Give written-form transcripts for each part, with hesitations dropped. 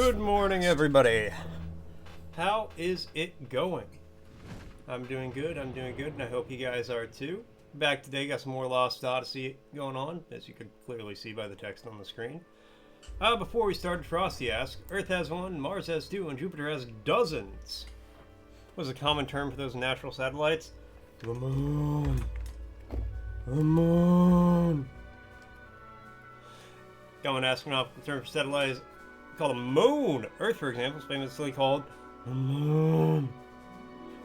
Good morning, everybody. How is it going? I'm doing good, and I hope you guys are too. Back today, got some more Lost Odyssey going on, as you can clearly see by the text on the screen. Before we started, Frosty asked, Earth has one, Mars has two, and Jupiter has dozens. What was a common term for those natural satellites? The moon. The moon. Common astronomical term for satellite is called a moon. Earth, for example, is famously called the moon.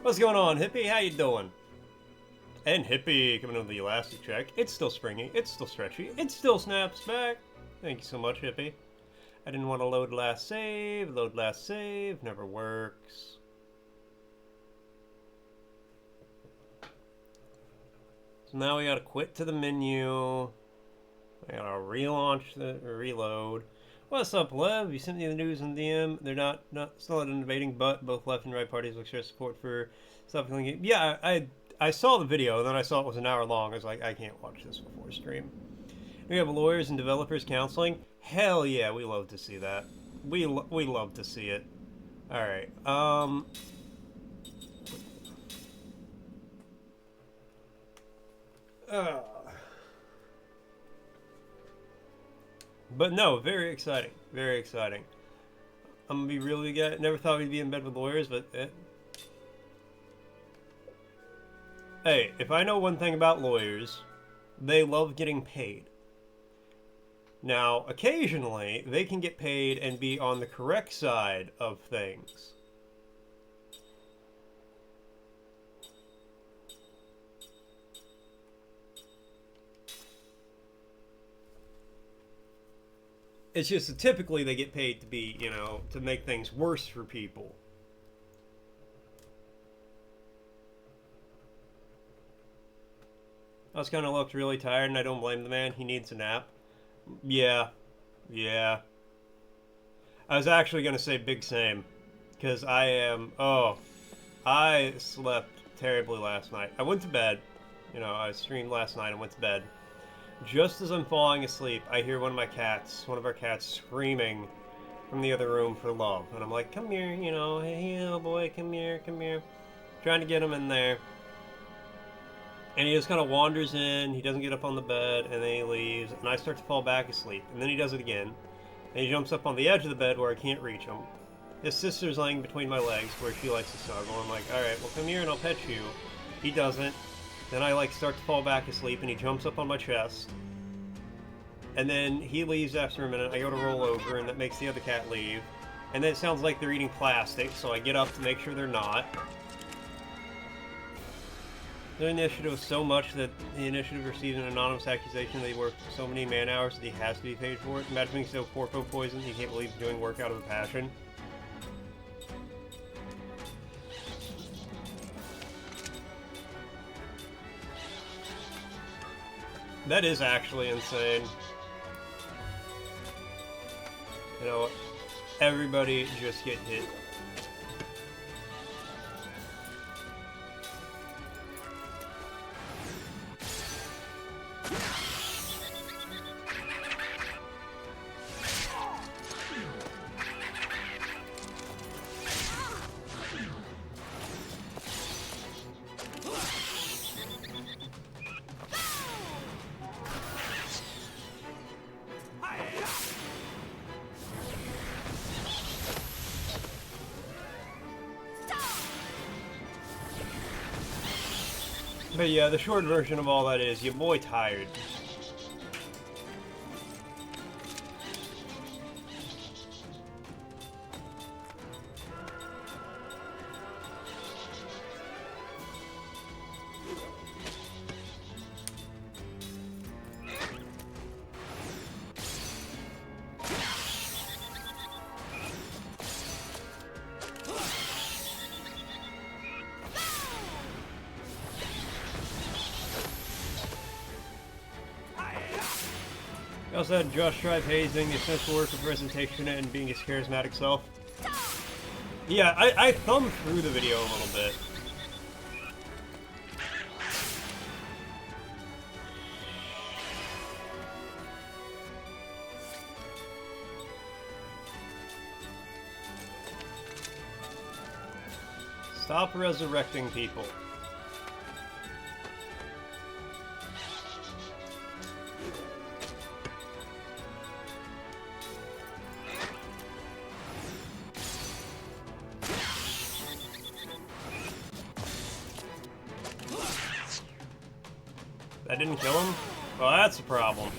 What's going on, Hippie? How you doing? And Hippie coming in with the elastic check. It's still springy. It's still stretchy. It still snaps back. Thank you so much, Hippie. I didn't want to load last save. Load last save. Never works. So now we gotta quit to the menu. I gotta relaunch the reload. What's up, Lev? You sent me the news in DM. They're still not debating, but both left and right parties will share support for stuff. Yeah, I saw the video, and then I saw it was an hour long. I was like, I can't watch this before stream. We have lawyers and developers counseling. Hell yeah, we love to see that. We love to see it. All right. But no, very exciting. Very exciting. I'm gonna be really good. Never thought we'd be in bed with lawyers, but hey, if I know one thing about lawyers, they love getting paid. Now, occasionally, they can get paid and be on the correct side of things. It's just that typically they get paid to be, you know, to make things worse for people. I was kind of looked really tired, and I don't blame the man. He needs a nap. Yeah. I was actually going to say big same. Because I slept terribly last night. I went to bed. You know, I streamed last night and went to bed. Just as I'm falling asleep, I hear one of our cats screaming from the other room for love. And I'm like, come here, you know, hey, little boy, come here. Trying to get him in there. And he just kind of wanders in, he doesn't get up on the bed, and then he leaves, and I start to fall back asleep. And then he does it again. And he jumps up on the edge of the bed where I can't reach him. His sister's laying between my legs where she likes to snuggle. I'm like, alright, well come here and I'll pet you. He doesn't. Then I start to fall back asleep, and he jumps up on my chest. And then he leaves after a minute. I go to roll over, and that makes the other cat leave. And then it sounds like they're eating plastic, so I get up to make sure they're not. Their initiative was so much that the initiative received an anonymous accusation that he worked so many man hours that he has to be paid for it. Imagine being so porco poisoned he can't believe he's doing work out of a passion. That is actually insane. You know, everybody just get hit. But yeah, the short version of all that is, your boy tired. We also had Josh Tribe hazing, the essential work of presentation and being his charismatic self. Yeah, I thumbed through the video a little bit. Stop resurrecting people. That didn't kill him? Well, that's a problem.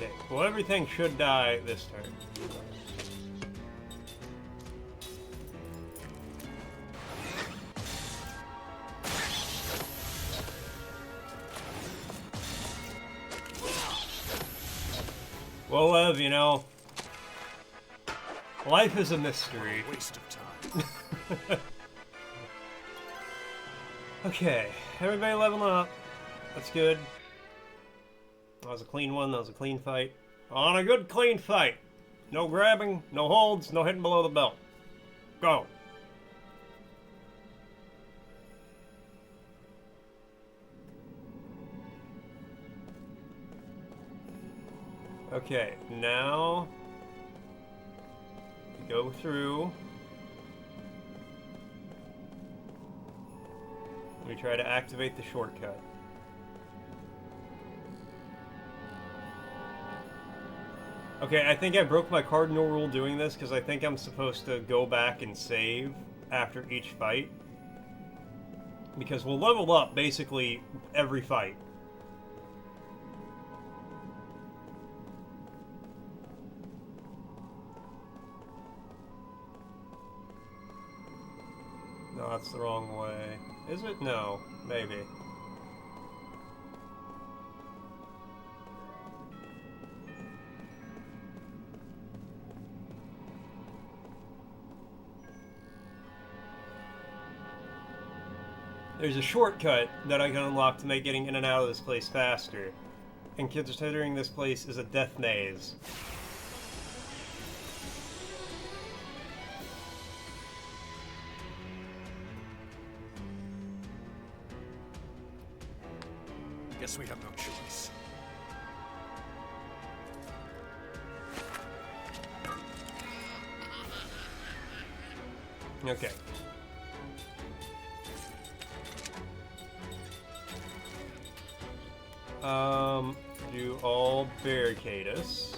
Okay, well, everything should die this turn. Well, Lev, you know, life is a mystery. Waste of time. Okay, everybody leveling up. That's good. That was a clean one. That was a clean fight. On a good, clean fight. No grabbing, no holds, no hitting below the belt. Go. Okay, now we go through. We try to activate the shortcut. Okay, I think I broke my cardinal rule doing this because I think I'm supposed to go back and save after each fight. Because we'll level up basically every fight. No, that's the wrong way. Is it? No. Maybe. There's a shortcut that I can unlock to make getting in and out of this place faster. And considering this place is a death maze. Guess we have no choice. Okay. Do all barricade us.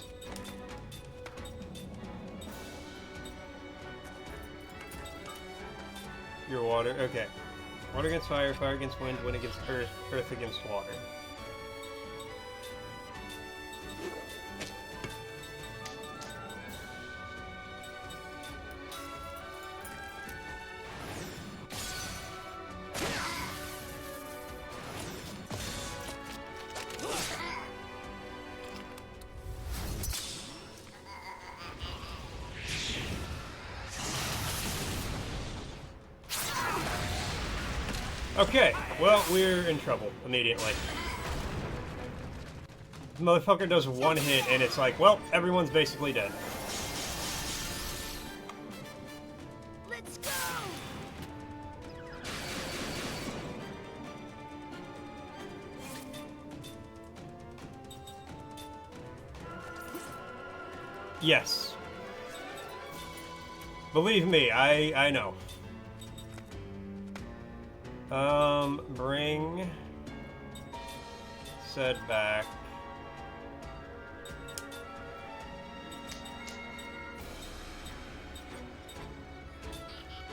Your water, okay. Water against fire, fire against wind, wind against earth, earth against water. Okay, well, we're in trouble immediately. The motherfucker does one hit and it's like, well, everyone's basically dead. Let's go. Yes. Believe me, I know. Bring said back.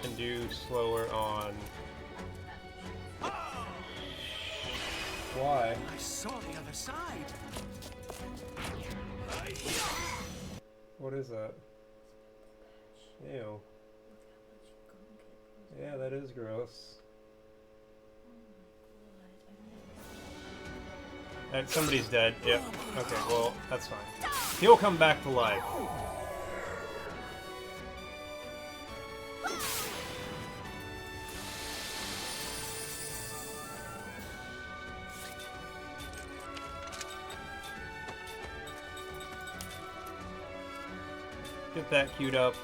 And do slower on. Why? I saw the other side. What is that? Ew. Yeah, that is gross. Somebody's dead. Yep. Okay, well, that's fine. He'll come back to life. Get that queued up.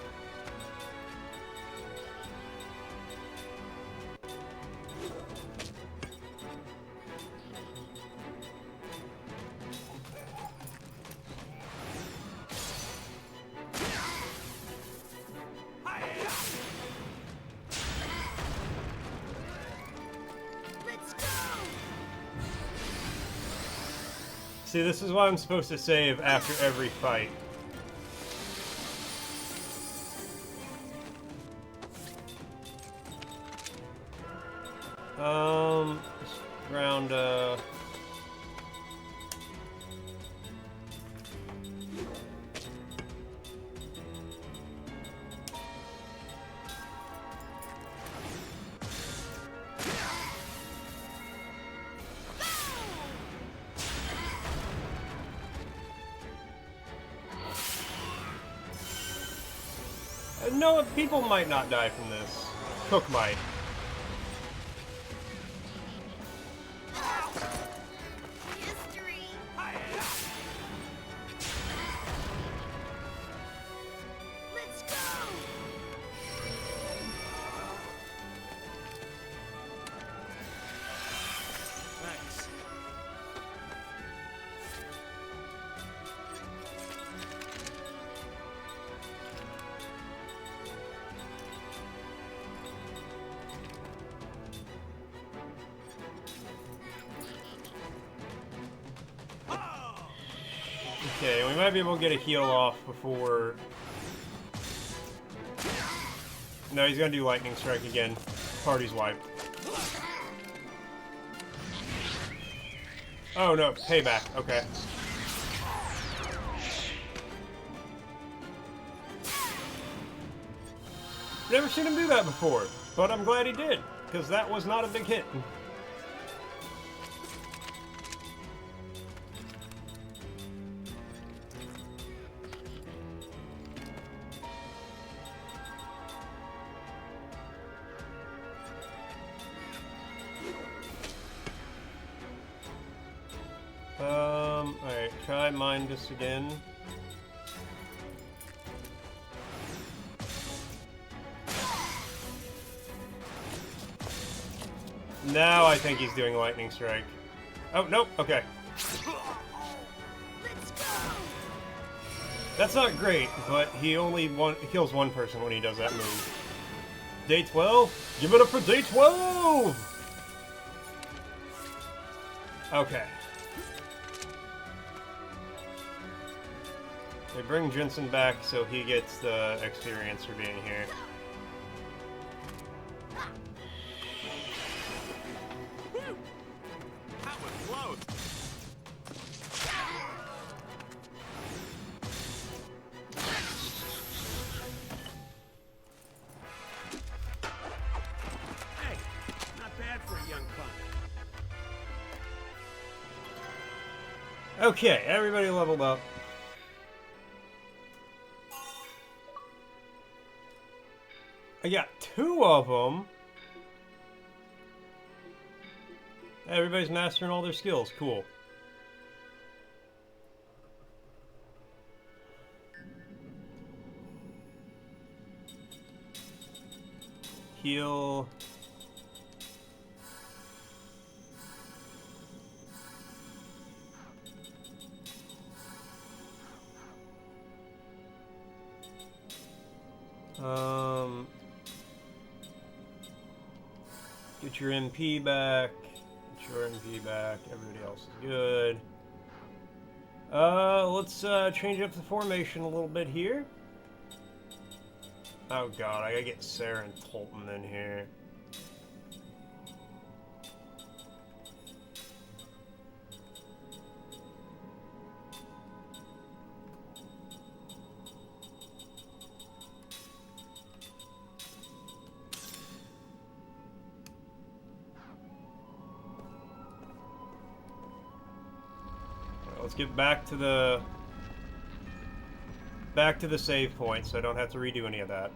See, this is why I'm supposed to save after every fight. Just around, no, people might not die from this. Cook might. History. Let's go. Thanks. Okay, we might be able to get a heal off before... No, he's gonna do lightning strike again. Party's wiped. Oh no, payback. Okay. Never seen him do that before, but I'm glad he did, because that was not a big hit. Alright, try mine this again. Now I think he's doing lightning strike. Oh, nope, okay. Let's go. That's not great, but he only kills one person when he does that move. Day 12? Give it up for day 12! Okay. They bring Jensen back so he gets the experience for being here. That was close. Hey, not bad for a young punk. Okay, everybody leveled up. I got 2 of them. Everybody's mastering all their skills. Cool. Heal. Get your MP back. Get your MP back. Everybody else is good. Let's change up the formation a little bit here. Oh god, I gotta get Sarah and Tolton in here. Let's get back to the save point so I don't have to redo any of that.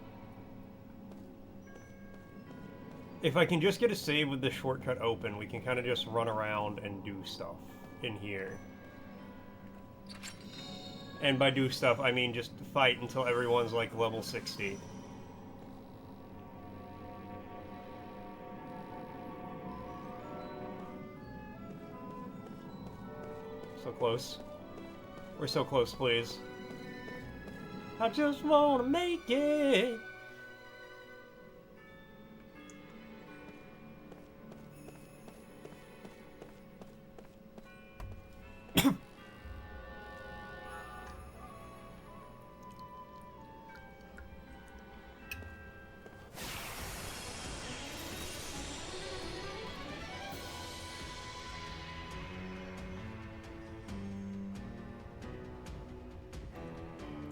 If I can just get a save with the shortcut open, we can kind of just run around and do stuff in here. And by do stuff, I mean just fight until everyone's like level 60. So close. We're so close, please. I just wanna make it.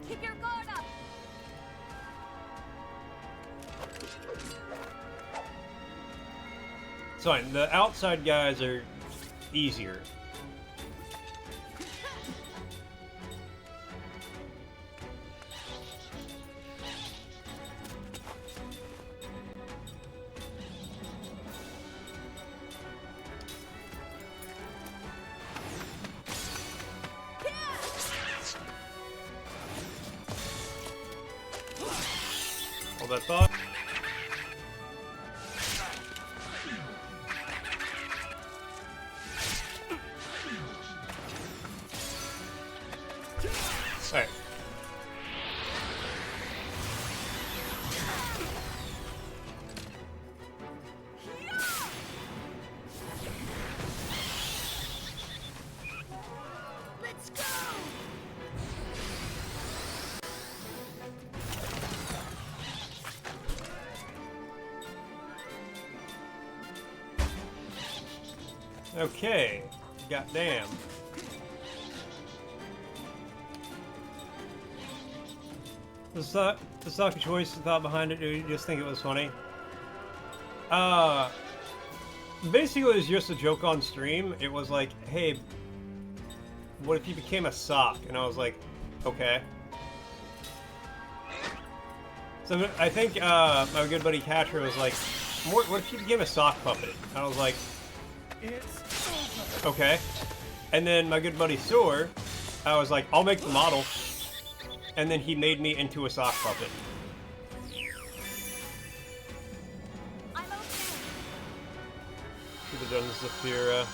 Keep your guard up. It's fine. The outside guys are easier. Hold that thought. Alright. Let's go. Okay. Goddamn. The sucky choice, the thought behind it, do you just think it was funny? Basically it was just a joke on stream. It was like, hey, what if you became a sock? And I was like, okay. So I think my good buddy Catcher was like, what if you became a sock puppet? And I was like, It's over. okay. And then my good buddy Soar, I was like, I'll make the model. And then he made me into a sock puppet. I'm okay. Should have done Zafira.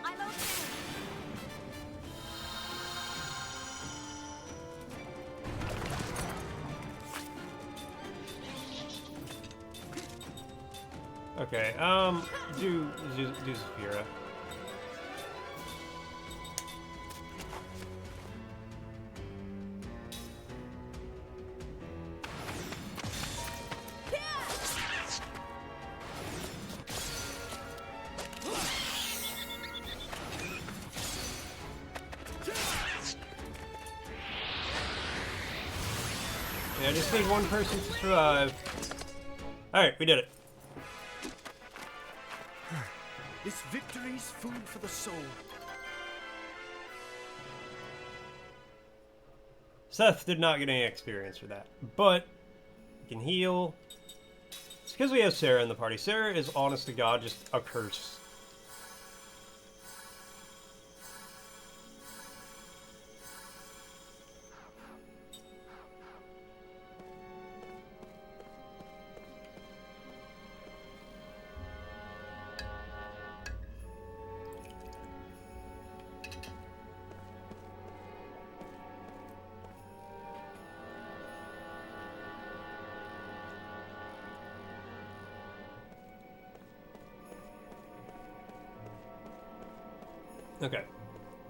I'm okay. Okay, do Zafira. Yeah, I just need one person to survive. Alright, we did it. This victory's food for the soul. Seth did not get any experience for that, but he can heal. It's because we have Sarah in the party. Sarah is, honest to God, just a curse. Okay,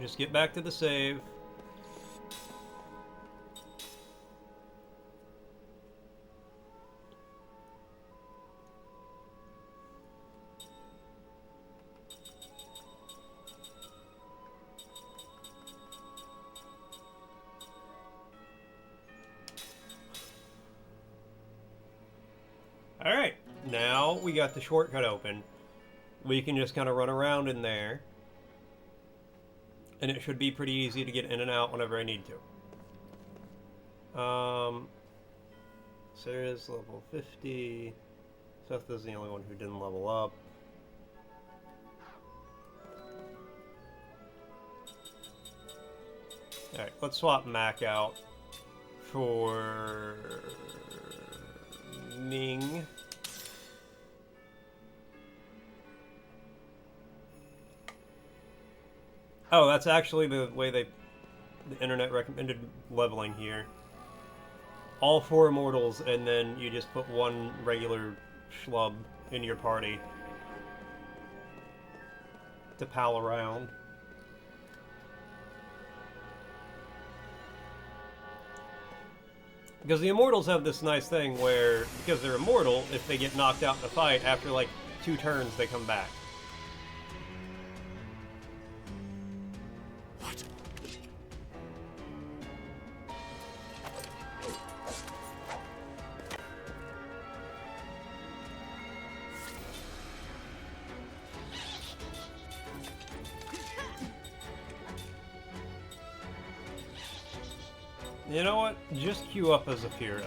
just get back to the save. Alright, now we got the shortcut open. We can just kind of run around in there. And it should be pretty easy to get in and out whenever I need to. Sarah's level 50. Seth is the only one who didn't level up. Alright, let's swap Mac out for Ming. Oh, that's actually the way the internet recommended leveling here. All 4 immortals, and then you just put 1 regular schlub in your party to pal around. Because the immortals have this nice thing where, because they're immortal, if they get knocked out in a fight, after like 2 turns they come back. What? You know what? Just queue up as Zafira.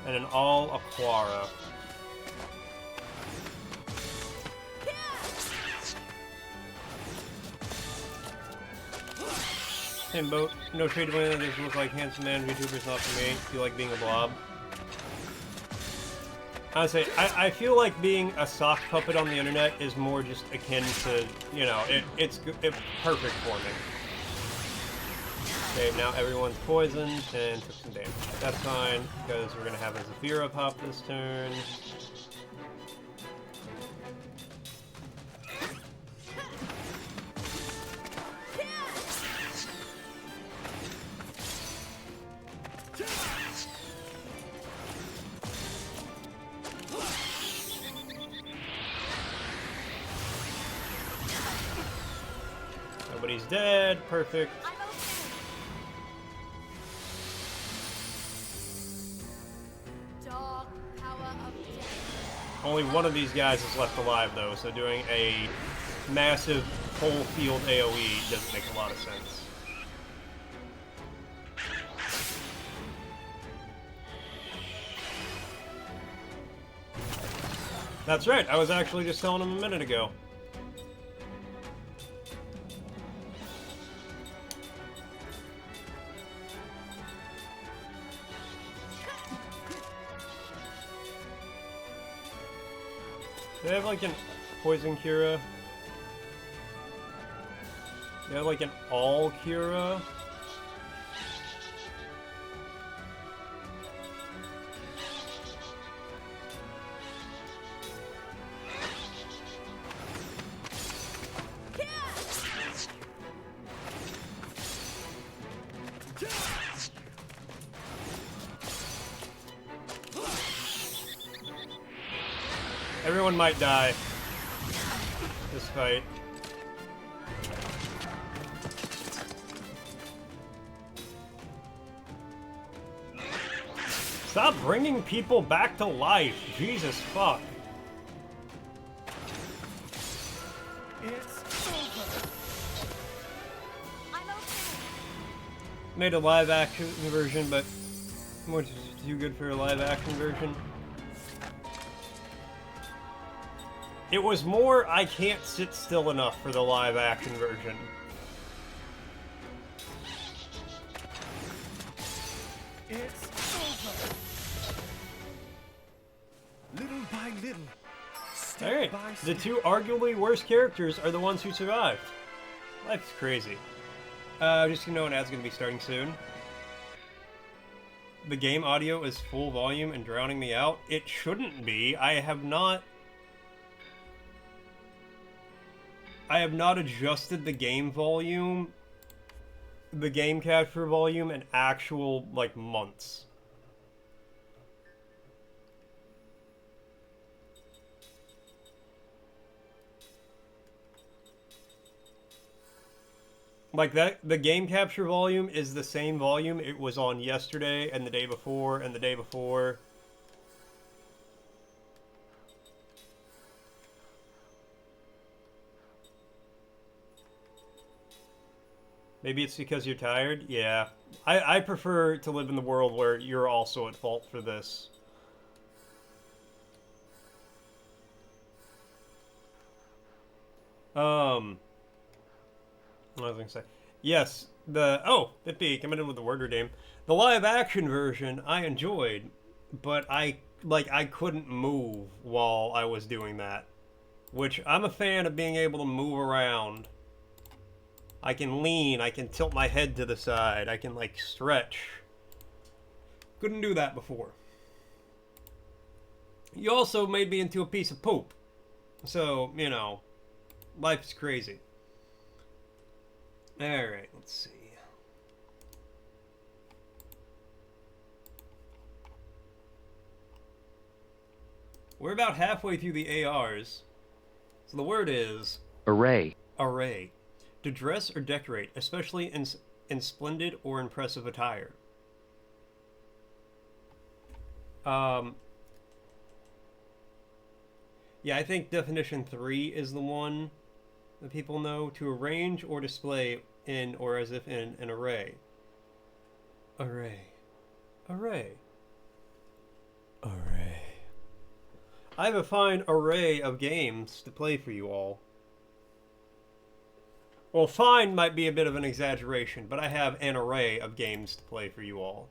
And an all Aquara. Same boat. No shade to anything. This look like handsome man. VTuber's not for me. Feel like being a blob. Honestly, I feel like being a sock puppet on the internet is more just akin to, you know, it's perfect for me. Okay, now everyone's poisoned and took some damage. That's fine, because we're going to have a Zafira pop this turn. Nobody's dead. Perfect. I'm okay. Dark power of death. Only one of these guys is left alive, though, so doing a massive whole field AoE doesn't make a lot of sense. That's right, I was actually just telling him a minute ago. Do they have like an poison Cura? They have like an all Cura? Everyone might die this fight. Stop bringing people back to life. Jesus fuck. It's over. I'm okay. Made a live action version, but much too good for a live action version. It was more, I can't sit still enough for the live action version. It's over. Little by little. Step Alright, by the step. 2 arguably worst characters are the ones who survived. Life's crazy. Just so you know, an ad's gonna be starting soon. The game audio is full volume and drowning me out. It shouldn't be. I have not adjusted the game volume, the game capture volume in actual, like, months. Like that, the game capture volume is the same volume it was on yesterday and the day before and the day before. Maybe it's because you're tired? Yeah. I prefer to live in the world where you're also at fault for this. What was I gonna say? Yes, Bippy, coming in with the word redeem. The live action version I enjoyed, but I couldn't move while I was doing that. Which I'm a fan of being able to move around. I can lean, I can tilt my head to the side, I can like stretch. Couldn't do that before. You also made me into a piece of poop. So, you know, life's crazy. Alright, let's see. We're about halfway through the ARs. So the word is... Array. Array. To dress or decorate, especially in splendid or impressive attire. Yeah, I think definition 3 is the one that people know. To arrange or display in or as if in an array. Array. Array. Array. I have a fine array of games to play for you all. Well, fine might be a bit of an exaggeration, but I have an array of games to play for you all.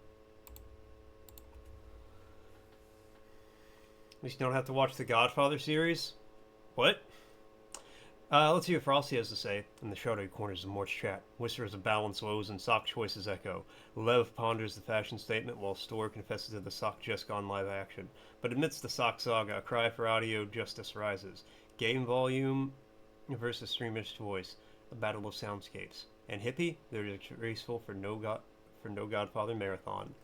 At least you don't have to watch the Godfather series. What? Let's see what Frosty has to say in the shadowy corners of Mort's chat. Whispers of balance woes and sock choices echo. Lev ponders the fashion statement while Store confesses to the sock just gone live action. But amidst the sock saga, a cry for audio justice rises. Game volume versus streamer's voice. A battle of soundscapes. And Hippie, they're graceful for no Godfather marathon.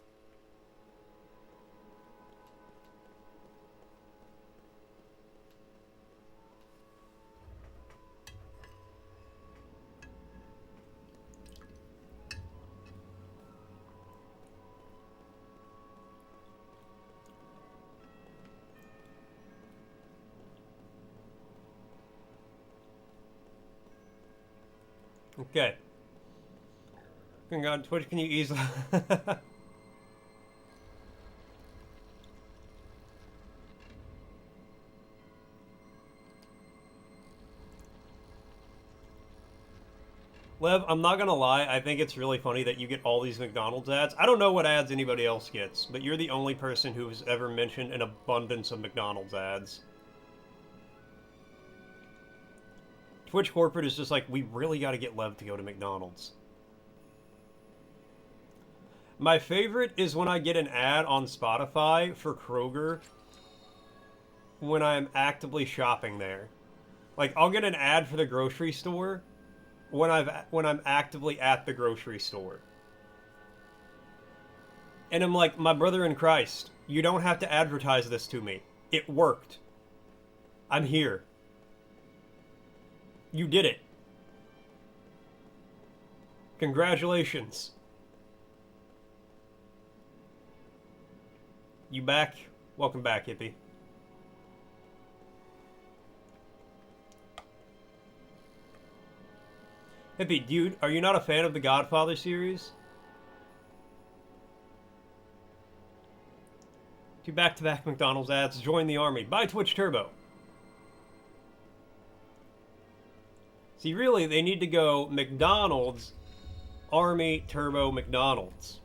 Okay. Going on Twitch, can you easily... Lev, I'm not gonna lie, I think it's really funny that you get all these McDonald's ads. I don't know what ads anybody else gets, but you're the only person who's ever mentioned an abundance of McDonald's ads. Twitch corporate is just like, we really gotta get Lev to go to McDonald's. My favorite is when I get an ad on Spotify for Kroger when I'm actively shopping there. Like, I'll get an ad for the grocery store when I'm actively at the grocery store. And I'm like, my brother in Christ, you don't have to advertise this to me. It worked. I'm here. You did it. Congratulations. You back? Welcome back, Hippie. Hippie, dude, are you not a fan of the Godfather series? 2 back-to-back McDonald's ads. Join the army. Buy Twitch Turbo. See, really, they need to go McDonald's, Army, Turbo, McDonald's.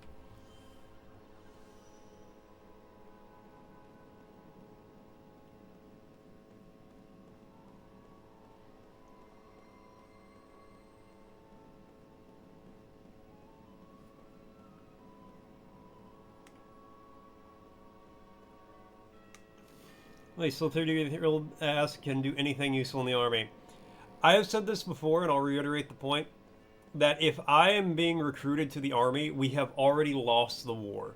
Wait, still 30-year-old ass can do anything useful in the army. I have said this before, and I'll reiterate the point, that if I am being recruited to the army, we have already lost the war.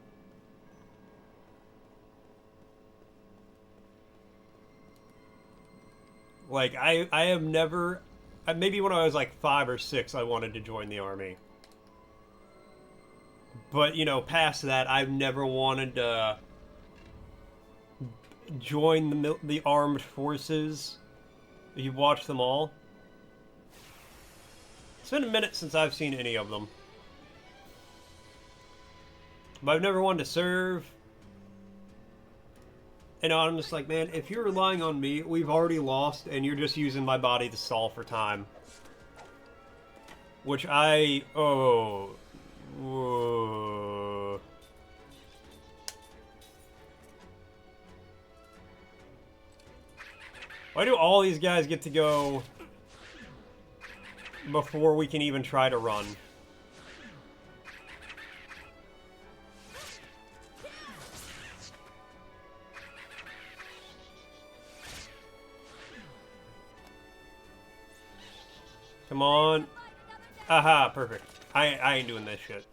Like, I have never maybe when I was like 5 or 6, I wanted to join the army. But, you know, past that, I've never wanted to join the armed forces. You watch them all. It's been a minute since I've seen any of them. But I've never wanted to serve. And I'm just like, man, if you're relying on me, we've already lost, and you're just using my body to stall for time. Which whoa. Why do all these guys get to go before we can even try to run? Come on. Aha, perfect. I ain't doing this shit.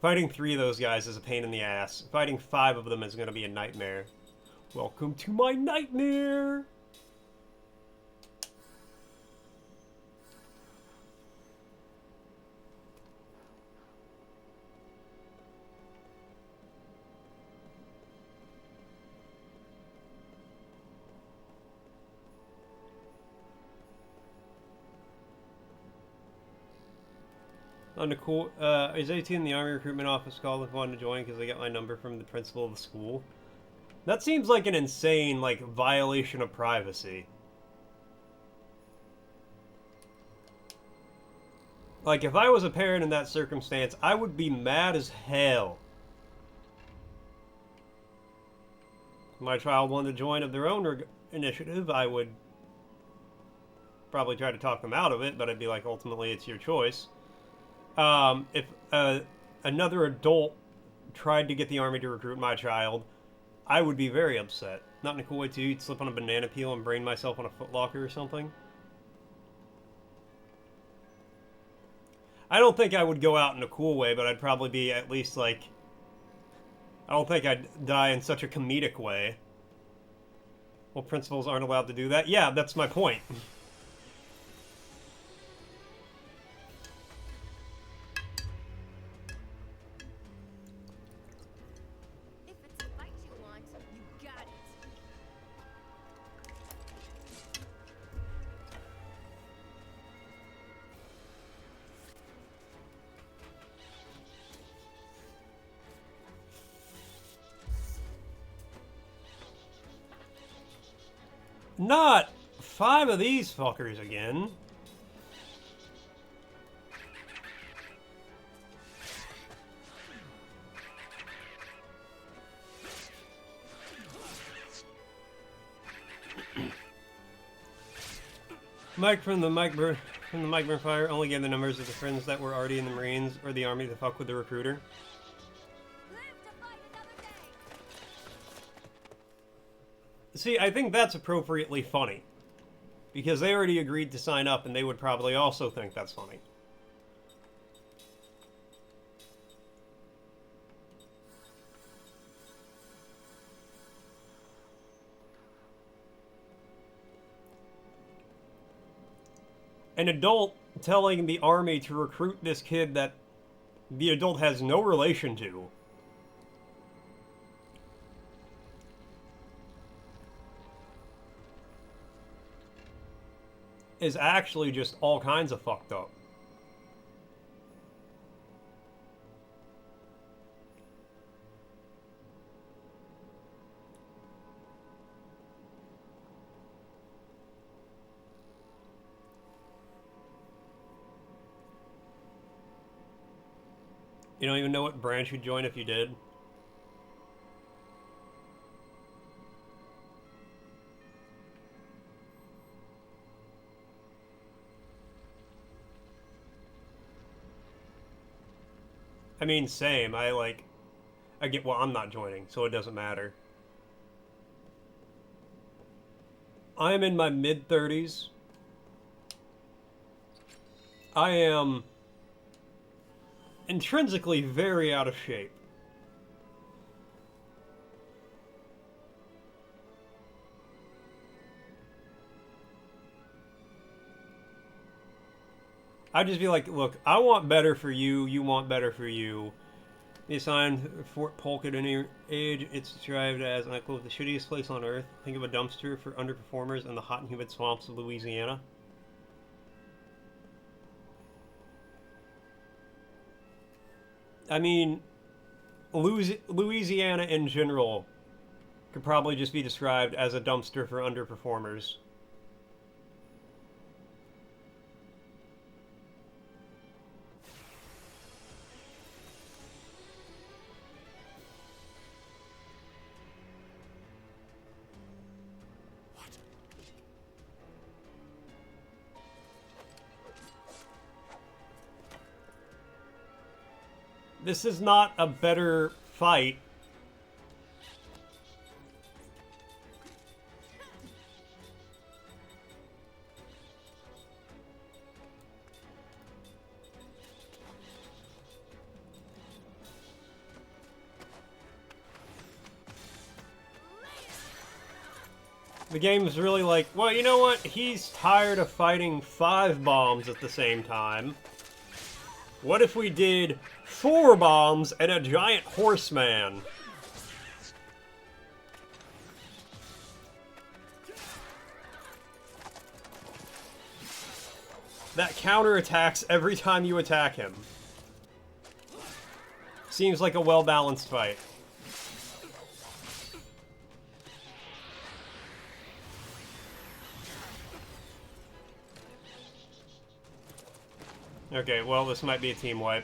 Fighting 3 of those guys is a pain in the ass. Fighting 5 of them is going to be a nightmare. Welcome to my nightmare! On the cool, is 18 in the Army Recruitment Office called if I wanted to join because they got my number from the principal of the school? That seems like an insane, like, violation of privacy. Like, if I was a parent in that circumstance, I would be mad as hell. If my child wanted to join of their own initiative, I would probably try to talk them out of it, but I'd be like, ultimately, it's your choice. If another adult tried to get the army to recruit my child, I would be very upset. Not in a cool way too. You'd slip on a banana peel and brain myself on a footlocker or something. I don't think I would go out in a cool way, but I'd probably be at least like... I don't think I'd die in such a comedic way. Well, principals aren't allowed to do that? Yeah, that's my point. Not 5 of these fuckers again. Mike from the Mike Burn Fire only gave the numbers of the friends that were already in the Marines or the Army to fuck with the recruiter. See, I think that's appropriately funny. Because they already agreed to sign up, and they would probably also think that's funny. An adult telling the army to recruit this kid that the adult has no relation to is actually just all kinds of fucked up. You don't even know what branch you'd join if you did? I mean, same. I get, well, I'm not joining, so it doesn't matter. I'm in my mid-30s. I am intrinsically very out of shape. I'd just be like, look, I want better for you. You want better for you. The assigned Fort Polk at any age, it's described as, and I quote, the shittiest place on earth. Think of a dumpster for underperformers in the hot and humid swamps of Louisiana. I mean, Louisiana in general could probably just be described as a dumpster for underperformers. This is not a better fight. The game is really like, well, you know what? He's tired of fighting 5 bombs at the same time. What if we did 4 bombs and a giant horseman? That counterattacks every time you attack him. Seems like a well-balanced fight. Okay, well, this might be a team wipe.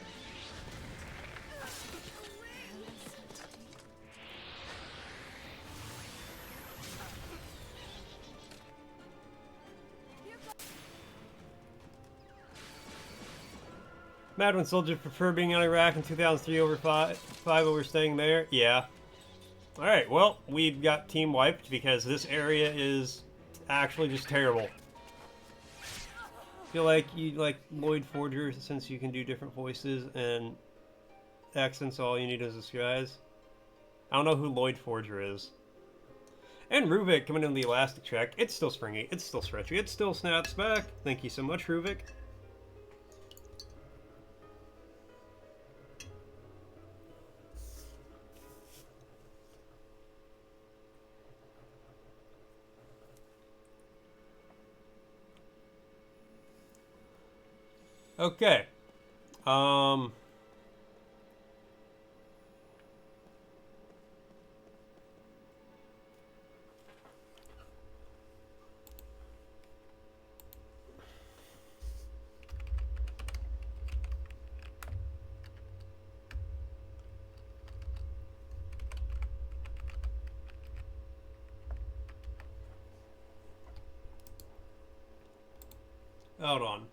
Mad when soldiers prefer being in Iraq in 2003 over 5 over staying there? Yeah. Alright, well, we've got team wiped because this area is actually just terrible. Feel like you like Lloyd Forger since you can do different voices and accents, all you need is disguise. I don't know who Lloyd Forger is. And Ruvik coming in the elastic check. It's still springy, it's still stretchy, it still snaps back. Thank you so much, Ruvik. Okay. Hold on.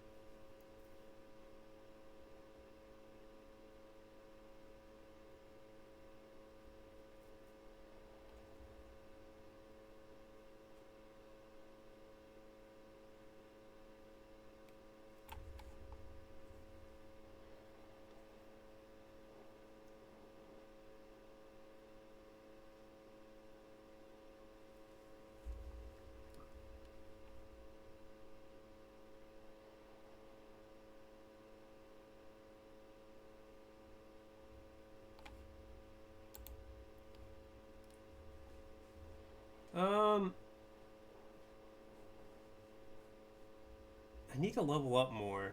I need to level up more.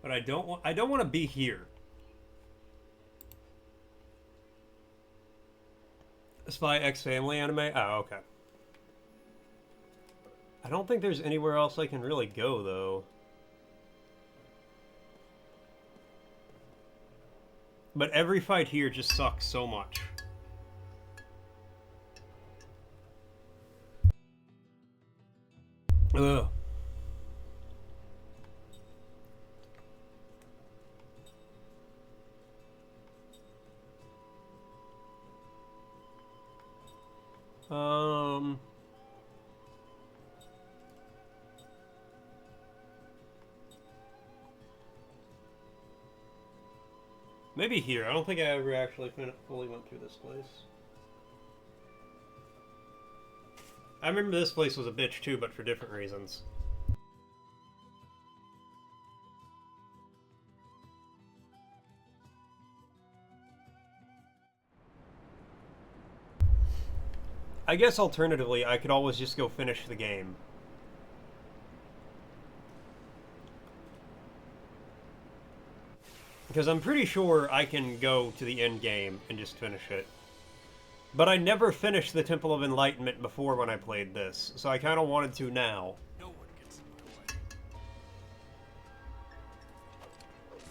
But I don't want to be here. Spy X Family anime? Oh, okay. I don't think there's anywhere else I can really go, though. But every fight here just sucks so much. Ugh. Um... Maybe here. I don't think I ever actually fully went through this place. I remember this place was a bitch too, but for different reasons. I guess alternatively, I could always just go finish the game. Because I'm pretty sure I can go to the end game and just finish it. But I never finished the Temple of Enlightenment before when I played this, so I kind of wanted to now. No one gets in my way. It's over.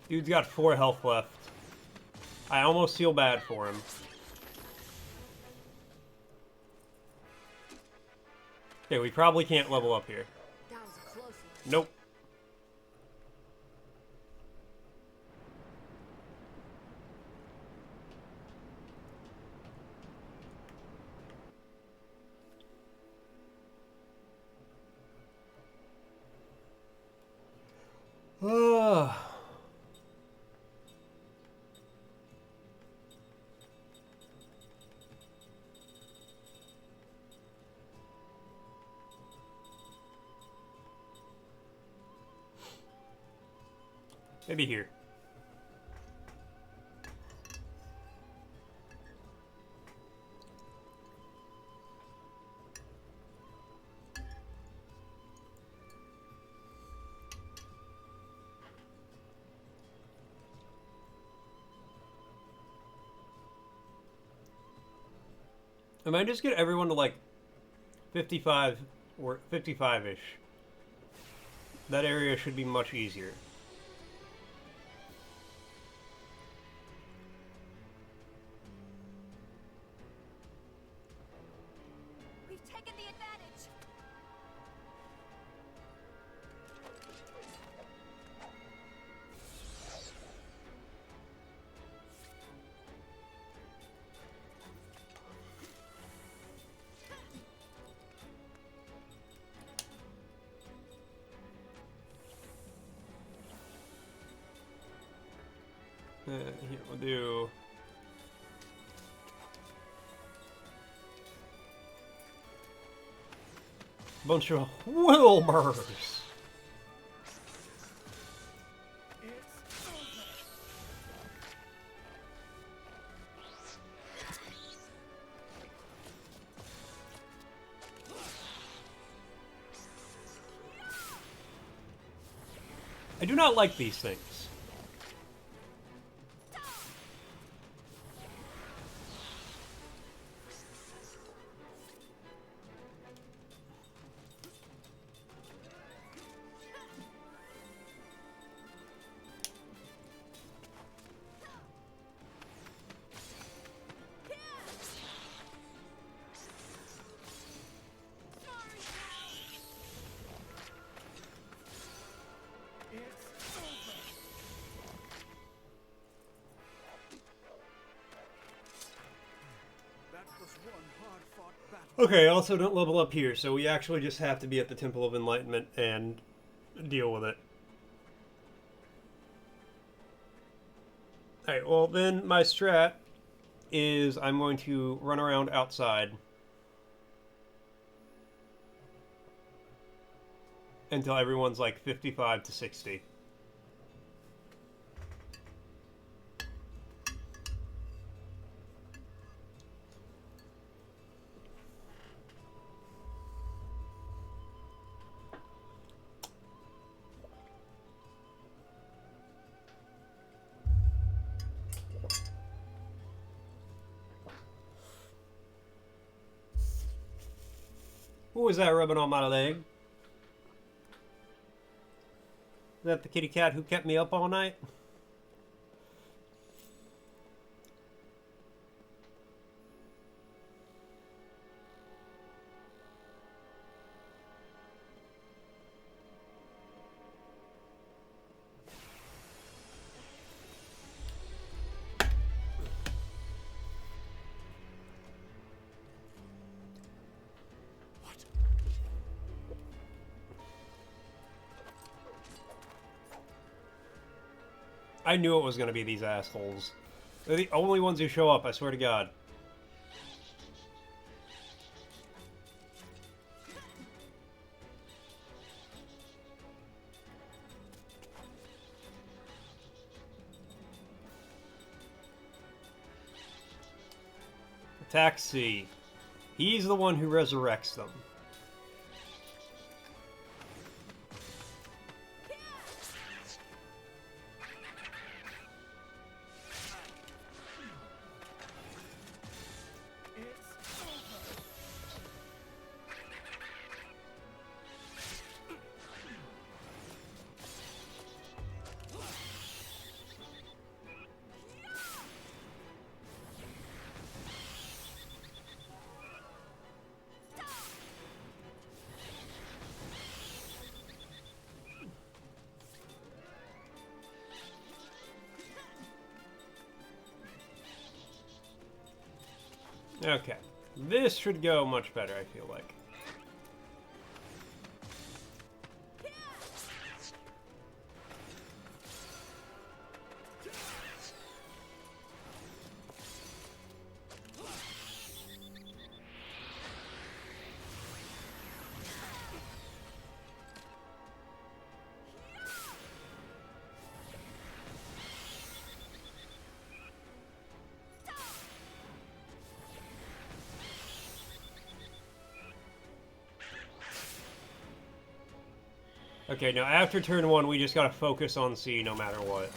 Dude's got 4 health left. I almost feel bad for him. Okay, we probably can't level up here. That was a close one. Nope. Maybe here. I might just get everyone to like 55 or 55-ish. That area should be much easier. We've taken the advantage. Here we'll do. Bunch of Wilmers. It's over. I do not like these things. It's over. That was one hard-fought battle. Okay, also don't level up here, so we actually just have to be at the Temple of Enlightenment and deal with it. Alright, well then my strat is I'm going to run around outside until everyone's like 55 to 60. Who was that rubbing on my leg? Is that the kitty cat who kept me up all night? I knew it was going to be these assholes. They're the only ones who show up, I swear to God. Taxi. He's the one who resurrects them. Okay. This should go much better, I feel like. Okay, now after turn 1, we just gotta focus on C no matter what.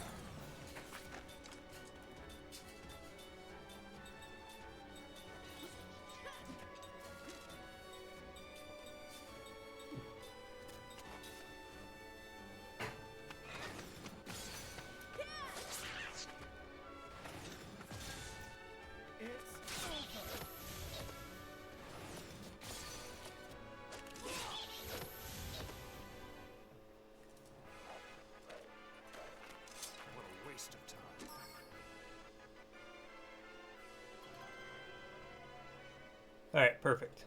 Alright, perfect.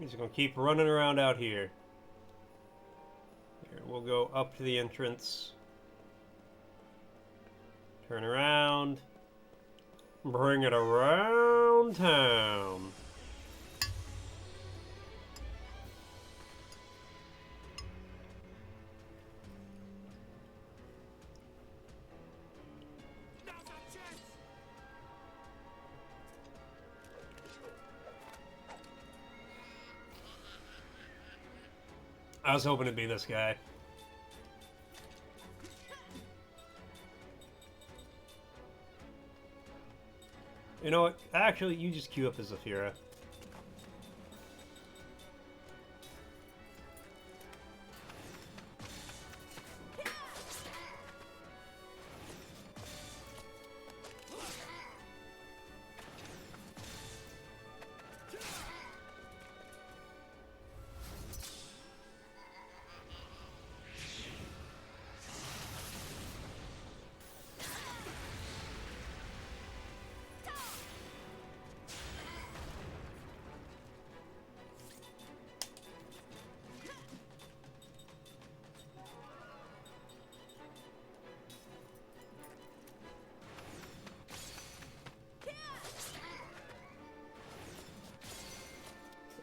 He's gonna keep running around out here. Here, we'll go up to the entrance. Turn around. Bring it around town. I was hoping it'd be this guy. You know what? Actually, you just queue up as Zafira.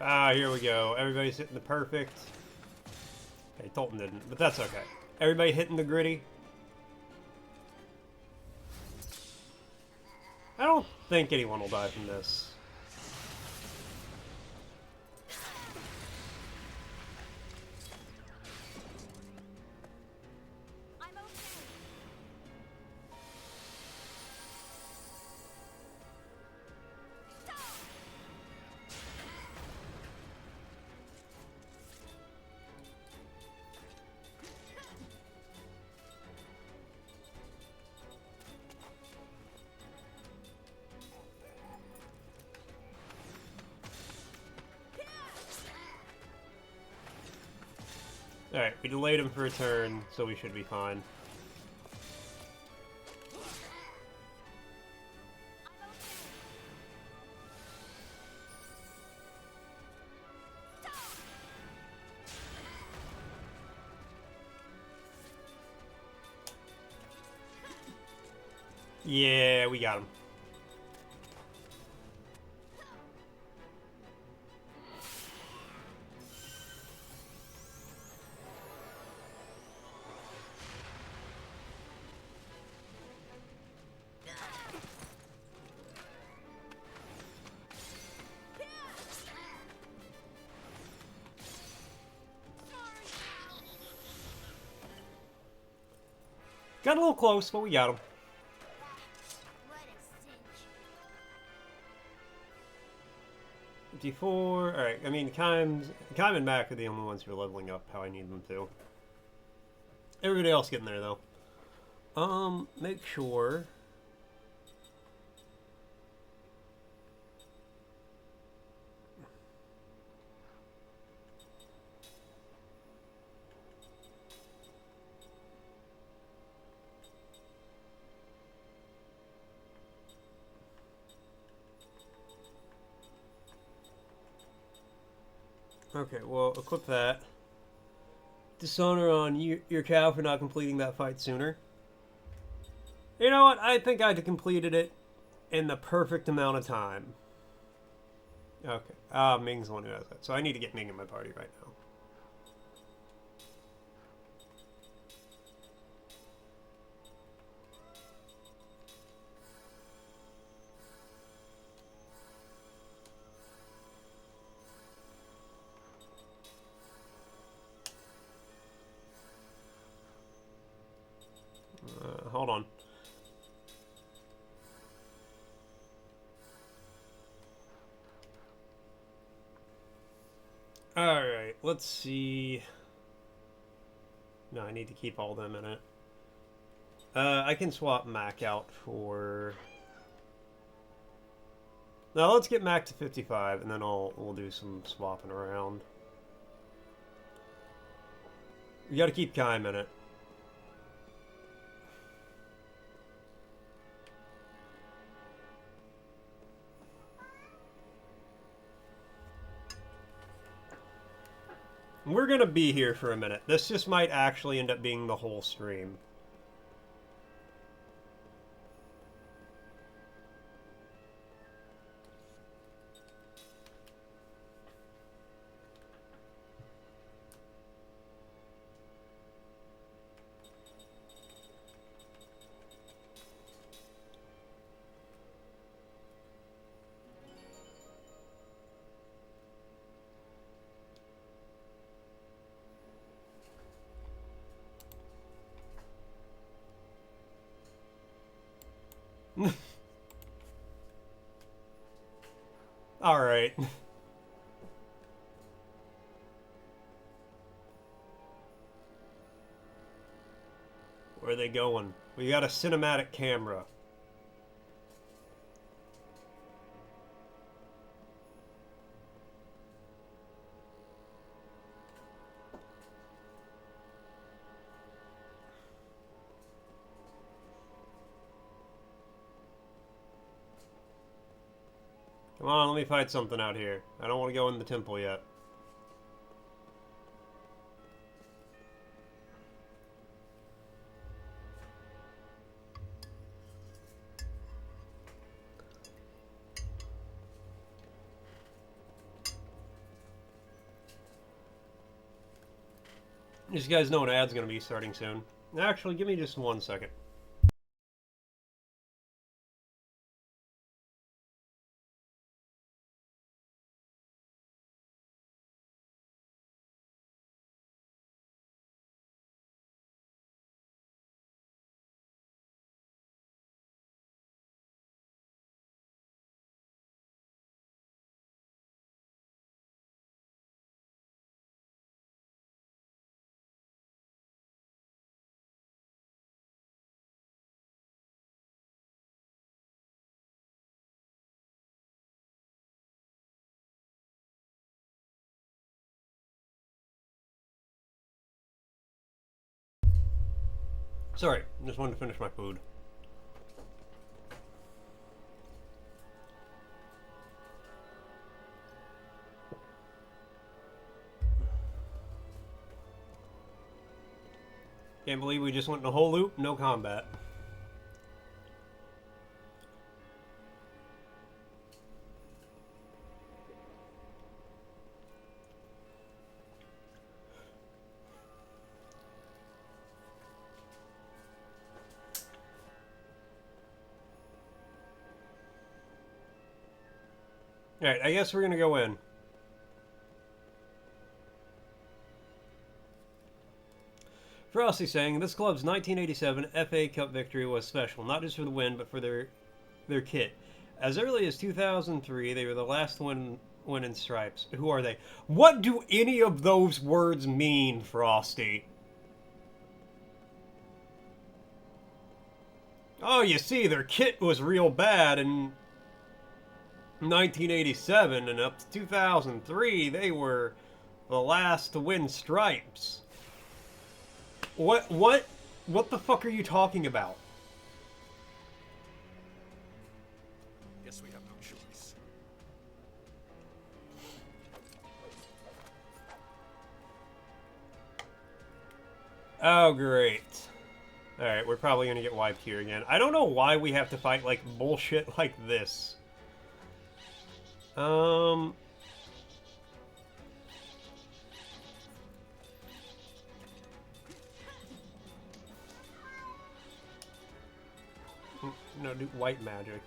Ah, here we go. Everybody's hitting the perfect. Okay, apparently. Tolton didn't, but that's okay. Everybody hitting the gritty? I don't think anyone will die from this. I'm okay. Alright, we delayed him for a turn, so we should be fine. Yeah, we got him. Got a little close, but we got him. What a cinch. 54. Alright, I mean, Kime and Mac are the only ones who are leveling up how I need them to. Everybody else getting there, though. Make sure. Okay, well, equip that. Dishonor on your cow for not completing that fight sooner. You know what? I think I completed it in the perfect amount of time. Okay. Ming's the one who has that. So I need to get Ming in my party right now. Hold on. Alright, let's see. No, I need to keep all them in it. I can swap Mac out for... Now let's get Mac to 55, and then we'll do some swapping around. We gotta keep Kime in it. We're gonna be here for a minute. This just might actually end up being the whole stream. Alright. Where are they going? We got a cinematic camera. Come on, let me fight something out here. I don't want to go in the temple yet. These guys know an ad's gonna be starting soon. Actually, give me just 1 second. Sorry, just wanted to finish my food. Can't believe we just went in a whole loop, no combat. Alright, I guess we're gonna go in. Frosty saying, this club's 1987 FA Cup victory was special, not just for the win, but for their kit. As early as 2003, they were the last win in stripes. Who are they? What do any of those words mean, Frosty? Oh, you see, their kit was real bad in 1987, and up to 2003, they were the last to win stripes. What the fuck are you talking about? Guess we have no choice. Oh, great. Alright, we're probably gonna get wiped here again. I don't know why we have to fight, like, bullshit like this. No, do white magic.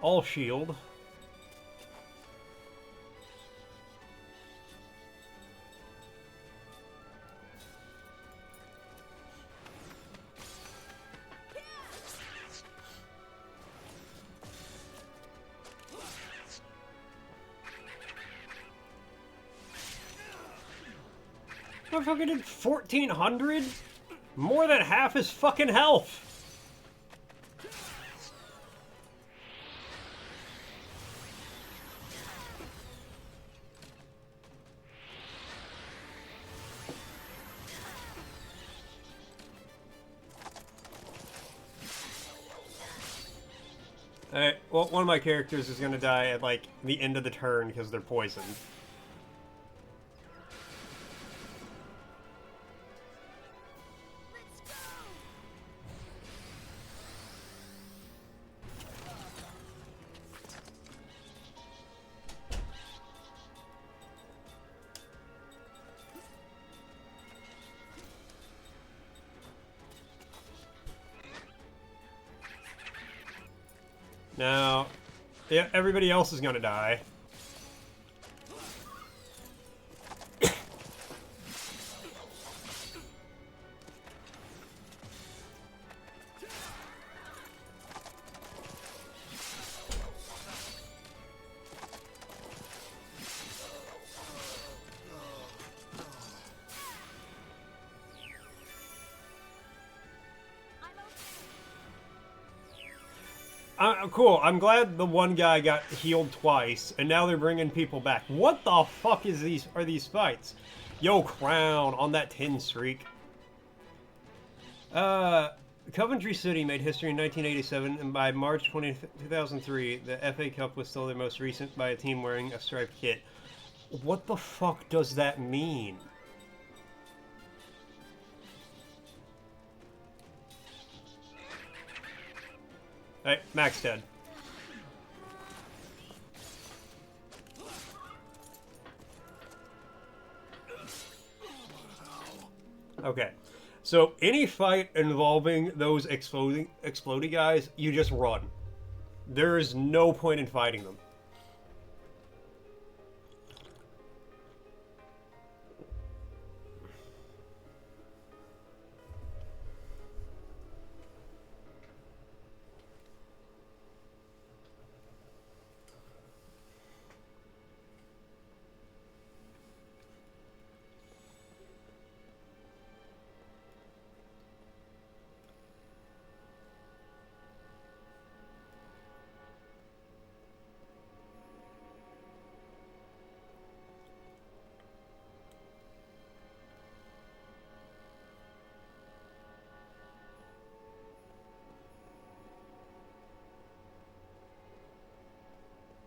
All shield. Motherfucker did 1,400? More than half his fucking health! Alright, well, one of my characters is gonna die at, like, the end of the turn because they're poisoned. Let's go! Now, yeah, everybody else is gonna die. Cool. I'm glad the one guy got healed twice, and now they're bringing people back. What the fuck is are these fights? Yo, Crown on that 10 streak. Coventry City made history in 1987, and by March 2003, the FA Cup was still their most recent by a team wearing a striped kit. What the fuck does that mean? Alright, Max dead. Okay. So any fight involving those exploding guys, you just run. There is no point in fighting them.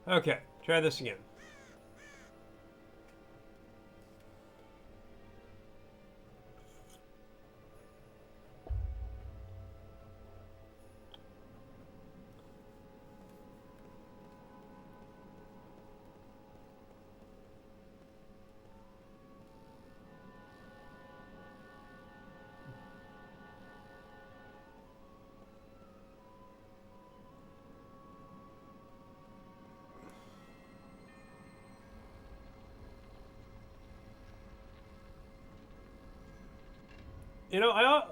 Okay, try this again. You know, I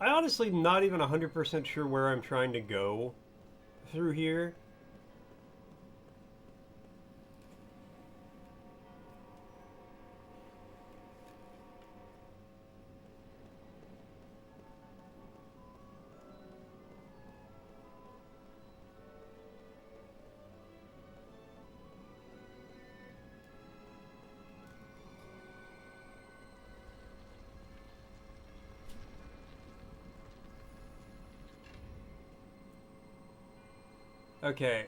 honestly not even 100% sure where I'm trying to go through here. Okay.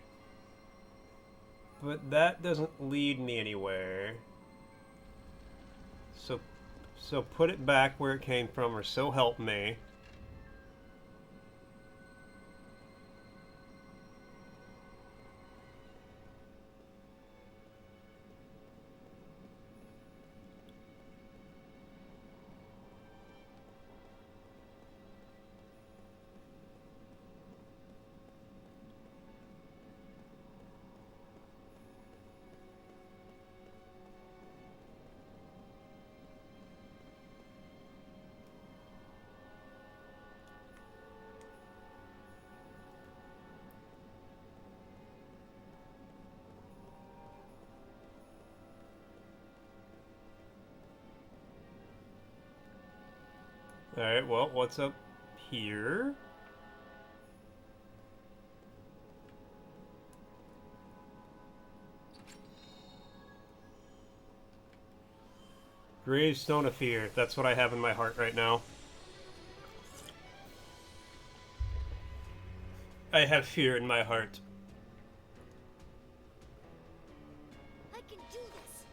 But that doesn't lead me anywhere. So put it back where it came from, or so help me. Alright, well, what's up here? Gravestone of Fear. That's what I have in my heart right now. I have fear in my heart. I can do this.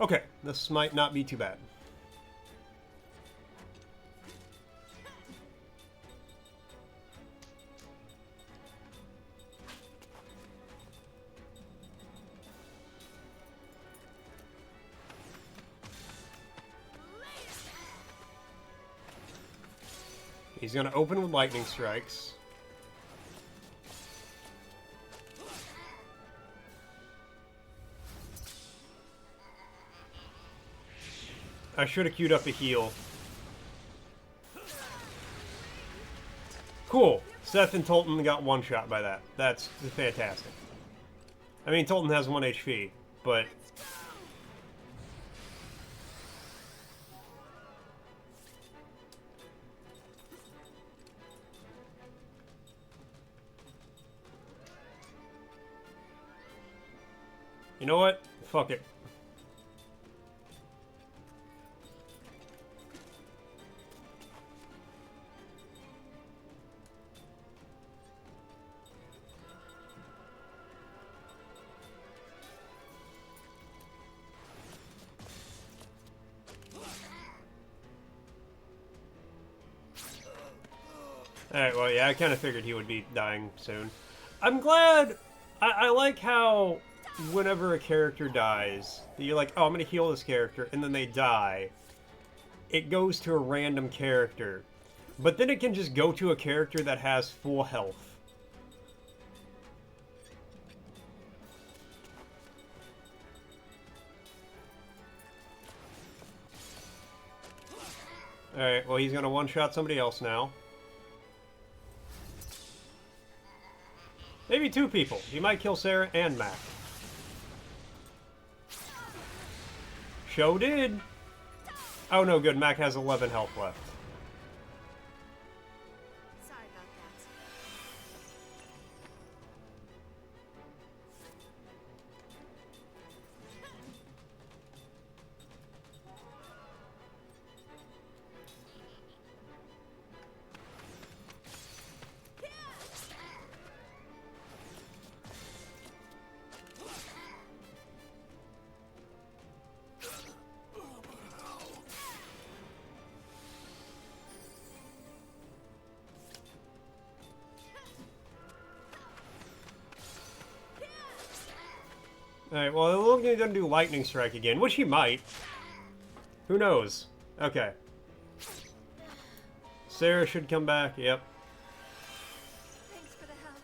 Okay, this might not be too bad. He's gonna open with lightning strikes. I should have queued up a heal. Cool. Seth and Tolton got one shot by that. That's fantastic. I mean, Tolton has 1 HP, but... You know what? Fuck it. Alright, well, yeah, I kind of figured he would be dying soon. I'm glad... I like how whenever a character dies, that you're like, oh, I'm gonna heal this character, and then they die, it goes to a random character. But then it can just go to a character that has full health. Alright, well, he's gonna one-shot somebody else now. Maybe two people. He might kill Sarah and Mac. Show did. Oh no, good. Mac has 11 health left. Sorry about that. Alright, well, it looks like he's gonna do Lightning Strike again, which he might. Who knows? Okay. Sarah should come back, yep. Thanks for the help.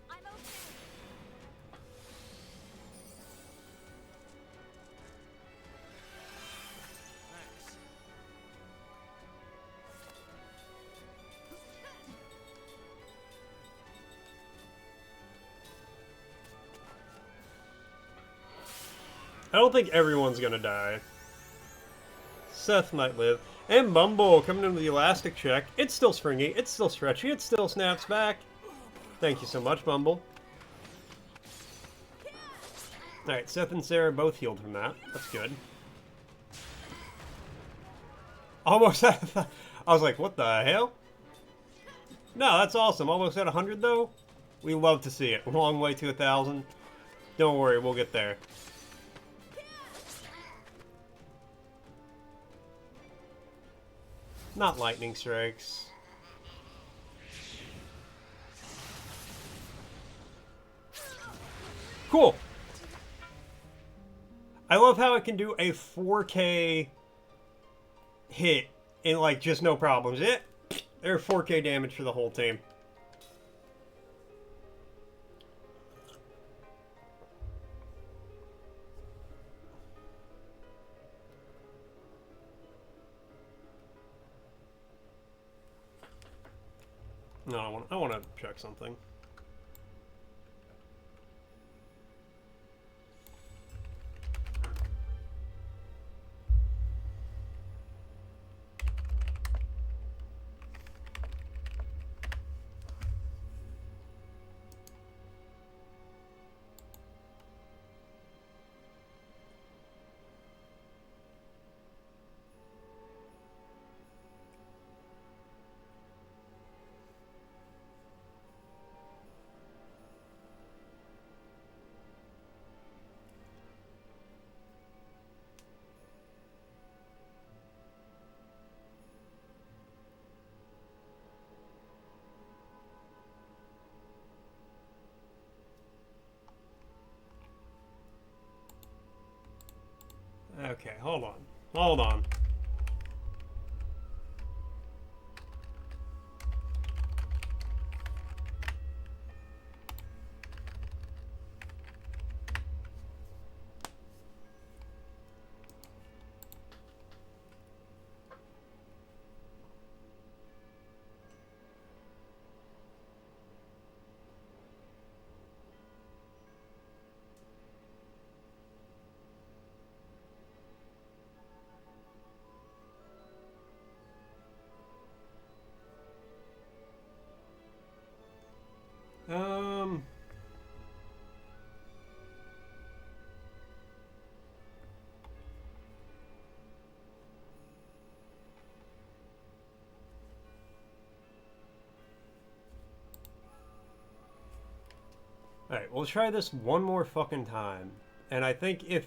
I'm okay. Thanks. I don't think everyone's gonna die. Seth might live. And Bumble coming in with the elastic check. It's still springy, it's still stretchy, it still snaps back. Thank you so much, Bumble. Alright, Seth and Sarah both healed from that. That's good. Almost at... I was like, what the hell? No, that's awesome. Almost at 100, though? We love to see it. Long way to 1,000. Don't worry, we'll get there. Not lightning strikes. Cool. I love how it can do a 4K hit in like just no problems. They're 4K damage for the whole team. No, I want to check something. Okay, hold on. Hold on. Um... Alright, we'll try this one more fucking time. And I think if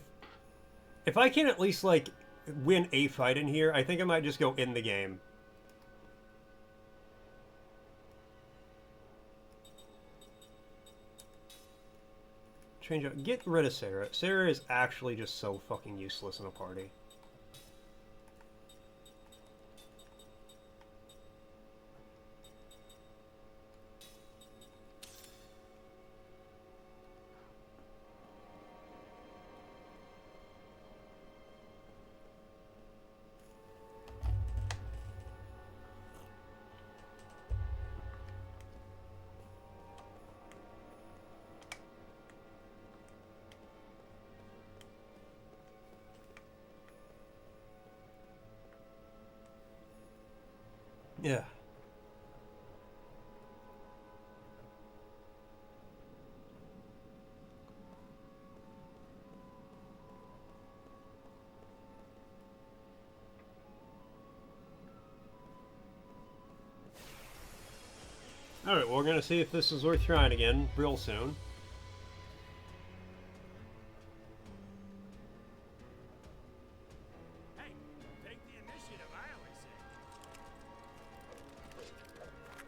If I can at least, like, win a fight in here, I think I might just go in the game. Change out. Get rid of Sarah. Sarah is actually just so fucking useless in a party. Yeah. Alright, well, we're gonna see if this is worth trying again real soon. Hey, take the initiative, I always say. Um... Let's go. Check it out.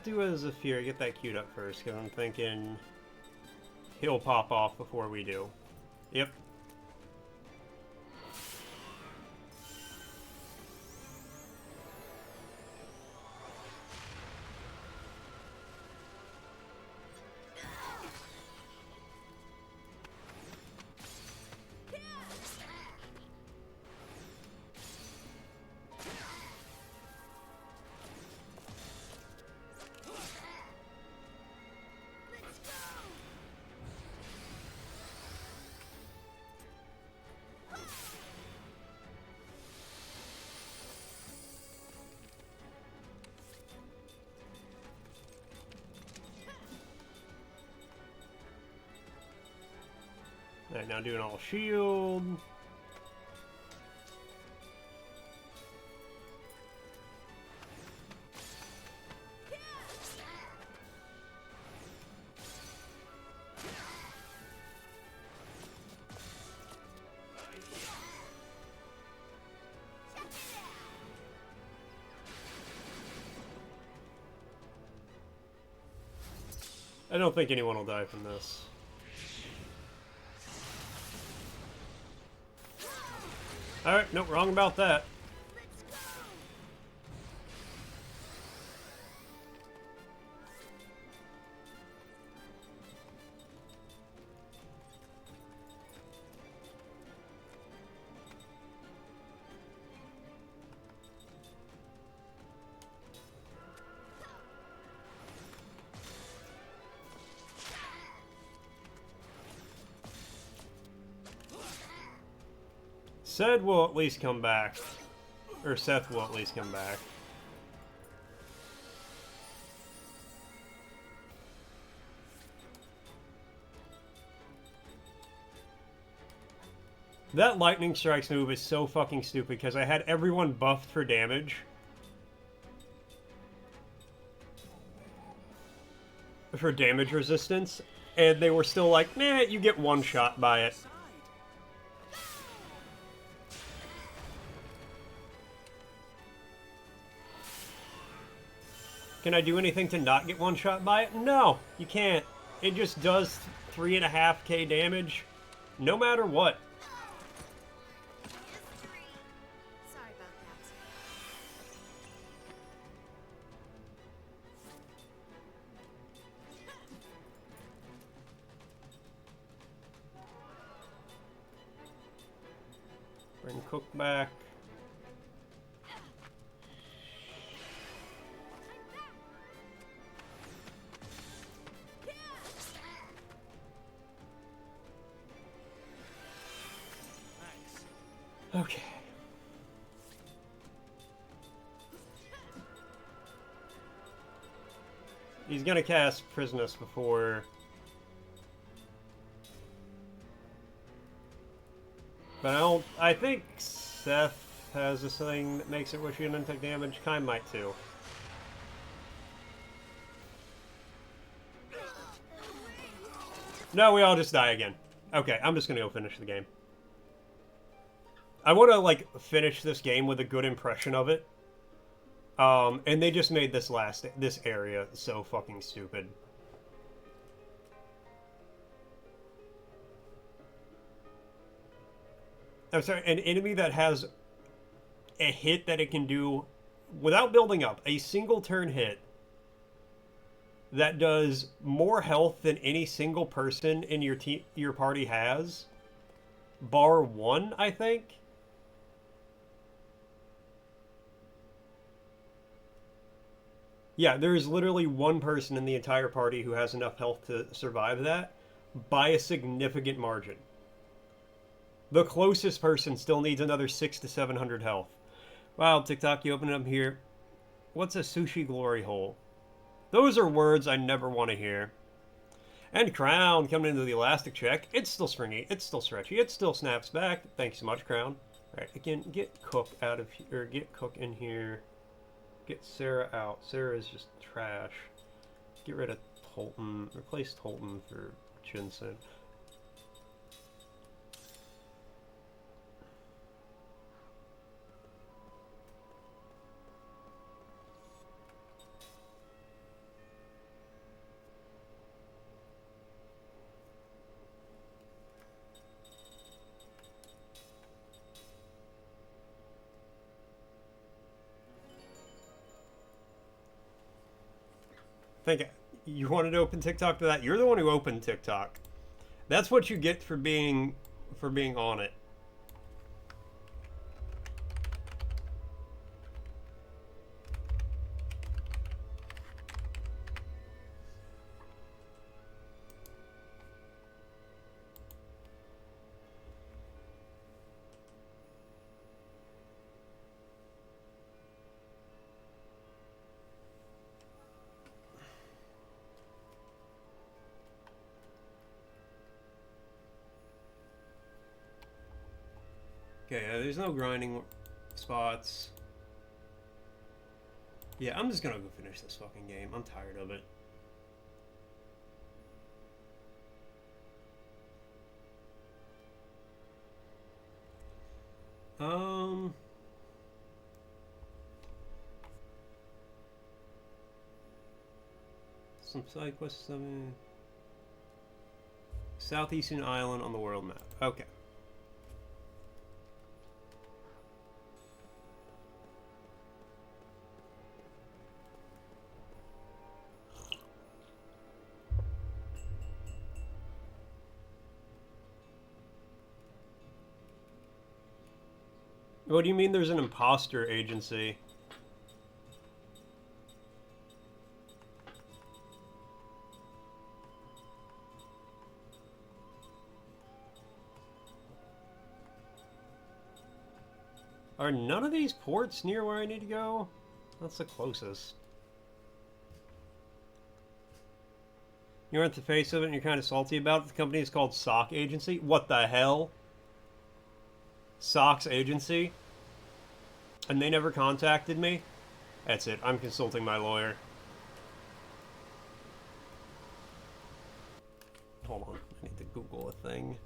Do as a fear. Get that queued up first, because I'm thinking he'll pop off before we do. Yep. Alright, now doing all shield. I don't think anyone will die from this. Alright, nope, wrong about that. Seth will at least come back. Or Seth will at least come back. That lightning strikes move is so fucking stupid because I had everyone buffed for damage. For damage resistance. And they were still like, nah, you get one shot by it. Can I do anything to not get one shot by it? No, you can't. It just does 3.5k damage, no matter what. cook back. Okay. He's gonna cast Prisonus before... But I think Seth has this thing that makes it wish he didn't take damage. Kai might too. No, we all just die again. Okay, I'm just gonna go finish the game. I want to, like, finish this game with a good impression of it. And they just made this area so fucking stupid. I'm sorry, an enemy that has a hit that it can do without building up, a single turn hit that does more health than any single person in your party has, bar one, I think. Yeah, there is literally one person in the entire party who has enough health to survive that by a significant margin. The closest person still needs another 600 to 700 health. Wow, TikTok, you open it up here. What's a sushi glory hole? Those are words I never want to hear. And Crown coming into the elastic check. It's still springy. It's still stretchy. It still snaps back. Thanks so much, Crown. All right, again, get Cook out of here. Or get Cook in here. Get Sarah out. Sarah is just trash. Get rid of Tolton. Replace Tolton for Jensen. Think you wanted to open TikTok to that? You're the one who opened TikTok. That's what you get for being on it. Okay, there's no grinding spots. Yeah, I'm just gonna go finish this fucking game. I'm tired of it. Some side quests. Southeastern island on the world map. Okay. What do you mean there's an imposter agency? Are none of these ports near where I need to go? That's the closest. You're at the face of it and you're kind of salty about it. The company is called Sock Agency. What the hell? Socks Agency? And they never contacted me? That's it. I'm consulting my lawyer. Hold on. I need to Google a thing.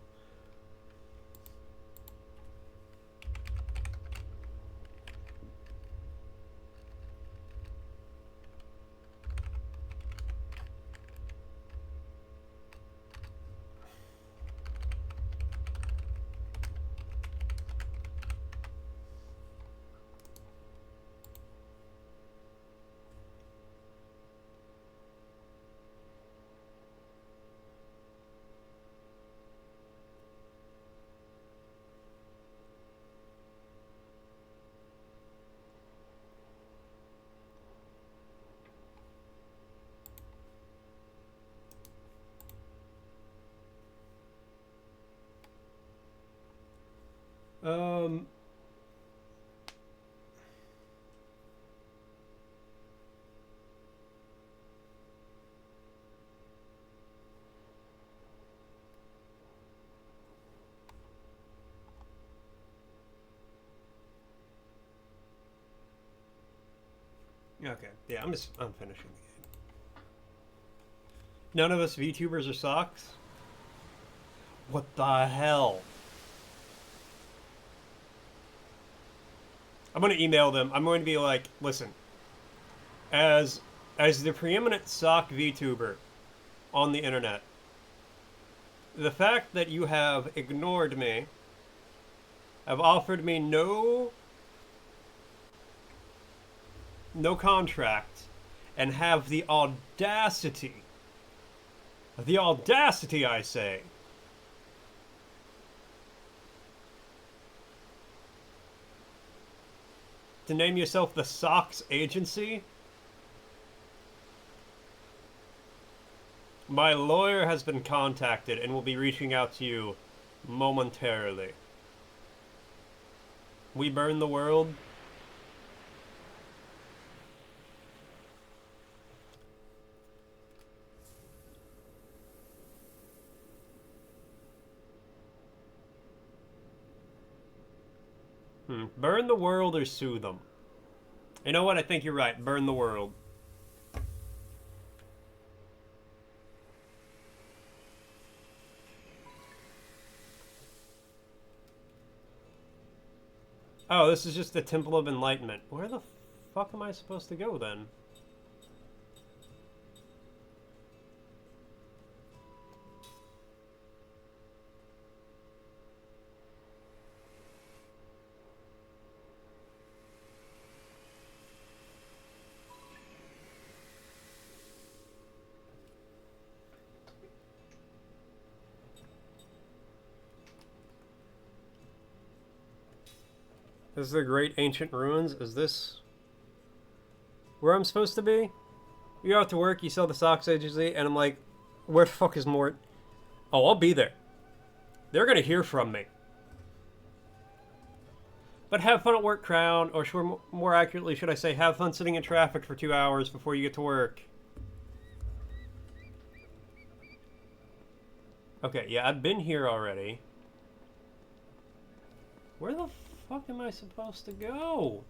Okay, yeah, I'm finishing the game. None of us VTubers are socks? What the hell? I'm gonna email them. I'm going to be like, listen, as the preeminent sock VTuber on the internet, the fact that you have ignored me, have offered me no contract, and have the audacity, I say, to name yourself the Socks Agency. My lawyer has been contacted and will be reaching out to you momentarily. We burn the world. Burn the world or sue them. You know what? I think you're right. Burn the world. Oh, this is just the Temple of Enlightenment. Where the fuck am I supposed to go then? This is the Great Ancient Ruins. Is this where I'm supposed to be? You go out to work, you sell the Socks Agency, and I'm like, where the fuck is Mort? Oh, I'll be there. They're gonna hear from me. But have fun at work, Crown, or more accurately, should I say, have fun sitting in traffic for 2 hours before you get to work. Okay, yeah, I've been here already. Where the fuck am I supposed to go?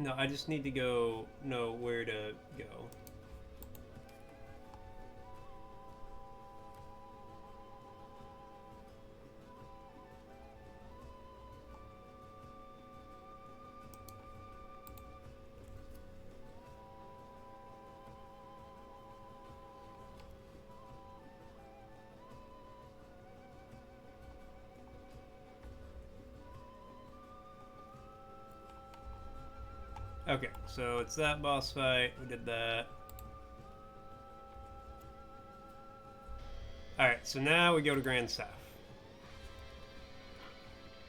No, I just need to know where to go. Okay, so it's that boss fight. We did that. Alright, so now we go to Grand South.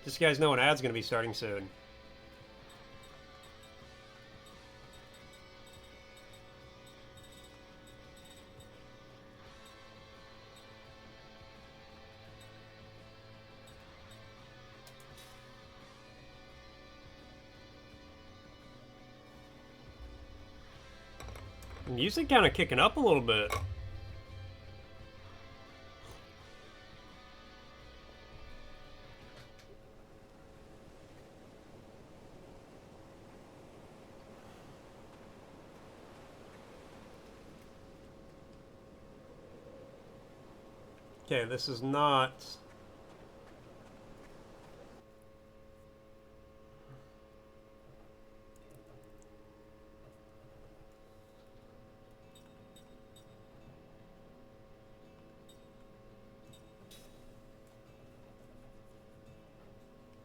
Just so you guys know, an ad's going to be starting soon. Music kind of kicking up a little bit. Okay, this is not...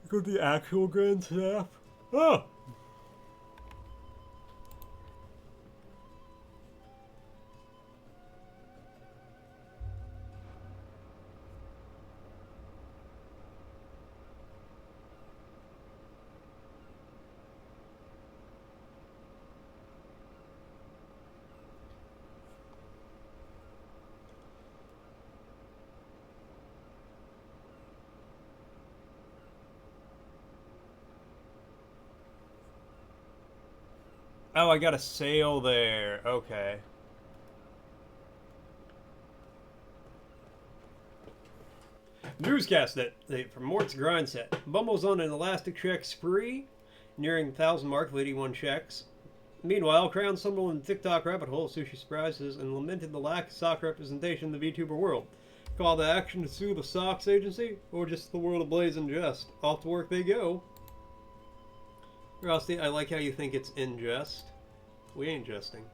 Go to the actual Grand Snap? Oh! Oh, I got a sale there. Okay. Newscast from Mort's Grind Set. Bumble's on an elastic check spree, nearing 1,000 mark with 81 checks. Meanwhile, Crown stumbled in the TikTok rabbit hole of sushi surprises and lamented the lack of sock representation in the VTuber world. Call to action to sue the socks agency, or just the world ablaze in jest. Off to work they go. Rusty, I like how you think it's in jest. We ain't jesting.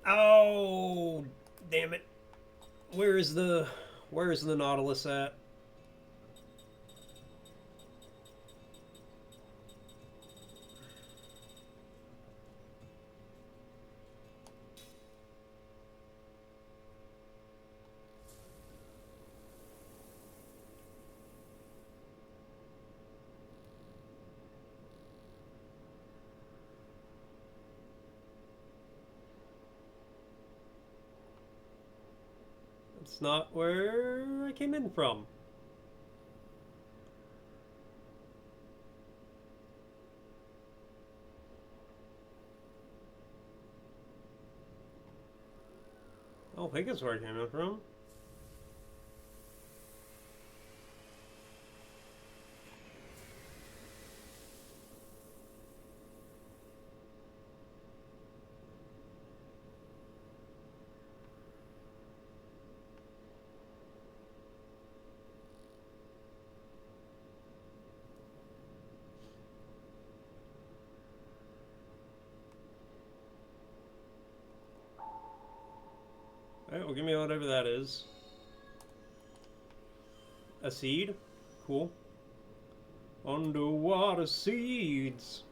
Oh, damn it. Where's the Nautilus at? It's not where I came in from. I don't think it's where I came in from. Alright, well, give me whatever that is. A seed? Cool. Underwater seeds.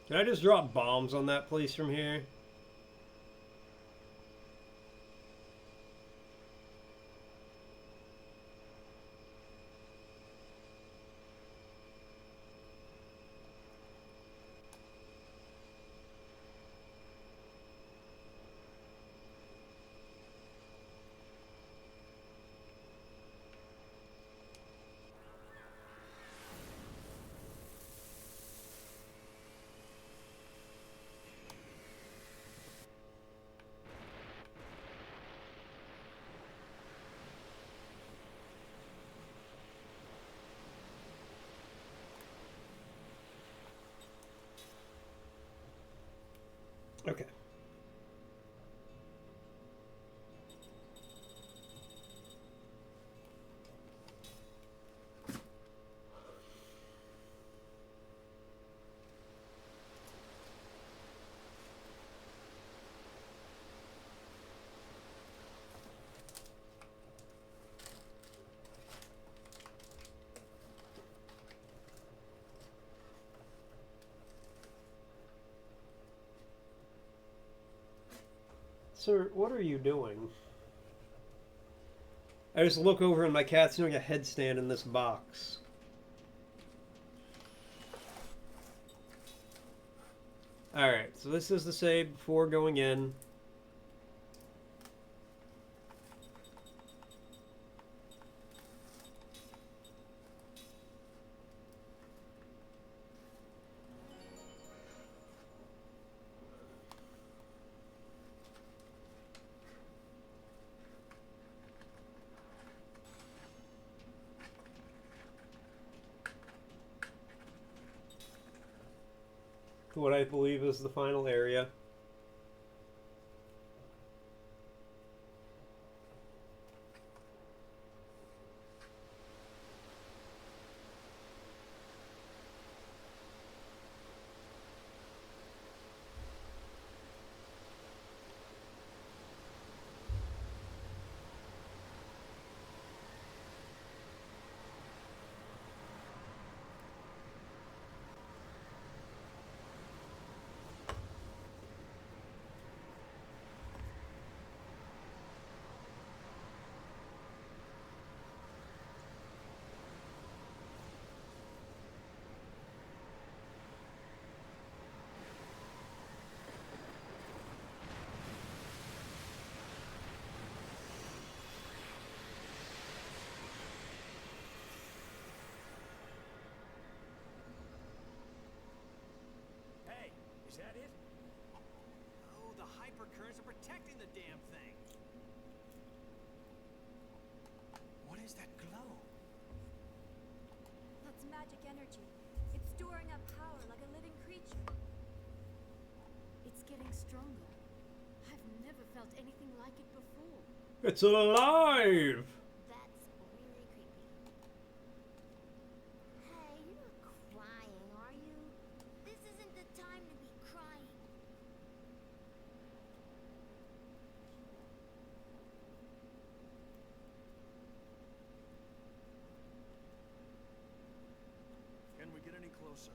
Can I just drop bombs on that place from here? Okay. Sir, what are you doing? I just look over and my cat's doing a headstand in this box. Alright, so this is the save before going in. what I believe is the final area. Hey, is that it? Oh, the hypercurrents are protecting the damn thing. What is that glow? That's magic energy. It's storing up power like a living creature. It's getting stronger. I've never felt anything like it before. It's alive! That's really creepy. Hey, you're not crying, are you? This isn't the time to be crying. Can we get any closer?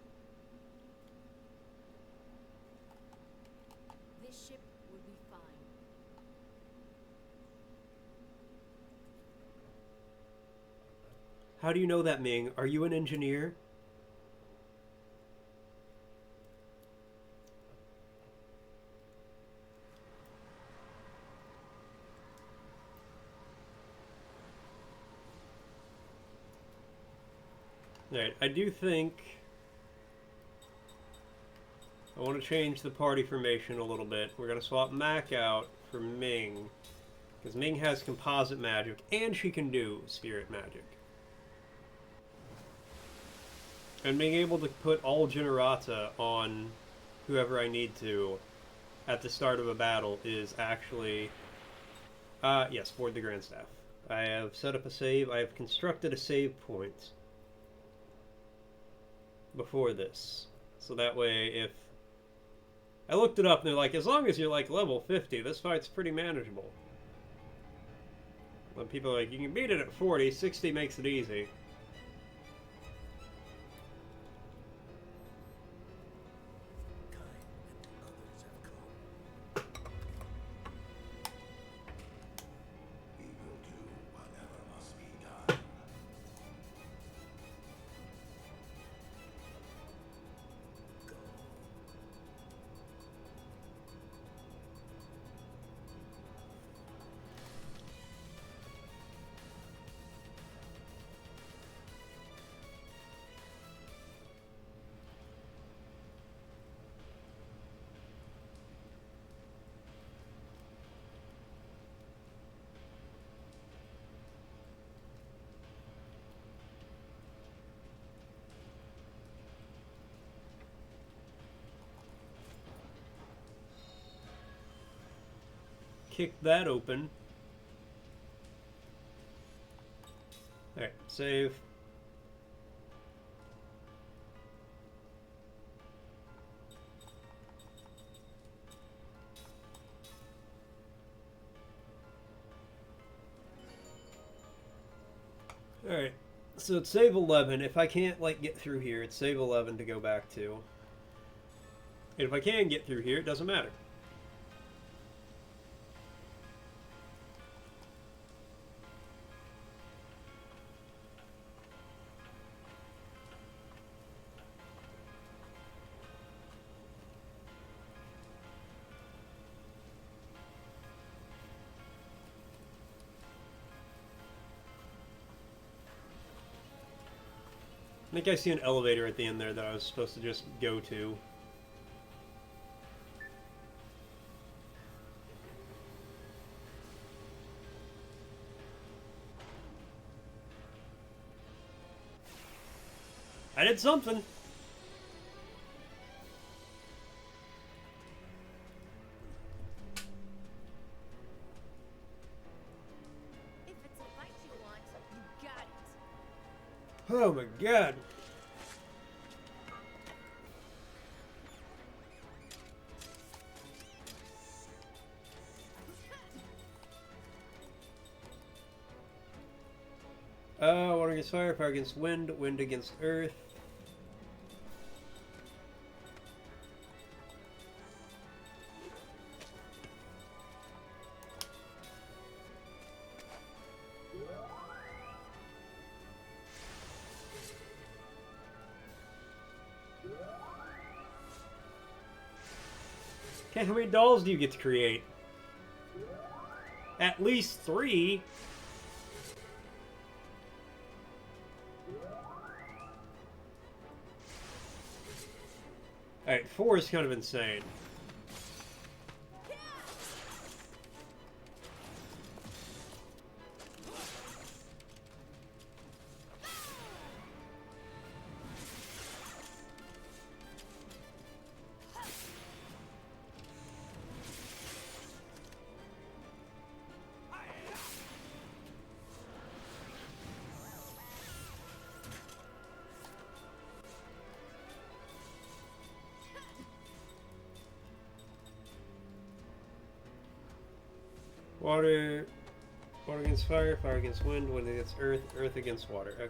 This ship will be fine. How do you know that, Ming? Are you an engineer? Alright, I do think I want to change the party formation a little bit. We're going to swap Mac out for Ming, because Ming has composite magic, and she can do spirit magic. And being able to put all Generata on whoever I need to at the start of a battle is actually... yes, Ford the Grand Staff. I have set up a save. I have constructed a save point before this. So that way, if... I looked it up and they're like, as long as you're like level 50, this fight's pretty manageable. When people are like, you can beat it at 40, 60 makes it easy. Kick that open. Alright, save. Alright, so it's save 11. If I can't, like, get through here, it's save 11 to go back to. And if I can get through here, it doesn't matter. I think I see an elevator at the end there that I was supposed to just go to. I did something. Oh my god. Water against fire, fire against wind, wind against earth. Okay, how many dolls do you get to create? At least 3. Alright, 4 is kind of insane. Water against fire, fire against wind, wind against earth, earth against water. Okay.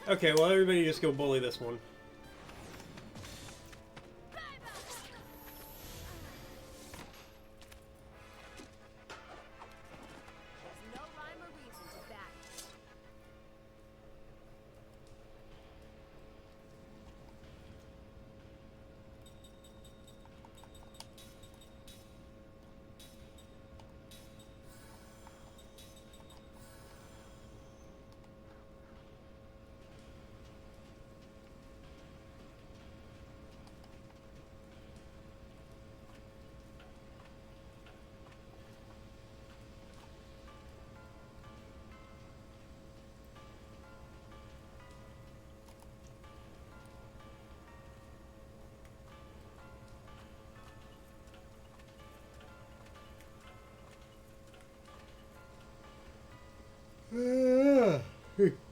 Okay, well, everybody just go bully this one. There's no rhyme or reason to that.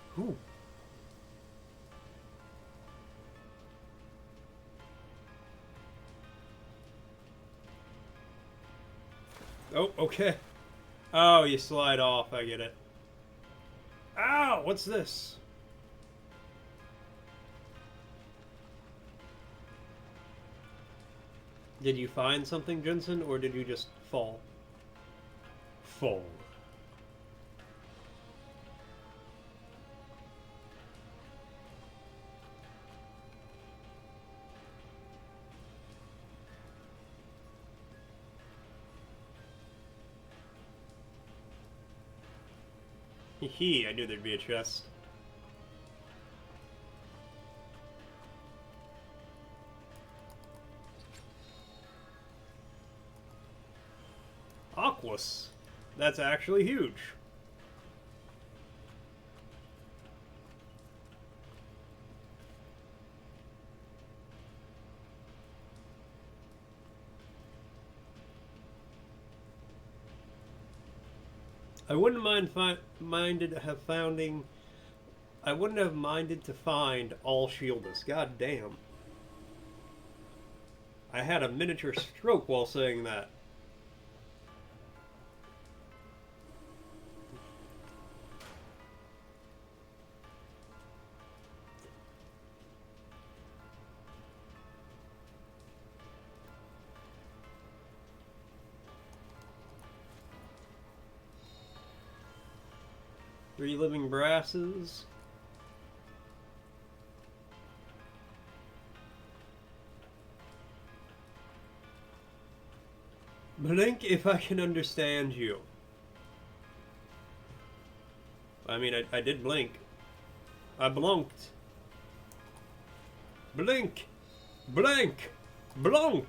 Ooh. Oh, okay. Oh, you slide off. I get it. Ow! What's this? Did you find something, Jensen, or did you just fall? Fall. Hee, I knew there'd be a chest. Aquas. That's actually huge. I wouldn't have minded to find all shieldless. God damn. I had a miniature stroke while saying that. 3 living brasses. Blink if I can understand you. I mean, I did blink. I blunked. Blink! Blank! Blunk!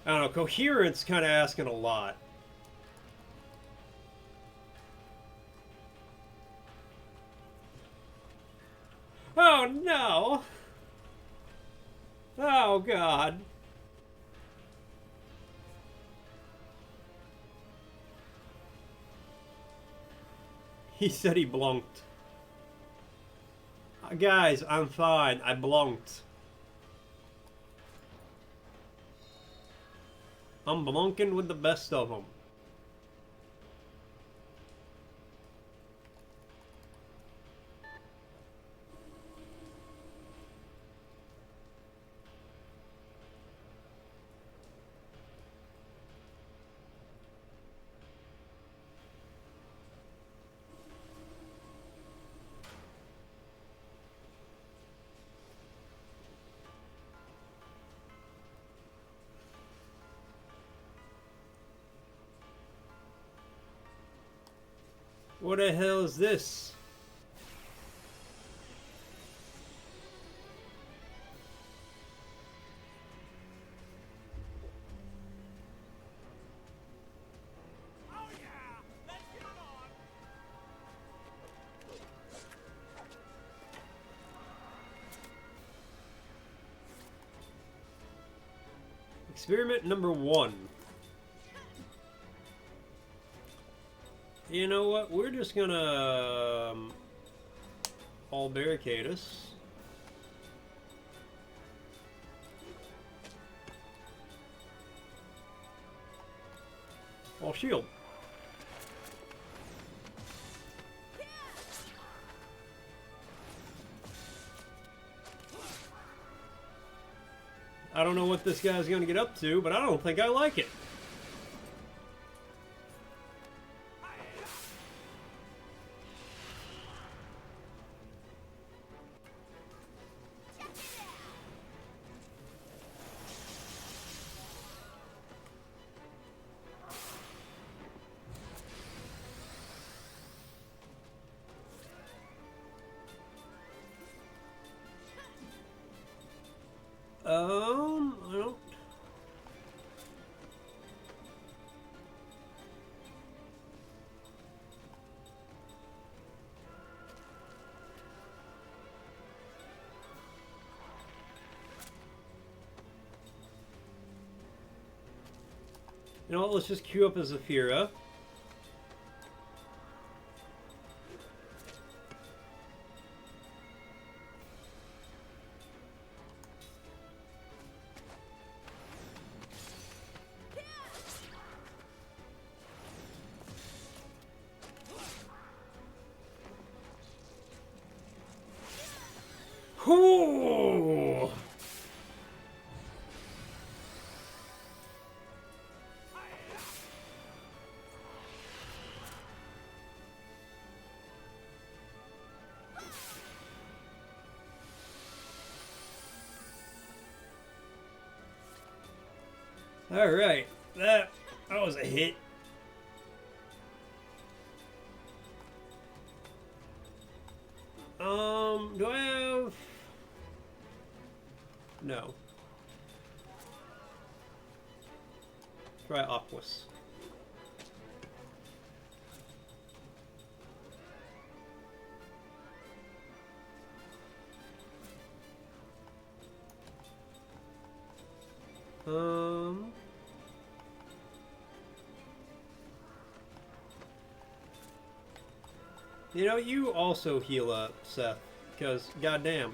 I don't know, coherence kind of asking a lot. Oh no! Oh god. He said he blunked. Guys, I'm fine. I blunked. I'm blunking with the best of them. What the hell is this? Oh yeah! Let's get it on! Experiment number 1. You know what? We're just gonna all barricade us. All shield. I don't know what this guy's gonna get up to, but I don't think I like it. I don't. You know what? Let's just queue up as Zafira. Ooh. All right, that was a hit. Do I have? No. Try Aquas. You know, you also heal up, Seth, because goddamn.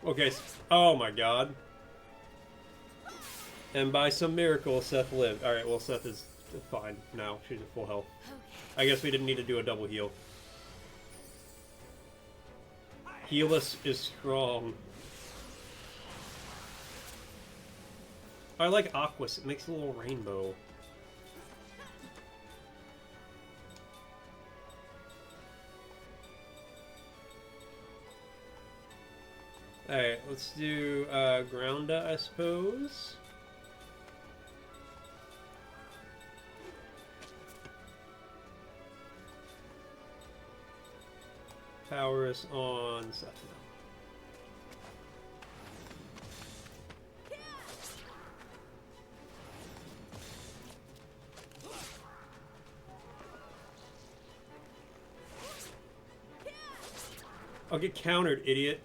Okay, oh my god. And by some miracle, Seth lived. Alright, well, Seth is fine now. She's at full health. I guess we didn't need to do a double heal. Healus is strong. I like Aquas. It makes a little rainbow. Alright, let's do Grounda, I suppose. Power is on Seth now. I'll get countered, idiot.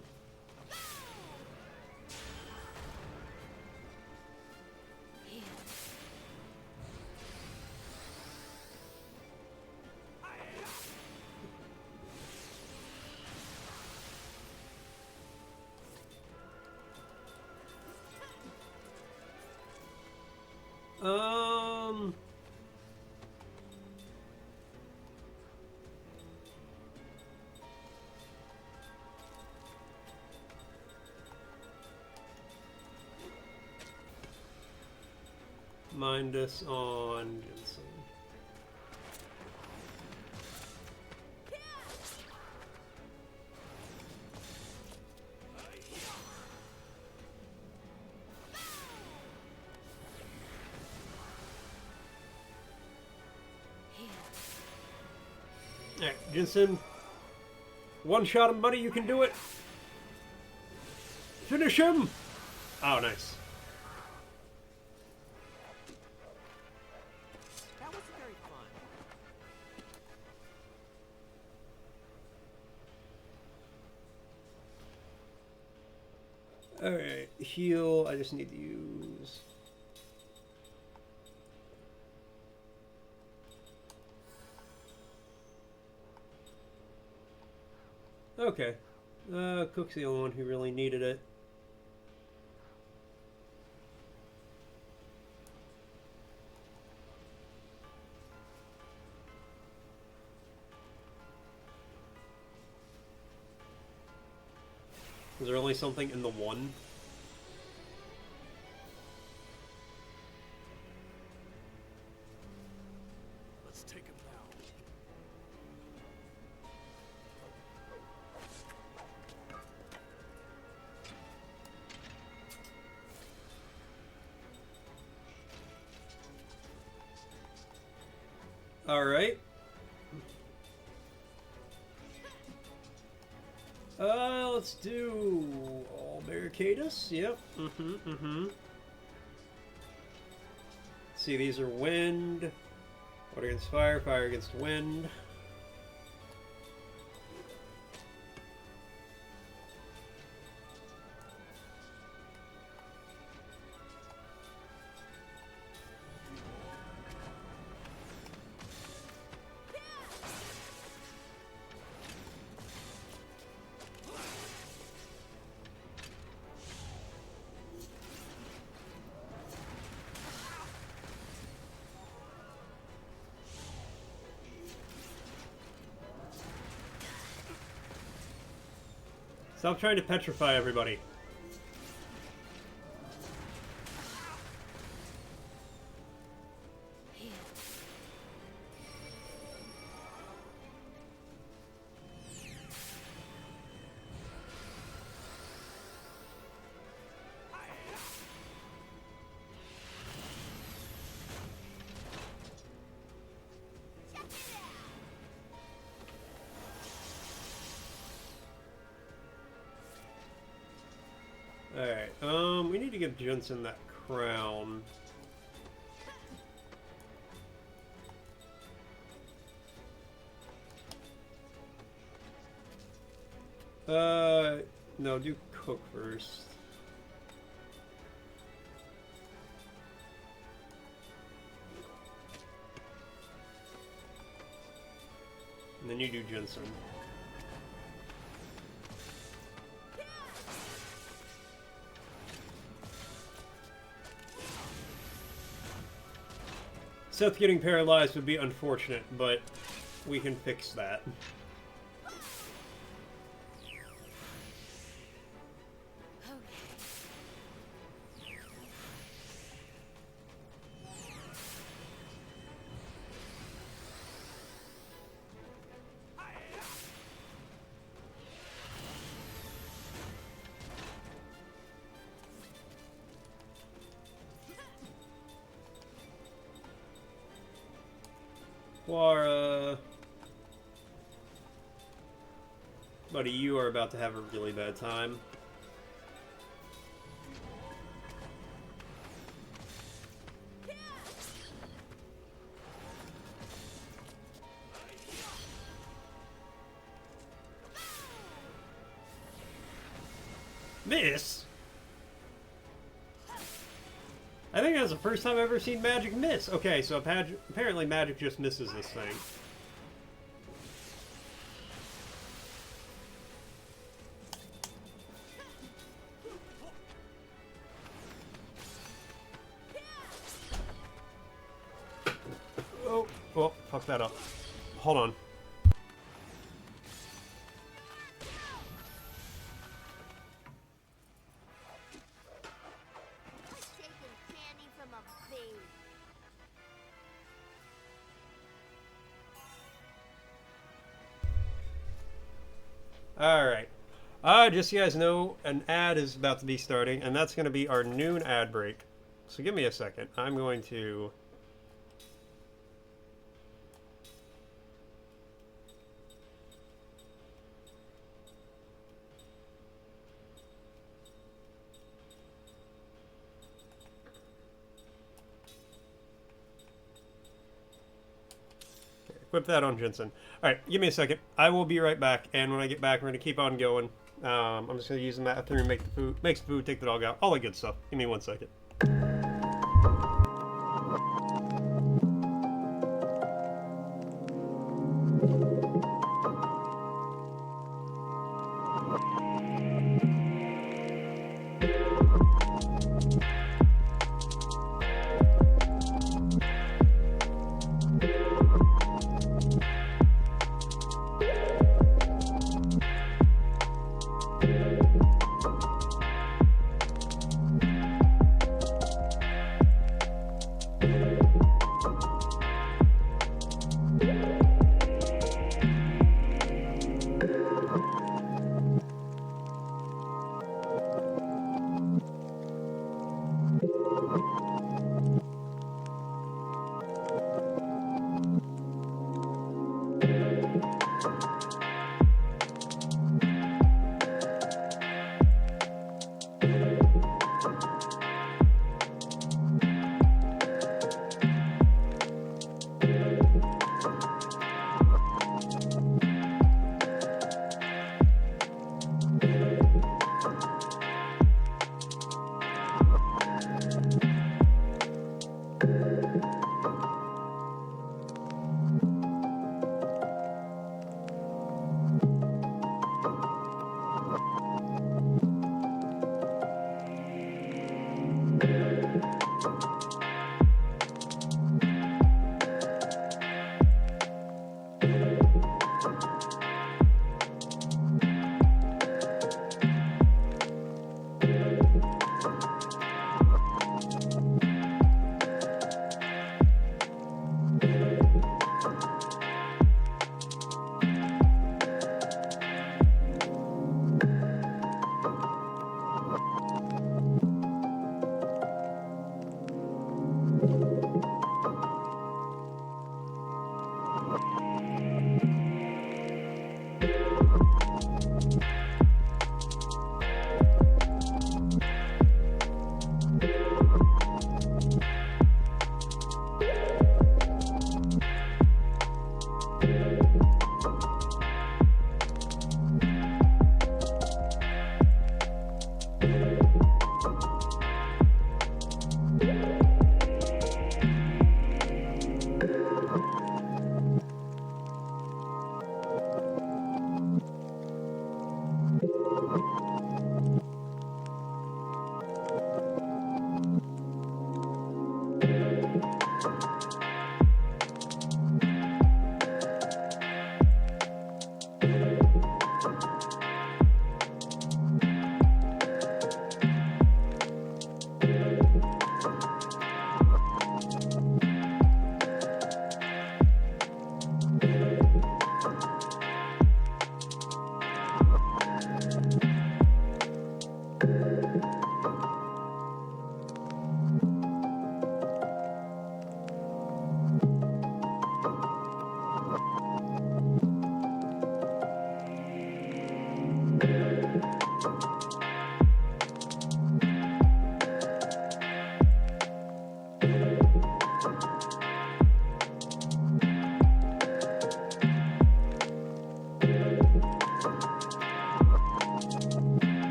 Mind us on Jensen. Alright, Jensen. One shot him, buddy, you can do it. Finish him! Oh, nice. That was very fun. Alright, heal. I just need to use... Okay. Cook's the only one who really needed it. Is there only something in the one? Let's take him now. Alright. Let's do all barricadus. Yep. See, these are wind. Water against fire, fire against wind. Stop trying to petrify everybody. Alright, we need to give Jensen that crown. No, do Cook first. And then you do Jensen. Seth getting paralyzed would be unfortunate, but we can fix that. Quara. Buddy, you are about to have a really bad time. Miss? I think that's the first time I've ever seen magic miss. Okay, so apparently magic just misses this thing. Oh, well, fuck that up. Hold on. Alright. Just so you guys know, an ad is about to be starting, and that's going to be our noon ad break. So give me a second. I'm going to... Equip that on Jensen. Alright, give me a second. I will be right back, and when I get back, we're going to keep on going. I'm just going to use the bathroom, make the food, take the dog out, all that good stuff. Give me 1 second.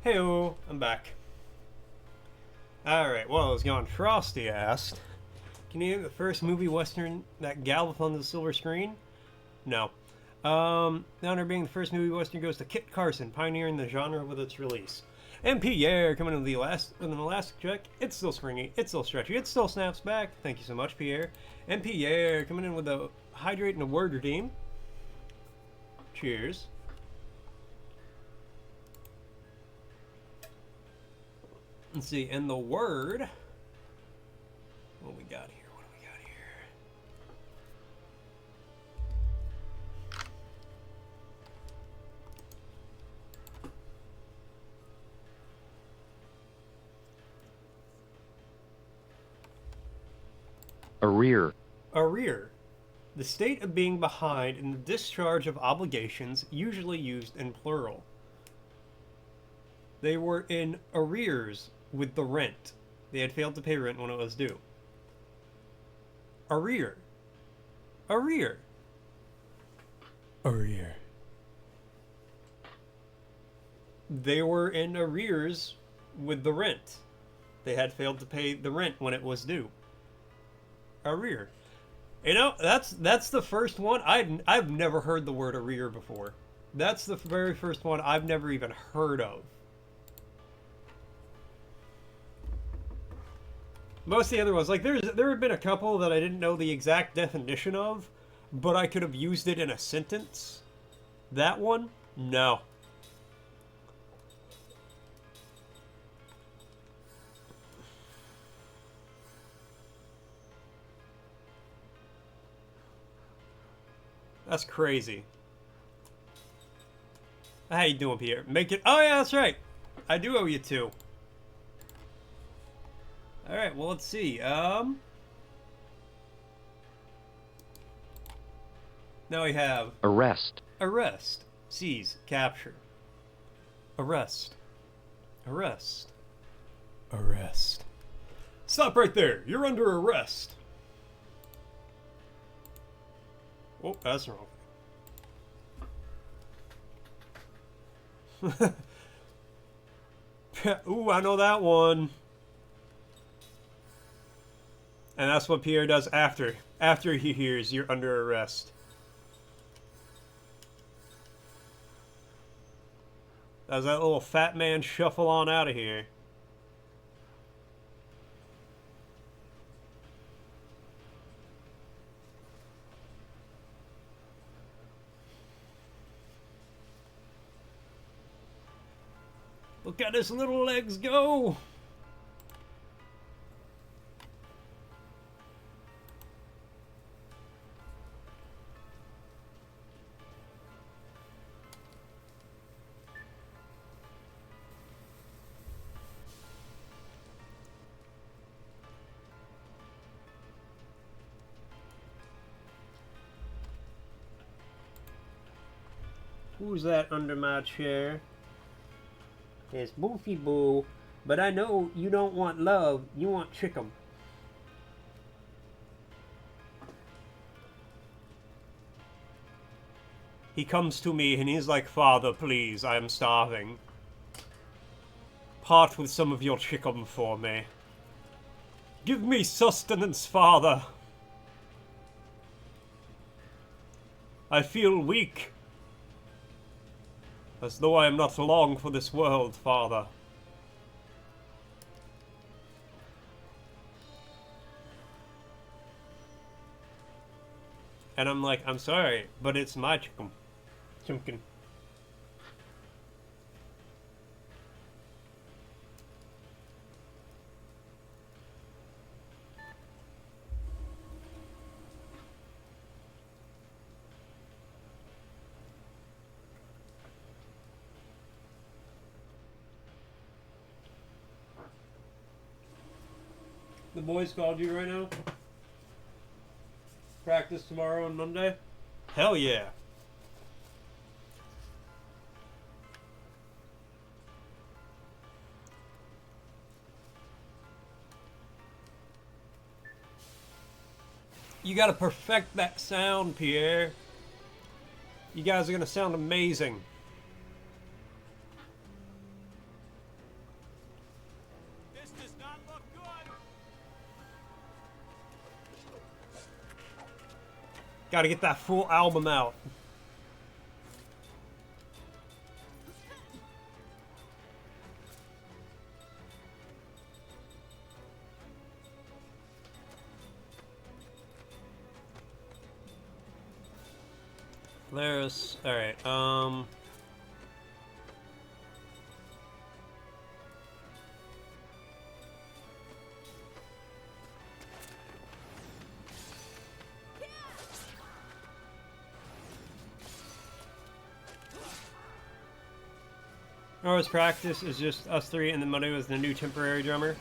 Heyo, I'm back. Alright, well, as Jon Frosty asked, can you name the first movie western that galloped onto the silver screen? No. The honor of being the first movie western goes to Kit Carson, pioneering the genre with its release. And Pierre coming in with an elastic check. It's still springy, it's still stretchy, it still snaps back. Thank you so much, Pierre. And Pierre coming in with a hydrate and a word redeem. Cheers. Let's see, and the word. What we got here? What do we got here? Arrear. Arrear. The state of being behind in the discharge of obligations, usually used in plural. They were in arrears with the rent. They had failed to pay rent when it was due. Arrear. Arrear. Arrear. They were in arrears with the rent. They had failed to pay the rent when it was due. Arrear. You know, that's the first one. I've never heard the word arrear before. That's the very first one I've never even heard of. Most of the other ones, like there have been a couple that I didn't know the exact definition of, but I could have used it in a sentence. That one, no. That's crazy. How you doing, Pierre? Make it. Oh yeah, that's right. I do owe you two. All right. Well, let's see. Now we have Arrest. arrest, seize, capture. Arrest. Arrest. Arrest. Stop right there. You're under arrest. Oh, that's wrong. Ooh, I know that one. And that's what Pierre does after he hears you're under arrest. Does that little fat man shuffle on out of here. Look at his little legs go! Who's that under my chair? It's Boofy Boo, but I know you don't want love, you want chicken. He comes to me and he's like, Father, please, I am starving. Part with some of your chicken for me. Give me sustenance, Father. I feel weak. As though I am not long for this world, Father. And I'm like, I'm sorry, but it's my chicken. Chimkin. The boys called you right now? Practice tomorrow and Monday? Hell yeah. You gotta perfect that sound, Pierre. You guys are gonna sound amazing. Gotta get that full album out. There's... Alright, Nora's practice is just us three, and then Monday was the new temporary drummer.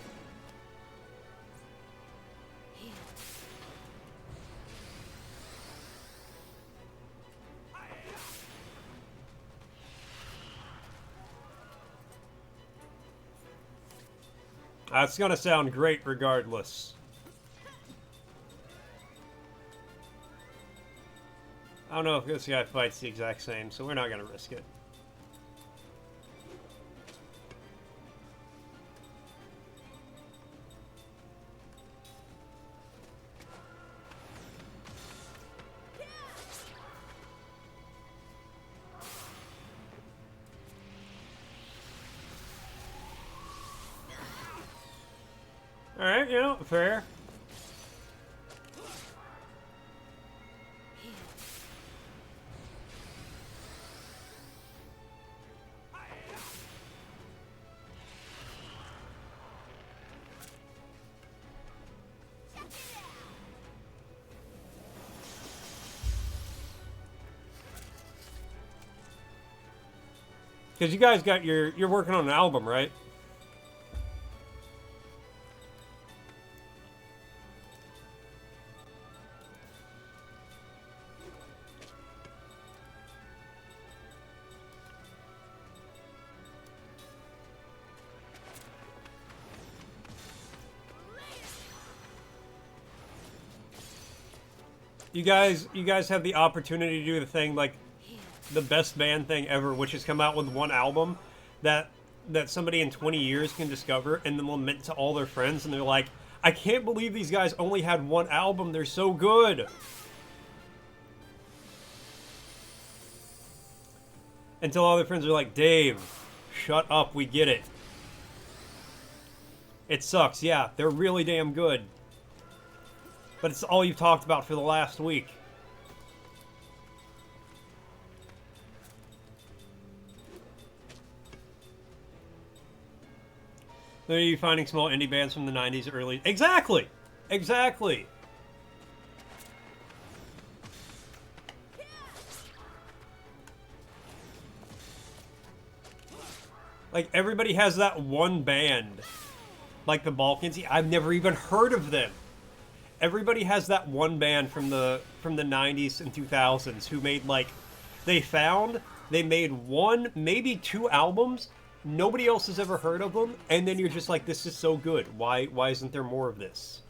It's gonna sound great regardless. I don't know if this guy fights the exact same, so we're not gonna risk it. Alright, you know, fair. Because you guys got you're working on an album, right? You guys have the opportunity to do the thing, like, the best band thing ever, which is come out with one album that somebody in 20 years can discover and then lament to all their friends, and they're like, I can't believe these guys only had one album, they're so good. Until all their friends are like, Dave, shut up, we get it. It sucks, yeah, they're really damn good. But it's all you've talked about for the last week. Are you finding small indie bands from the 90s early? Exactly! Exactly! Like, everybody has that one band. Like the Balkans. I've never even heard of them. Everybody has that one band from the 90s and 2000s who made, like, they made one, maybe two albums. Nobody else has ever heard of them, and then you're just like, this is so good. Why isn't there more of this?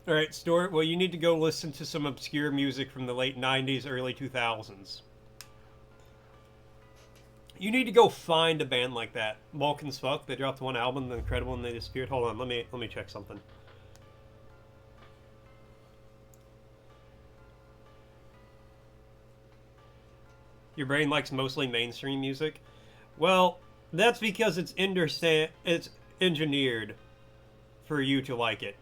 Alright, Stuart, well, you need to go listen to some obscure music from the late 90s, early 2000s. You need to go find a band like that. Balkans Fuck, they dropped one album, The Incredible, and they disappeared. Hold on, let me check something. Your brain likes mostly mainstream music? Well, that's because it's engineered for you to like it.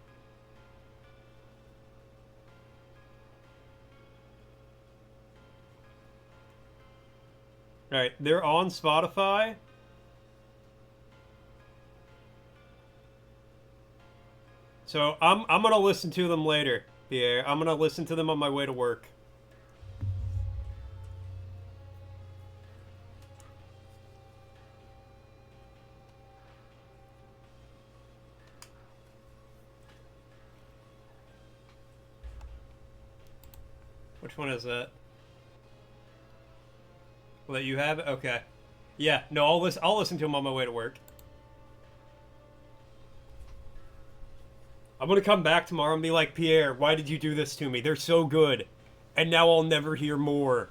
Alright, they're on Spotify. So I'm gonna listen to them later, Pierre. I'm gonna listen to them on my way to work. Which one is that? Will you have it? Okay. Yeah, no, I'll listen to them on my way to work. I'm gonna come back tomorrow and be like, Pierre, why did you do this to me? They're so good. And now I'll never hear more.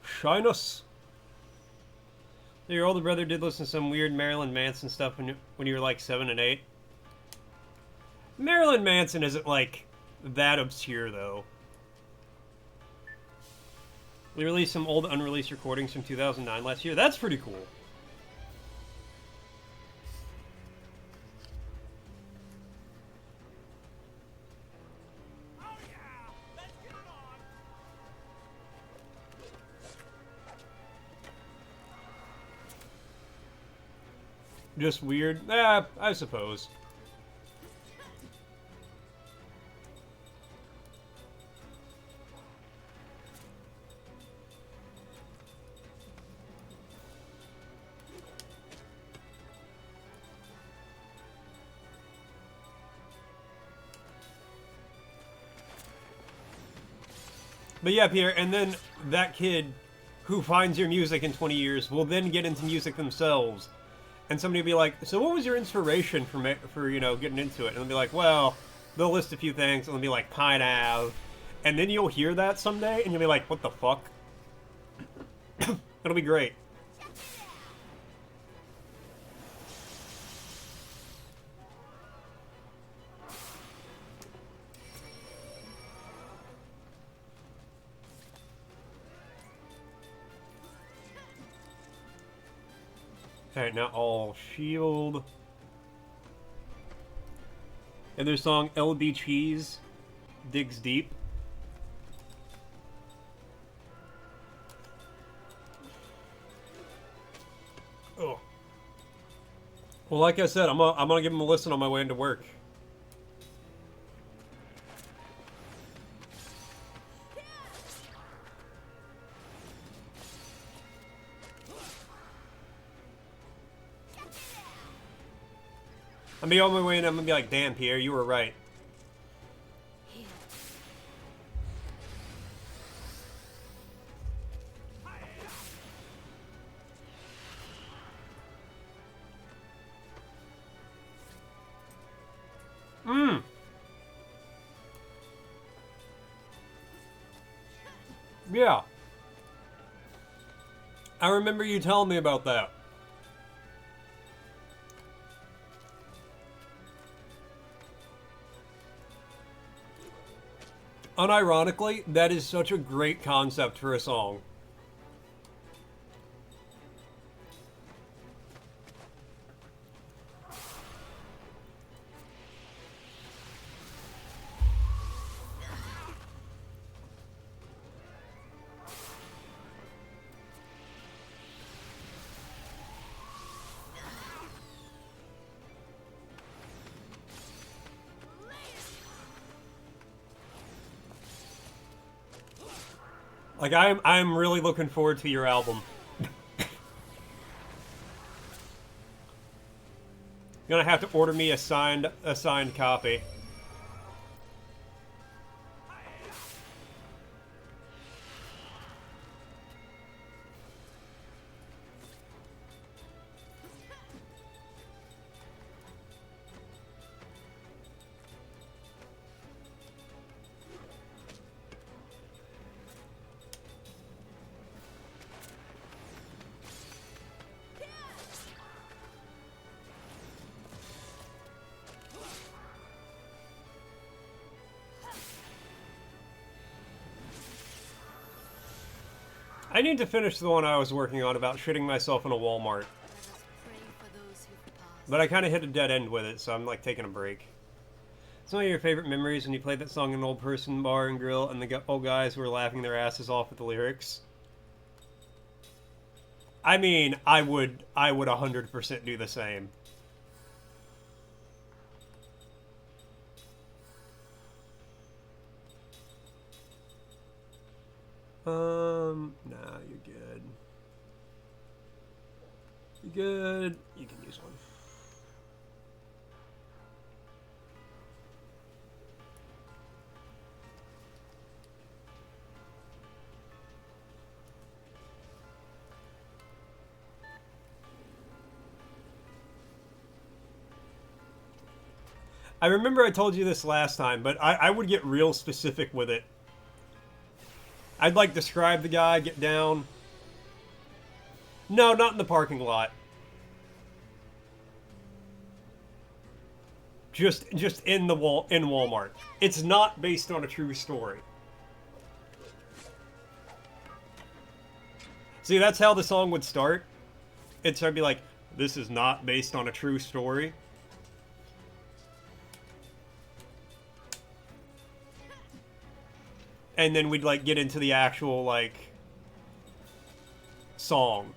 Shyness. Your older brother did listen to some weird Marilyn Manson stuff when you were like 7 and 8. Marilyn Manson isn't like that obscure though. We released some old unreleased recordings from 2009 last year. That's pretty cool. Oh yeah! Let's get it on! Just weird? I suppose. But yeah, Pierre, and then that kid who finds your music in 20 years will then get into music themselves. And somebody will be like, so what was your inspiration for you know, getting into it? And they'll be like, well, they'll list a few things, and they'll be like, Pine Ave. And then you'll hear that someday, and you'll be like, what the fuck? It'll be great. Alright, now all shield. And their song LB Cheese digs deep. Oh. Well, like I said, I'm gonna give them a listen on my way into work. I'm gonna be on my way and I'm gonna be like, damn, Pierre, you were right. Yeah. I remember you telling me about that. Unironically, that is such a great concept for a song. Like, I'm really looking forward to your album. You're gonna have to order me a signed copy. I need to finish the one I was working on about shitting myself in a Walmart. But I kind of hit a dead end with it, so I'm like taking a break. Some of your favorite memories when you played that song in an old person bar and grill and the old guys were laughing their asses off at the lyrics? I mean, I would 100% do the same. Nah, you're good. You good? You can use one. I remember I told you this last time, but I would get real specific with it. I'd like describe the guy, get down. No, not in the parking lot. Just in the in Walmart. It's not based on a true story. See, that's how the song would start. It'd be like, this is not based on a true story. And then we'd like get into the actual like song.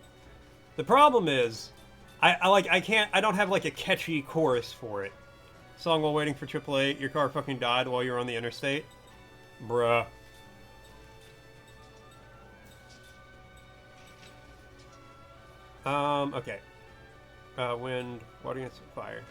The problem is I don't have like a catchy chorus for it. Song while waiting for AAA, your car fucking died while you were on the interstate. Bruh. Okay. Wind, water against fire.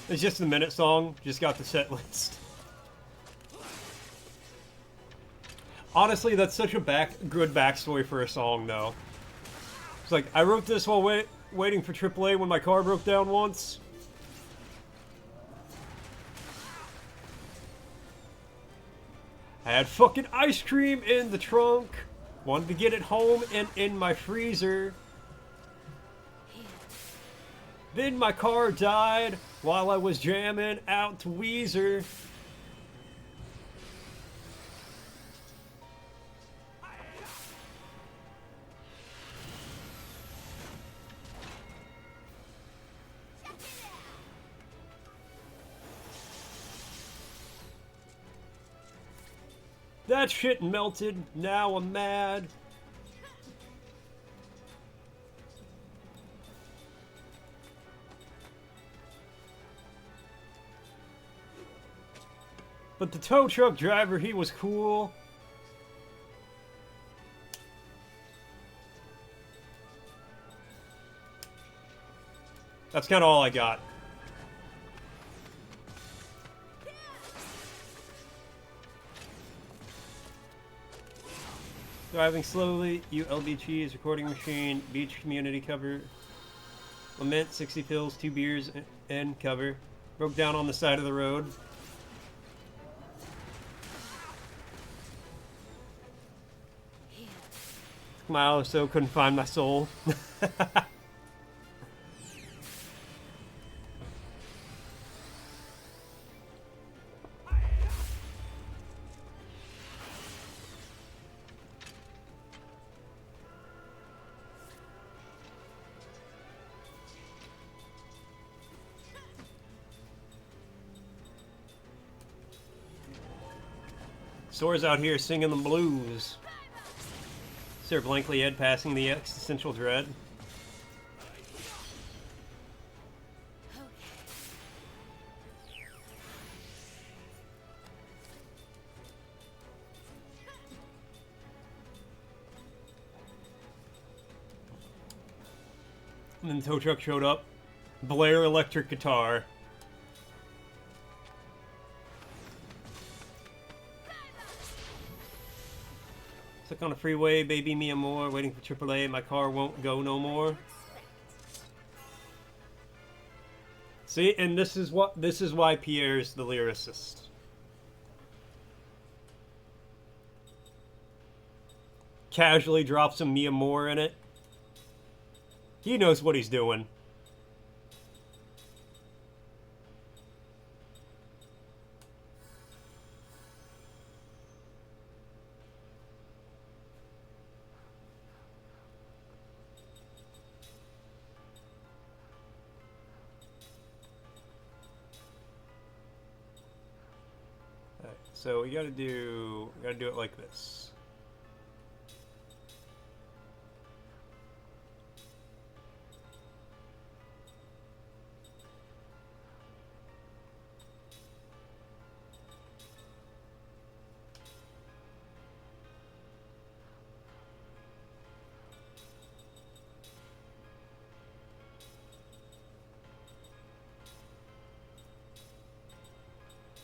It's just a minute song. Just got the set list. Honestly, that's such a good backstory for a song, though. It's like, I wrote this while waiting for AAA when my car broke down once. I had fucking ice cream in the trunk. Wanted to get it home and in my freezer. Then my car died while I was jamming out to Weezer. That shit melted, now I'm mad. But the tow truck driver, he was cool. That's kind of all I got. Driving slowly, ULBG's recording machine, beach community cover. Lament, 60 pills, 2 beers, and cover. Broke down on the side of the road. Mile or so, couldn't find my soul. Sora's out here singing the blues. Sir blankly Ed passing the existential dread. And then the tow truck showed up. Blair electric guitar. Stuck on a freeway, baby me more, waiting for AAA, my car won't go no more. See, and this is why Pierre's the lyricist. Casually drops some Mia Moore in it. He knows what he's doing. So we gotta do it like this.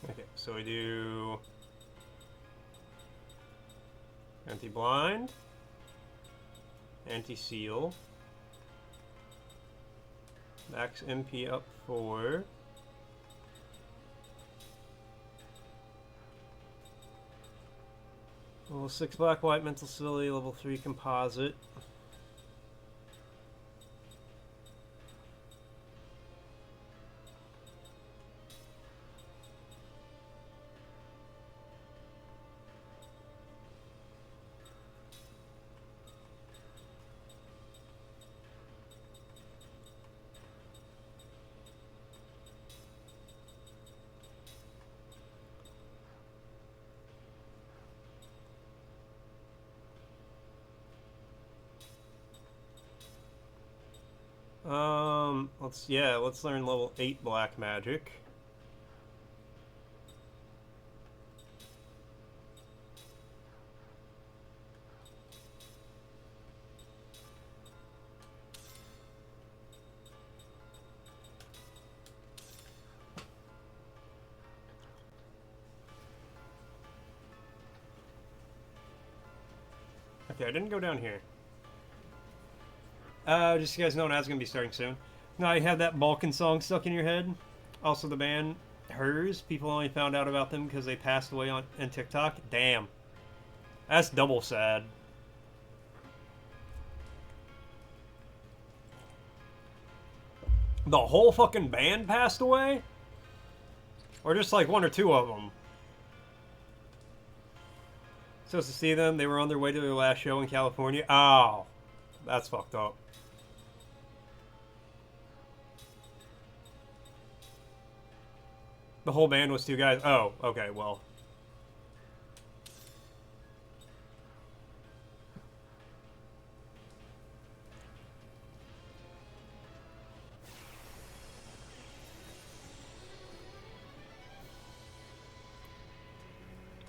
Okay, so we do anti-blind, anti-seal, max MP up 4. Level 6 black white mental facility, level 3 composite. Let's learn level 8 black magic. Okay, I didn't go down here. Just so you guys know, Nad's gonna be starting soon. Now you have that Balkan song stuck in your head. Also, the band Hers. People only found out about them because they passed away on TikTok. Damn, that's double sad. The whole fucking band passed away, or just like 1 or 2 of them. Supposed to see them. They were on their way to their last show in California. Oh, that's fucked up. The whole band was 2 guys. Oh, okay, well.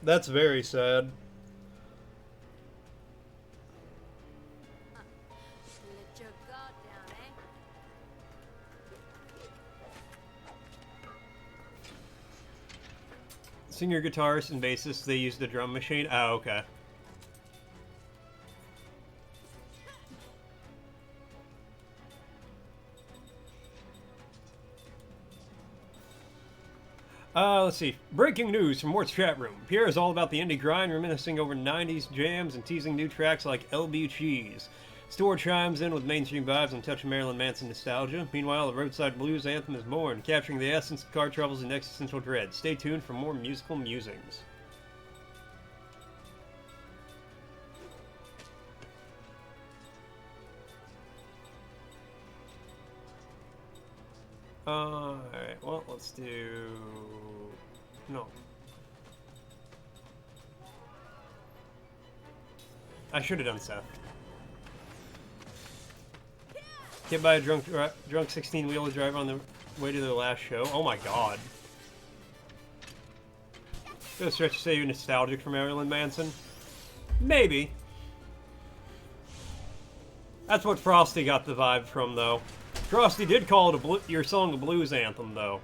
That's very sad. Let your guard down, eh? Singer, guitarist, and bassist, they used the drum machine. Oh, okay. Let's see. Breaking news from Mort's chat room. Pierre is all about the indie grind, reminiscing over 90s jams and teasing new tracks like LB Cheese. Store chimes in with mainstream vibes and touch of Marilyn Manson nostalgia. Meanwhile, the roadside blues anthem is born, capturing the essence of car troubles and existential dread. Stay tuned for more musical musings. Alright, well, let's do... No. I should have done Seth. Hit by a drunk 16-wheeler driver on the way to their last show. Oh my god. Go stretch to say you're nostalgic for Marilyn Manson? Maybe. That's what Frosty got the vibe from, though. Frosty did call it your song a blues anthem, though.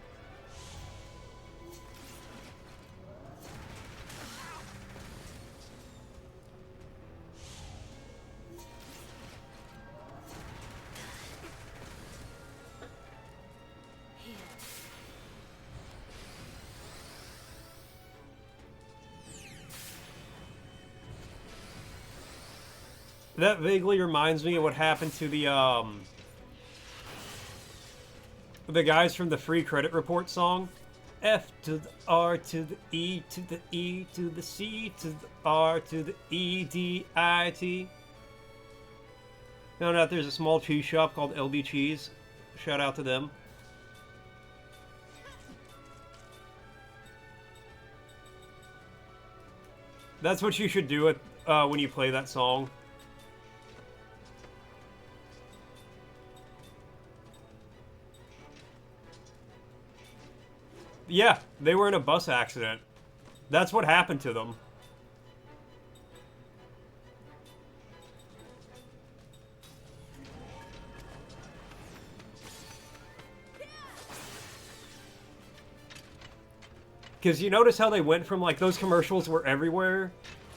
That vaguely reminds me of what happened to the guys from the Free Credit Report song. F to the R to the E to the E to the C to the R to the E D I T. Found out there's a small cheese shop called LB Cheese. Shout out to them. That's what you should do when you play that song. Yeah, they were in a bus accident. That's what happened to them. Because you notice how they went from, like, those commercials were everywhere,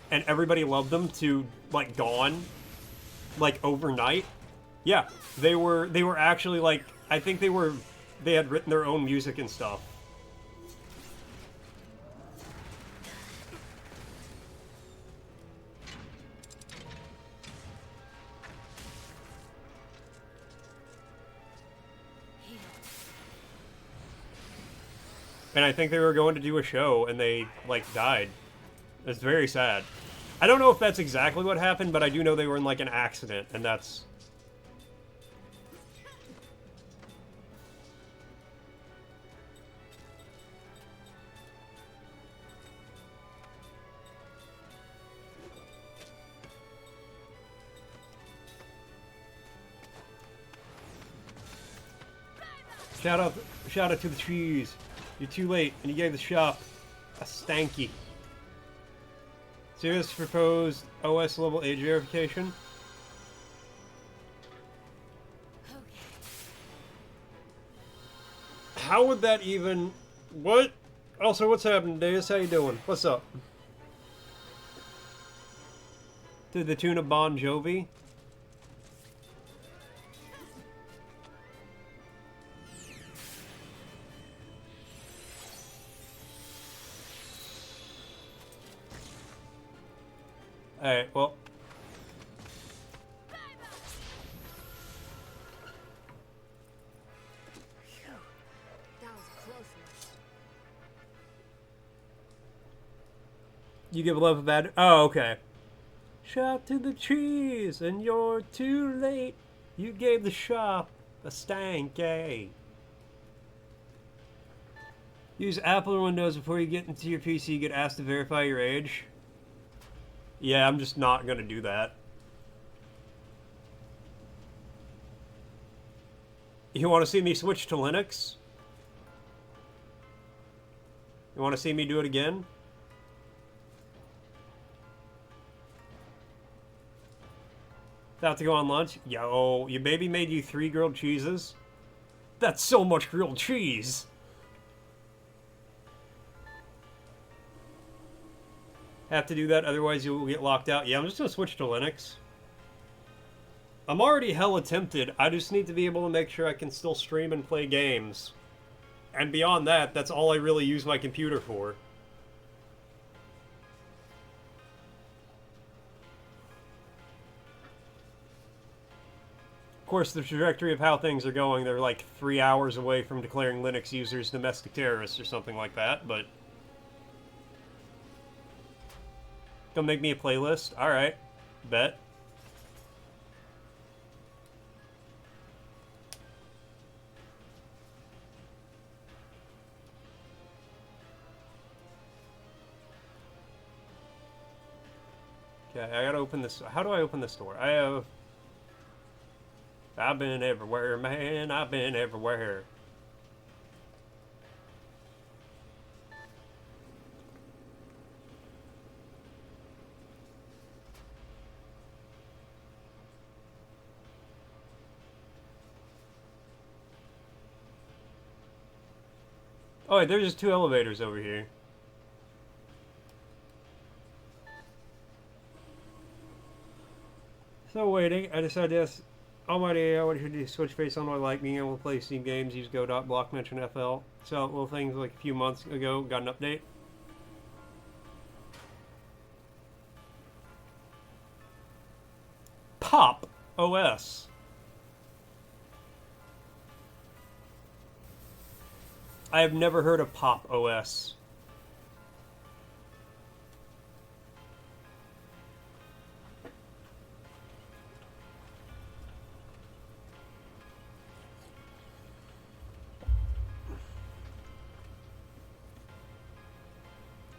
and everybody loved them, to, like, gone, like, overnight? Yeah, they were actually, like, I think they had written their own music and stuff. And I think they were going to do a show, and they, like, died. It's very sad. I don't know if that's exactly what happened, but I do know they were in, like, an accident, and that's... Shout out to the trees. You're too late, and you gave the shop a stanky. Serious proposed OS level age verification? How would that even... What? Also, what's happening, Deus? How you doing? What's up? To the tune of Bon Jovi? Alright, well. That was a close one. You give love a bad... Oh, okay. Shout to the trees, and you're too late. You gave the shop a stanky. Use Apple or Windows before you get into your PC. You get asked to verify your age. Yeah, I'm just not gonna do that. You want to see me switch to Linux? You want to see me do it again? About to go on lunch? Yo, your baby made you 3 grilled cheeses? That's so much grilled cheese! Have to do that, otherwise you'll get locked out. Yeah, I'm just gonna switch to Linux. I'm already hella tempted. I just need to be able to make sure I can still stream and play games. And beyond that, that's all I really use my computer for. Of course, the trajectory of how things are going, they're like 3 hours away from declaring Linux users domestic terrorists or something like that, but... Gonna make me a playlist? Alright. Bet. Okay, I gotta open this. How do I open this door? I've been everywhere, man. I've been everywhere. Oh, wait, there's just 2 elevators over here. So waiting, I decided to ask Almighty, I want to do switch face on my like being able to play Steam games, use go.block mention FL. So little things like a few months ago got an update. Pop OS. I have never heard of Pop OS.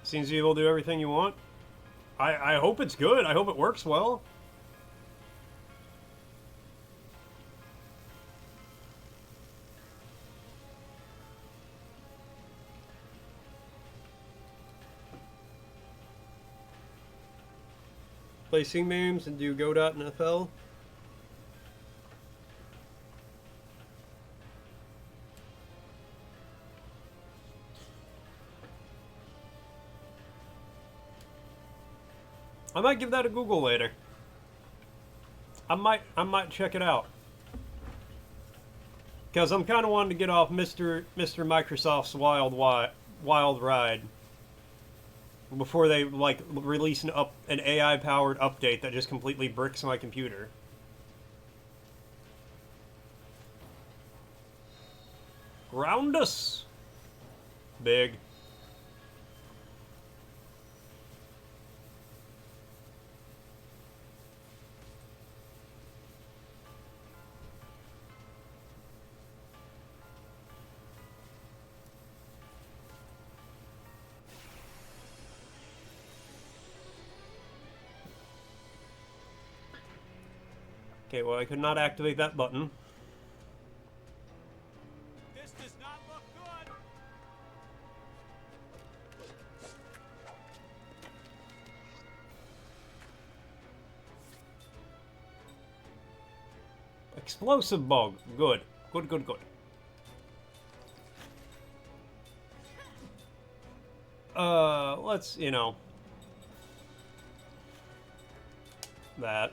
Seems to be able to do everything you want. I hope it's good. I hope it works well. Play Sing games and do go.nfl. I might give that a Google later. I might check it out. Because I'm kind of wanting to get off Mr. Microsoft's wild ride before they like release an AI powered update that just completely bricks my computer. Ground us, big. Okay, well, I could not activate that button. This does not look good. Explosive bug. Good. Good, good, good. Let's, you know. That.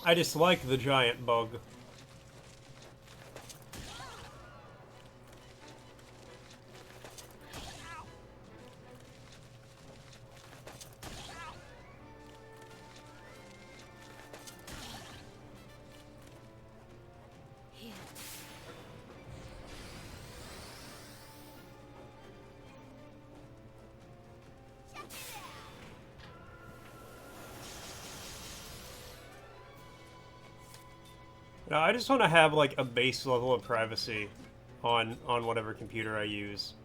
I dislike the giant bug. Now, I just want to have like a base level of privacy on whatever computer I use.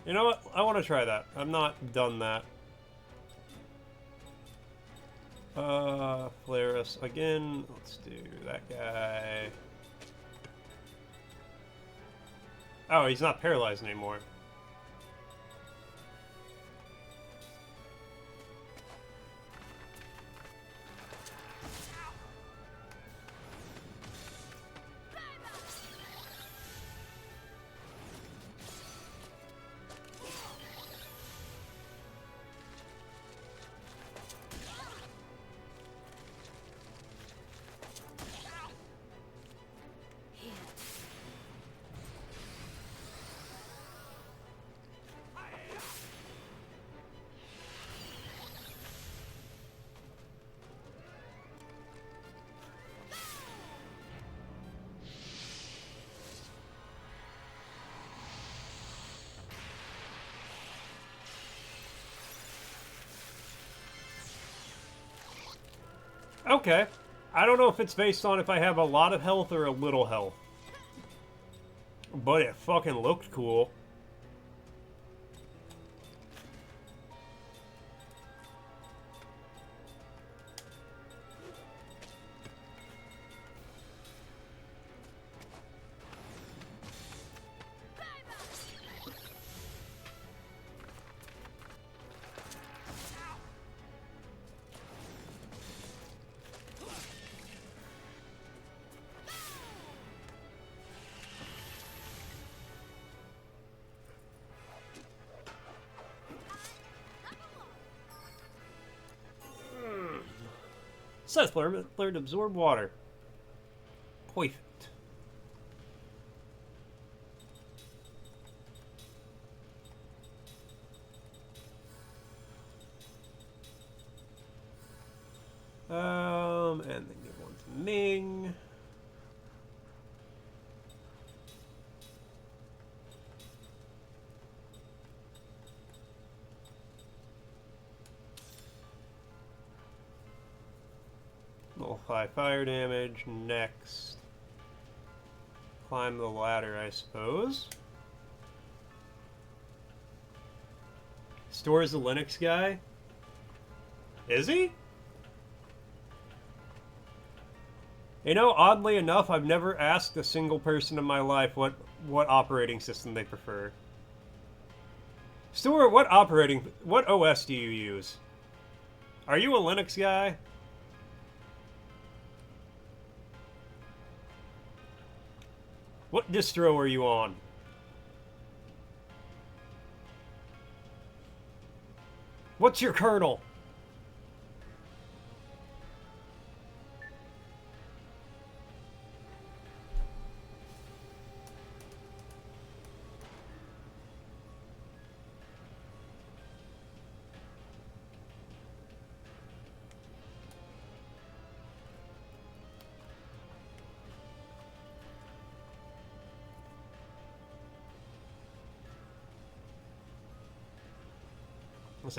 You know what? I want to try that. I've not done that. Flare us again. Let's do that guy. Oh, he's not paralyzed anymore. Okay. I don't know if it's based on if I have a lot of health or a little health. But it fucking looked cool. Seth learned to absorb water. Perfect. And then give one to Ming. Nullify fire damage. Next. climb the ladder, I suppose. Store is a Linux guy? Is he? You know, oddly enough, I've never asked a single person in my life what operating system they prefer. Stuart, what OS do you use? Are you a Linux guy? What distro are you on? What's your kernel?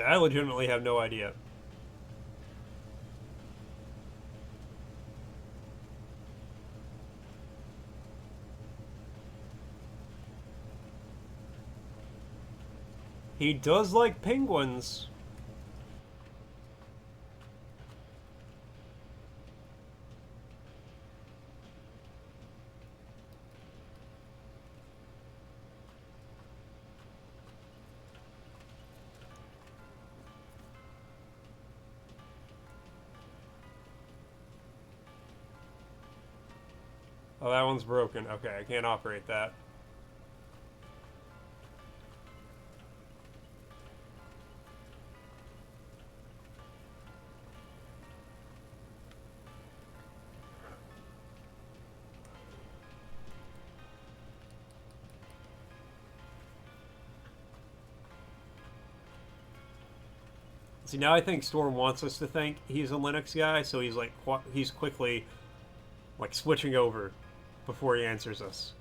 I legitimately have no idea. He does like penguins. Oh, that one's broken. Okay, I can't operate that. See, now I think Storm wants us to think he's a Linux guy, so he's like, he's quickly like switching over before he answers us.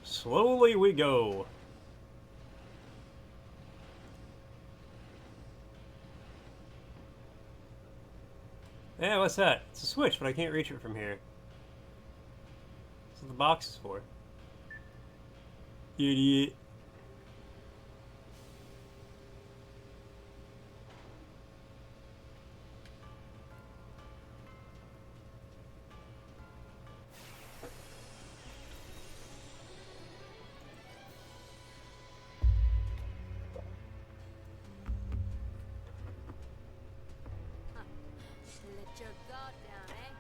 Slowly we go. Yeah, what's that? It's a switch, but I can't reach it from here. That's what the box is for. Idiot. Let your guard down, eh?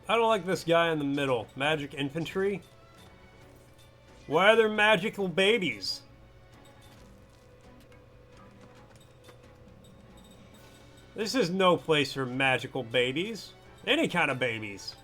I don't like this guy in the middle. Magic infantry? Why are there magical babies? This is no place for magical babies. Any kind of babies.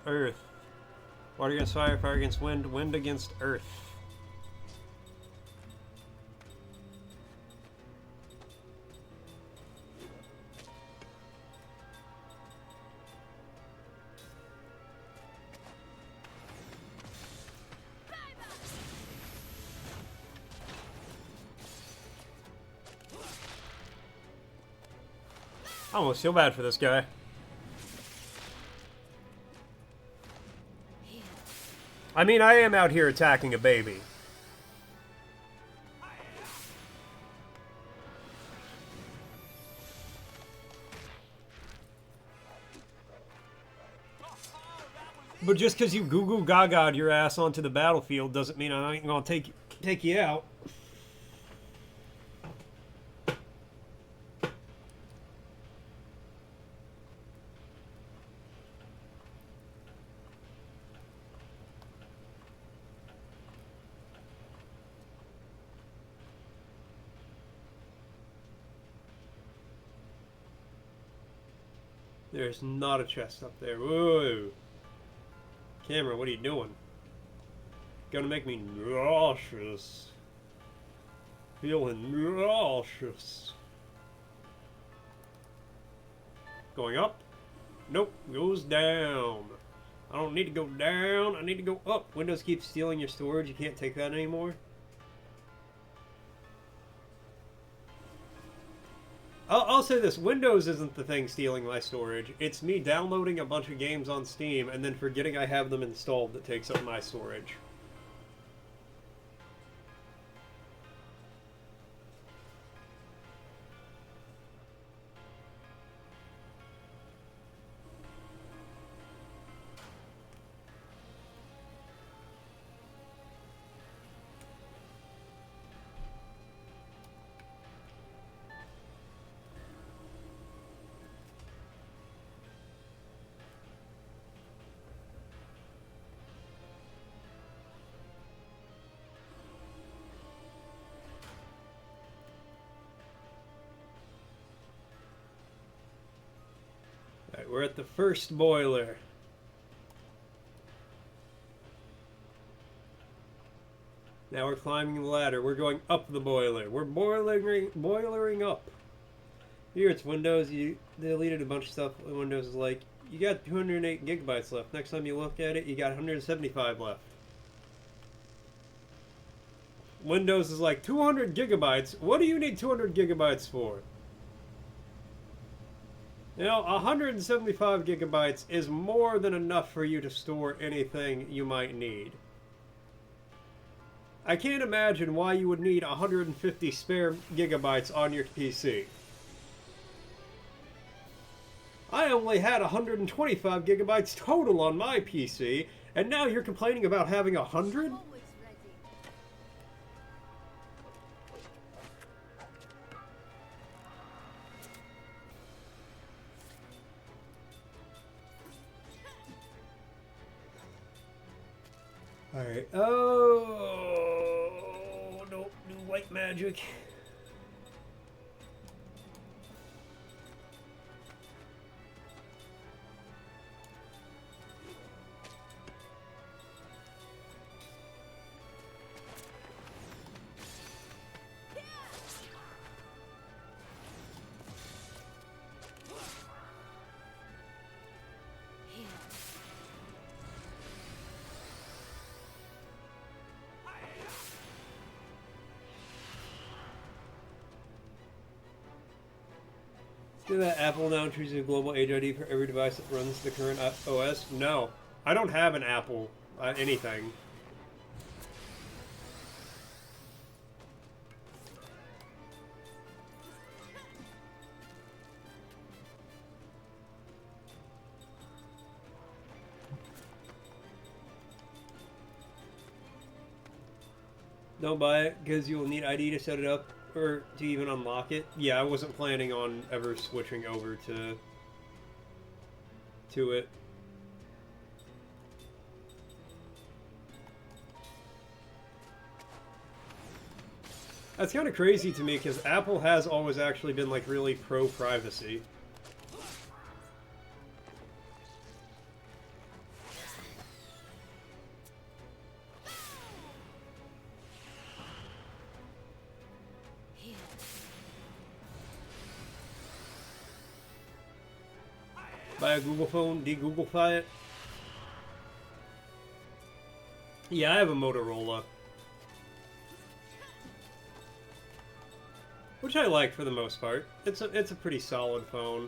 Earth. Water against fire, fire against wind, wind against earth. I almost feel bad for this guy. I mean, I am out here attacking a baby. But just because you goo-goo gaga'd your ass onto the battlefield doesn't mean I ain't gonna take you out. There's not a chest up there. Whoa. Camera, what are you doing? Gonna make me nauseous. Feeling nauseous. Going up? Nope, goes down. I don't need to go down, I need to go up. Windows keeps stealing your storage, you can't take that anymore. I'll say this, Windows isn't the thing stealing my storage. It's me downloading a bunch of games on Steam and then forgetting I have them installed that takes up my storage. Alright, we're at the first boiler. Now we're climbing the ladder. We're going up the boiler. We're boilering up. Here it's Windows. You deleted a bunch of stuff. Windows is like, you got 208 gigabytes left. Next time you look at it, you got 175 left. Windows is like, 200 gigabytes? What do you need 200 gigabytes for? You know, 175 gigabytes is more than enough for you to store anything you might need. I can't imagine why you would need 150 spare gigabytes on your PC. I only had 125 gigabytes total on my PC, and now you're complaining about having 100? Alright, oh, don't do white magic. Do that Apple now choosing a global age ID for every device that runs the current OS? No. I don't have an Apple anything. Don't buy it because you will need ID to set it up. Or to even unlock it. Yeah, I wasn't planning on ever switching over to it. That's kind of crazy to me because Apple has always actually been like really pro-privacy. Buy a Google phone, de-Googlefy it. Yeah, I have a Motorola. Which I like for the most part. It's a pretty solid phone.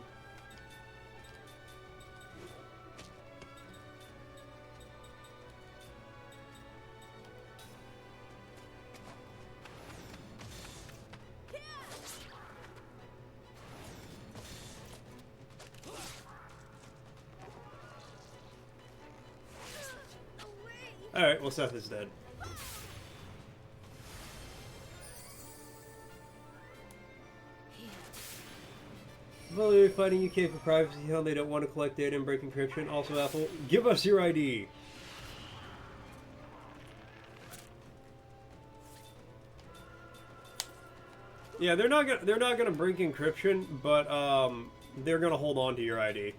Alright, well, Seth is dead. Well, fighting UK for privacy, how they don't want to collect data and break encryption. Also, Apple, give us your ID. Yeah, they're not gonna break encryption, but they're gonna hold on to your ID.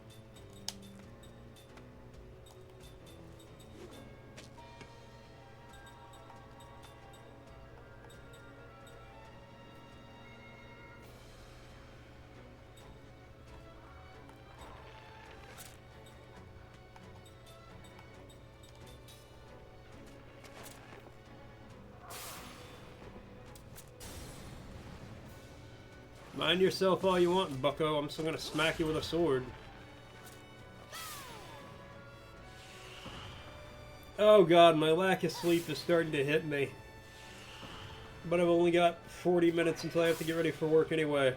Mind yourself all you want, bucko. I'm still gonna smack you with a sword. Oh god, my lack of sleep is starting to hit me. But I've only got 40 minutes until I have to get ready for work anyway.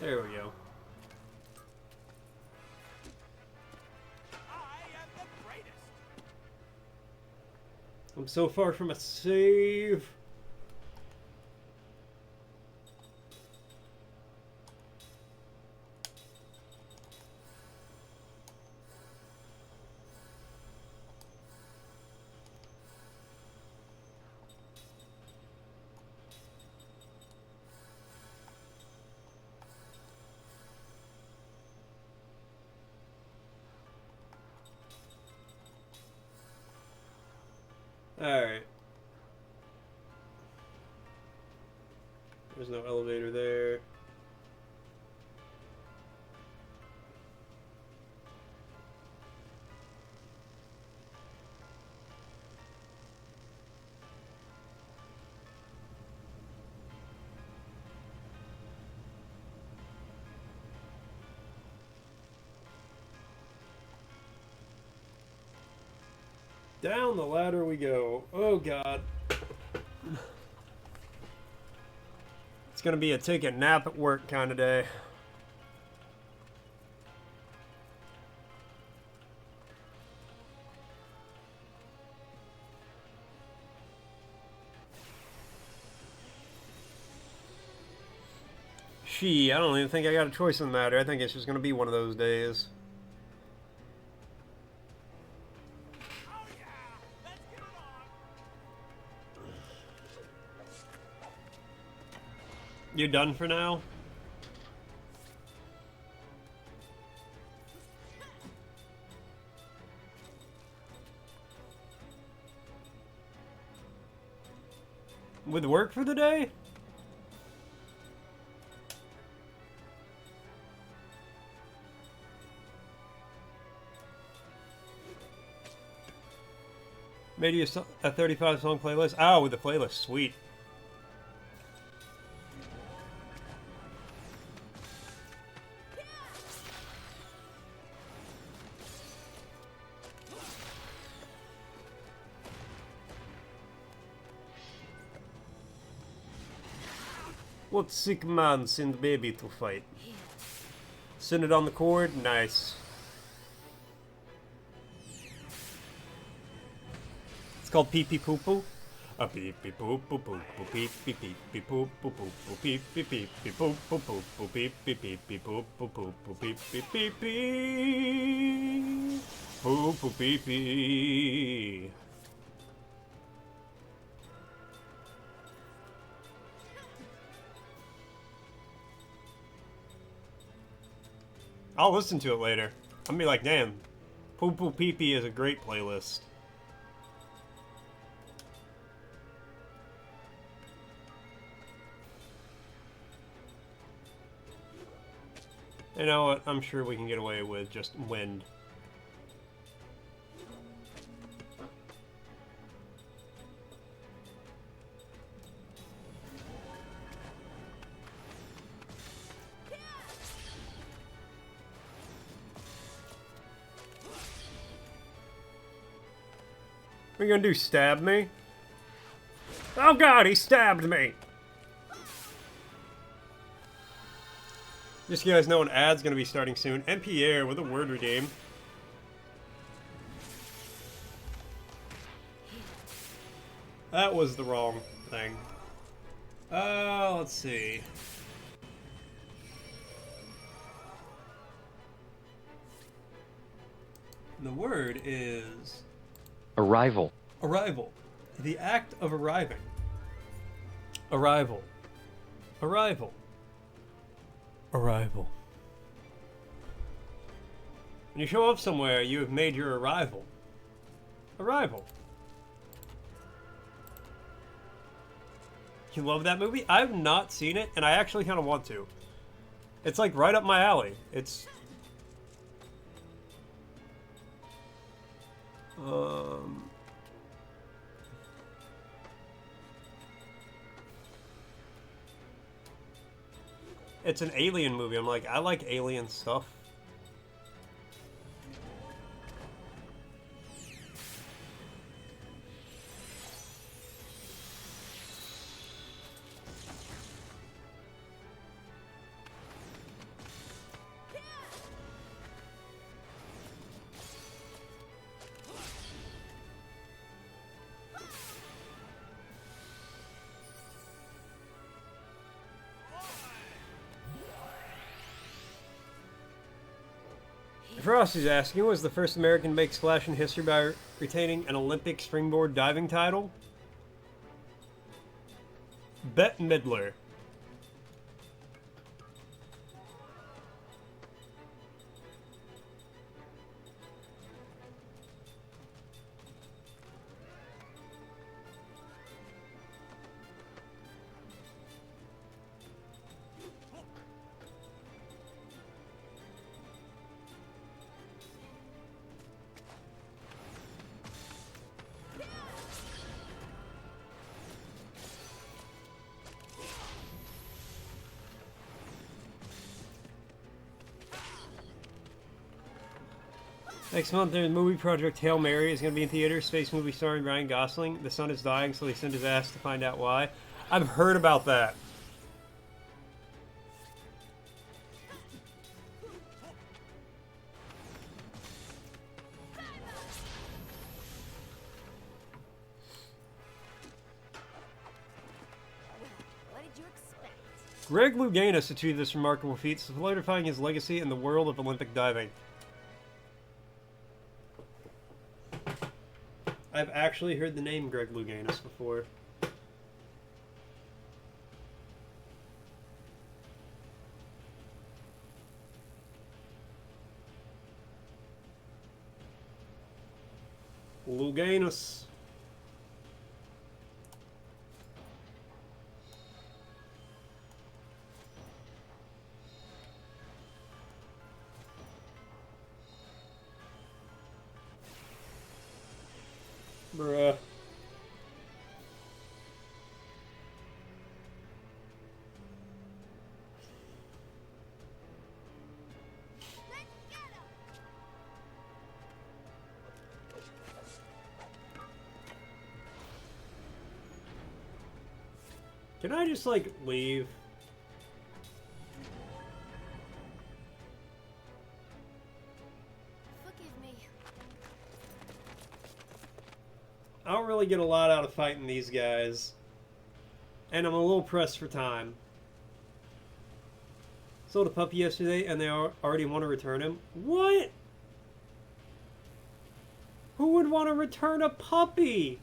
There we go. I am the greatest. I'm so far from a save. Alright. There's no elevator there. Down the ladder we go. Oh god. It's gonna be a take a nap at work kind of day. I don't even think I got a choice in the matter. I think it's just gonna be one of those days. Oh yeah, let's get it on. You done for now? With work for the day? Made you a 35 song playlist? Oh, with the playlist, sweet. What sick man send baby to fight? Send it on the cord? Nice. It's called pee pee poo poo. A pee pee poo poo poo poo pee pee pee pee poo poo poo poo pee pee pee pee poo poo poo poo pee pee pee pee poo poo poo poo pee pee pee pee poo poo pee pee. I'll listen to it later. I'm gonna be like, damn, Poo Poo Pee Pee is a great playlist. You know what? I'm sure we can get away with just wind. What are you gonna do, stab me? Oh god, he stabbed me! Just so you guys know, an ad's gonna be starting soon. MP Air with a word redeem. That was the wrong thing. Let's see. The word is... Arrival. Arrival. The act of arriving. Arrival. Arrival. Arrival. When you show up somewhere, you have made your arrival. Arrival. You love that movie? I've not seen it, and I actually kind of want to. It's like right up my alley. It's... It's an alien movie. I'm like, I like alien stuff. Frosty's asking, was the first American to make splash in history by retaining an Olympic springboard diving title? Bette Midler. Next month, there's movie project Hail Mary is going to be in theaters. Space movie starring Ryan Gosling. The sun is dying, so they send his ass to find out why. I've heard about that. What did you expect? Greg Louganis achieved this remarkable feat, solidifying his legacy in the world of Olympic diving. I've actually heard the name Greg Louganis before. Louganis. Bruh. Can I just, like, leave? Forgive me. I don't really get a lot out of fighting these guys. And I'm a little pressed for time. Sold a puppy yesterday and they already want to return him. What? Who would want to return a puppy?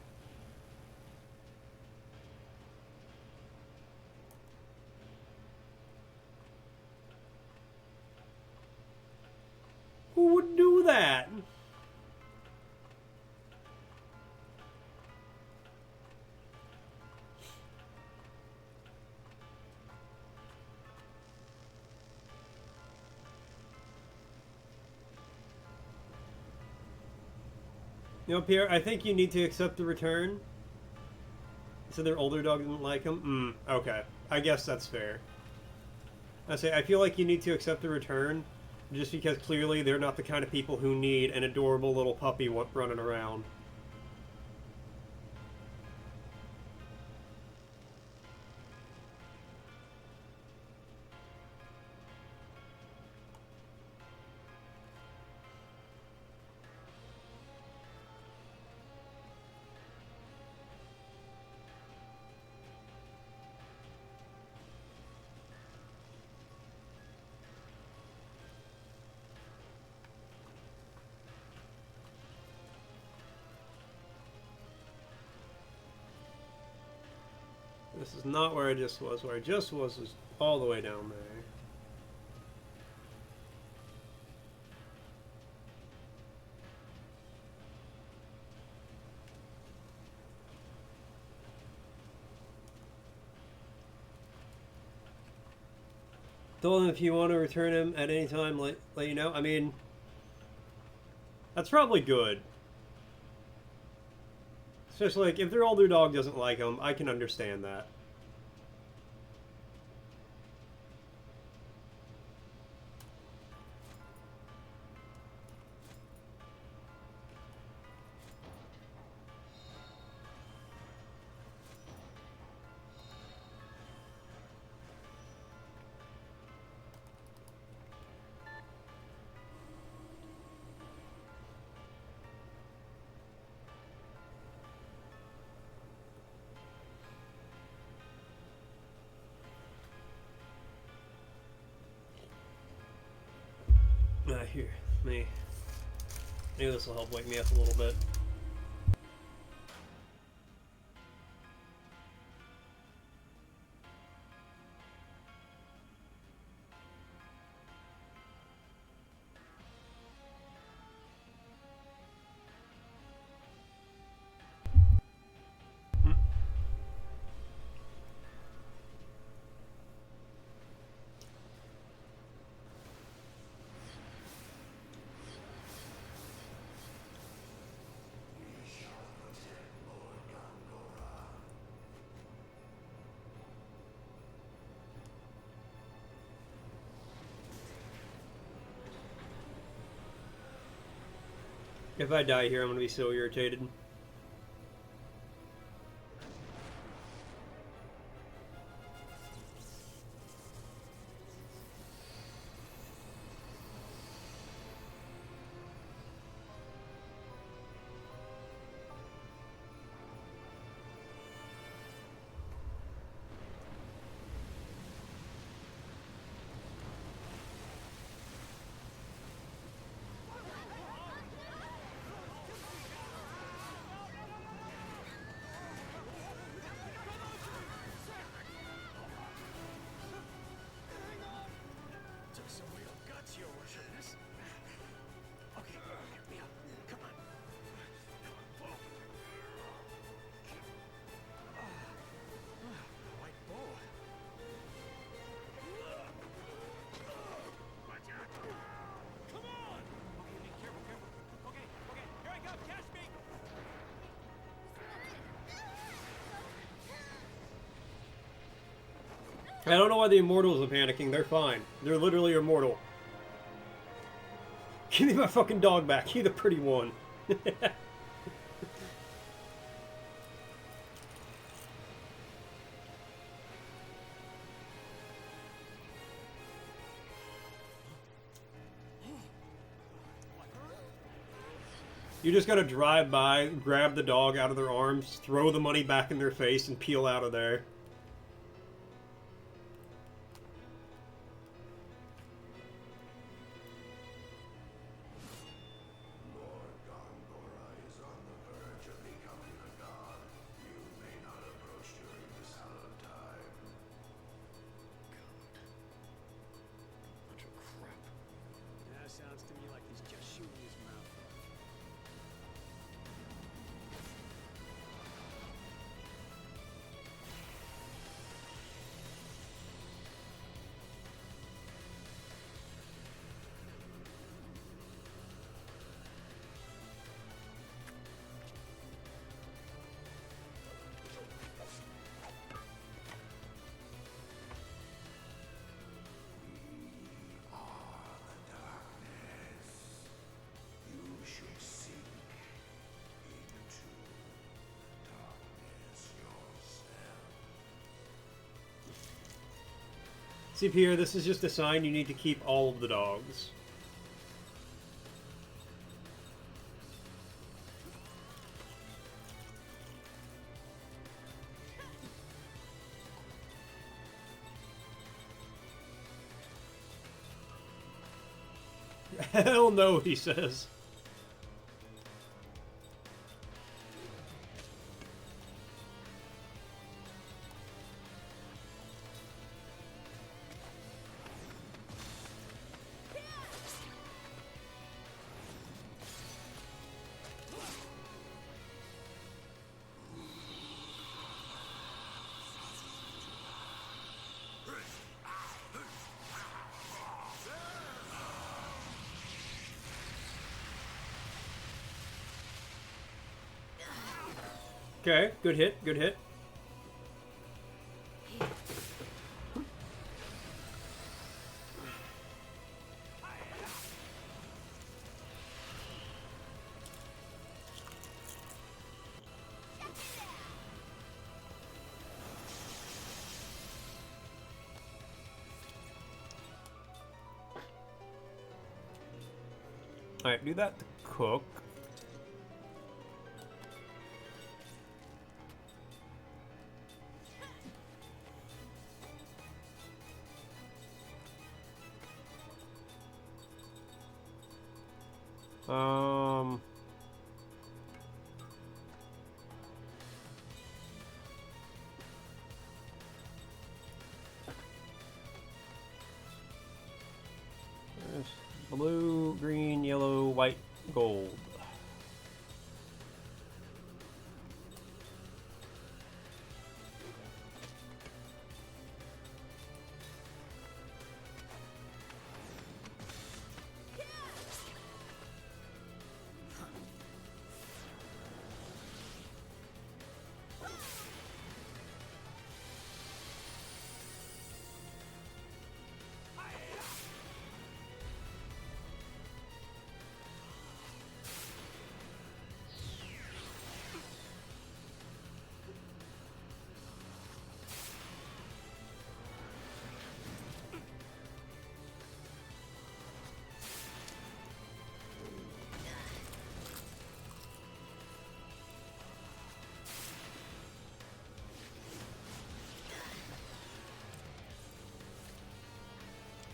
Who would do that? You know, Pierre, I think you need to accept the return. So their older dog didn't like him? Okay. I guess that's fair. I feel like you need to accept the return just because clearly they're not the kind of people who need an adorable little puppy running around. This is not where I just was. Where I just was all the way down there. Tell him if you want to return him at any time, let you know. I mean, that's probably good. Especially, like, if their older dog doesn't like them, I can understand that. Here, maybe this will help wake me up a little bit. If I die here, I'm gonna be so irritated. I don't know why the immortals are panicking. They're fine. They're literally immortal. Give me my fucking dog back. You're the pretty one. You just gotta drive by, grab the dog out of their arms, throw the money back in their face, and peel out of there. Sounds to me like he's just shooting his mouth off. See, Pierre, this is just a sign you need to keep all of the dogs. Hell no, he says. Okay, good hit, good hit. Alright, do that to cook. There's blue, green, yellow, white, gold.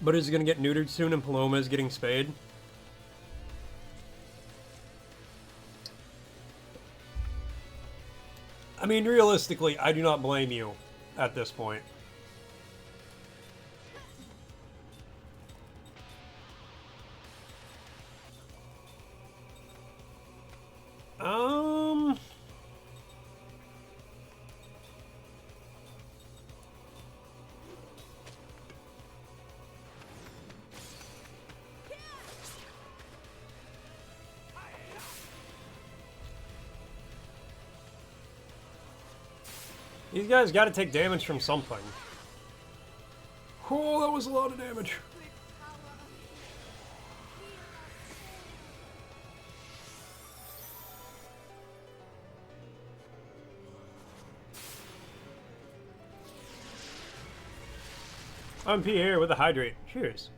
But is it gonna get neutered soon and Paloma is getting spayed? I mean, realistically, I do not blame you at this point. These guys gotta take damage from something. Oh, that was a lot of damage. I'm Pierre with a hydrate. Cheers.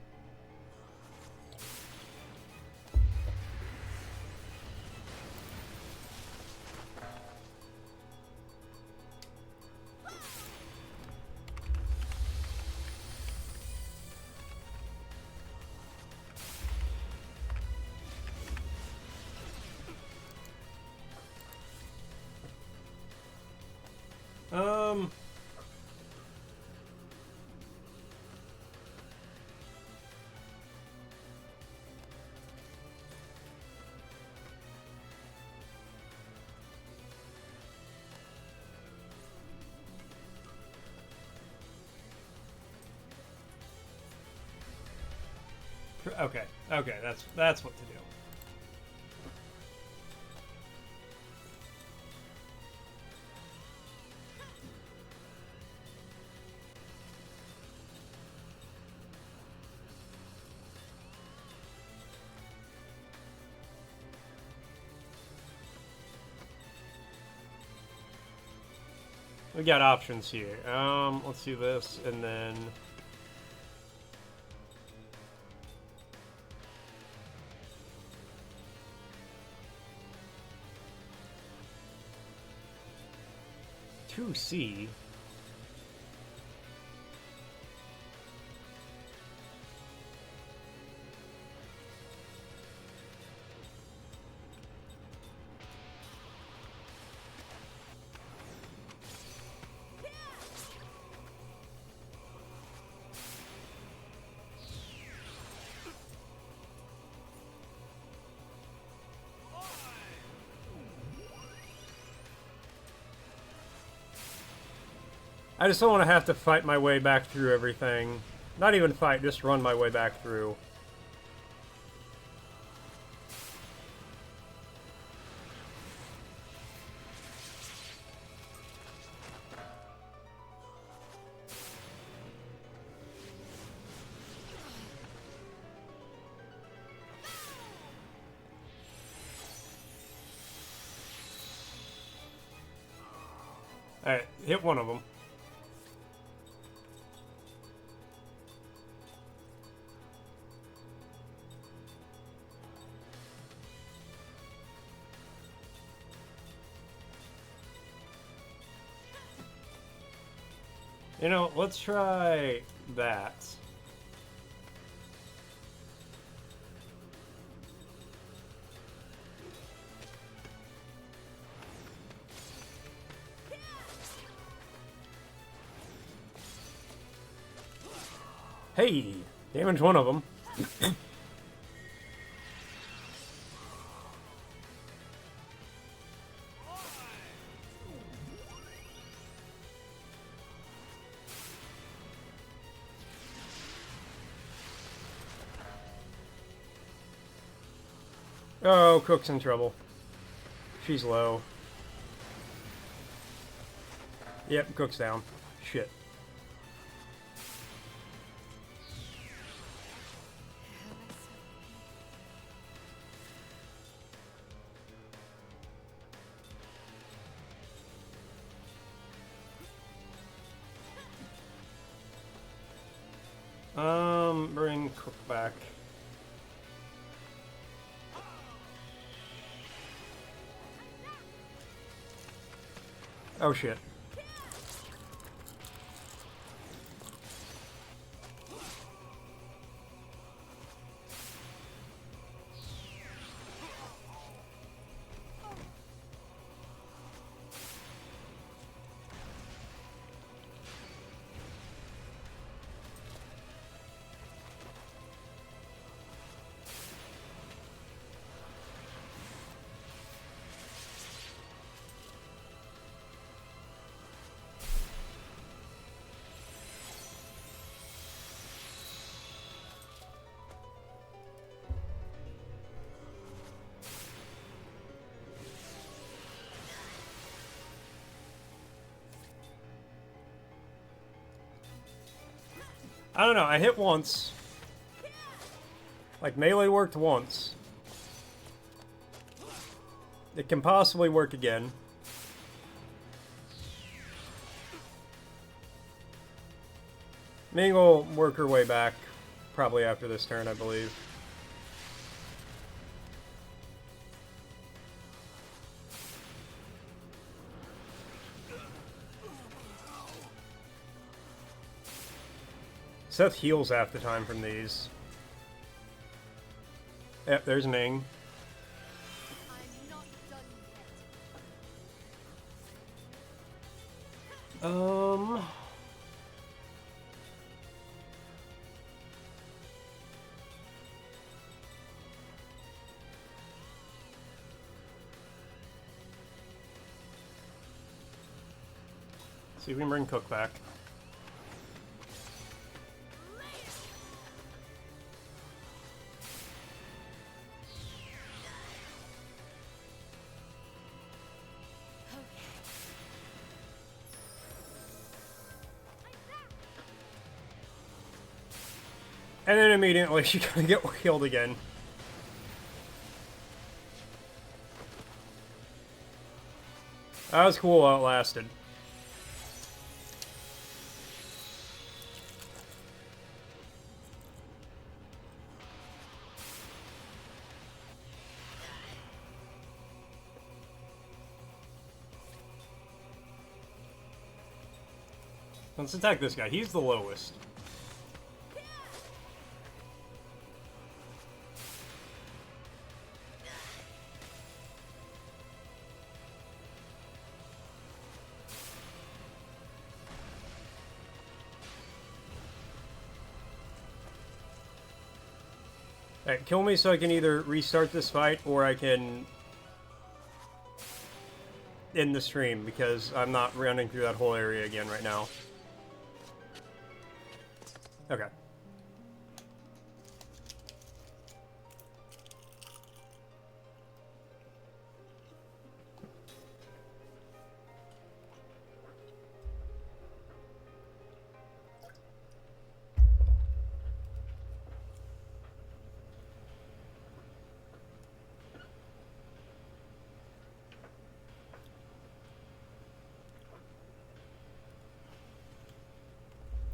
Okay, okay, that's what to do. We got options here. Let's do this, and then 2C. I just don't want to have to fight my way back through everything. Not even fight, just run my way back through. Alright, hit one of them. You know, let's try that. Hey, damage one of them. Oh, Cook's in trouble. She's low. Yep, Cook's down. Shit. Bring Cook back. Oh shit. I don't know, I hit once. Like, melee worked once. It can possibly work again. Ming will work her way back, probably after this turn, I believe. Seth heals half the time from these. Yep, there's Ming. I'm not done yet. See if we can bring Cook back. And then immediately she's gonna get healed again. That was cool while it lasted. Let's attack this guy. He's the lowest. Alright, kill me so I can either restart this fight or I can end the stream because I'm not running through that whole area again right now. Okay.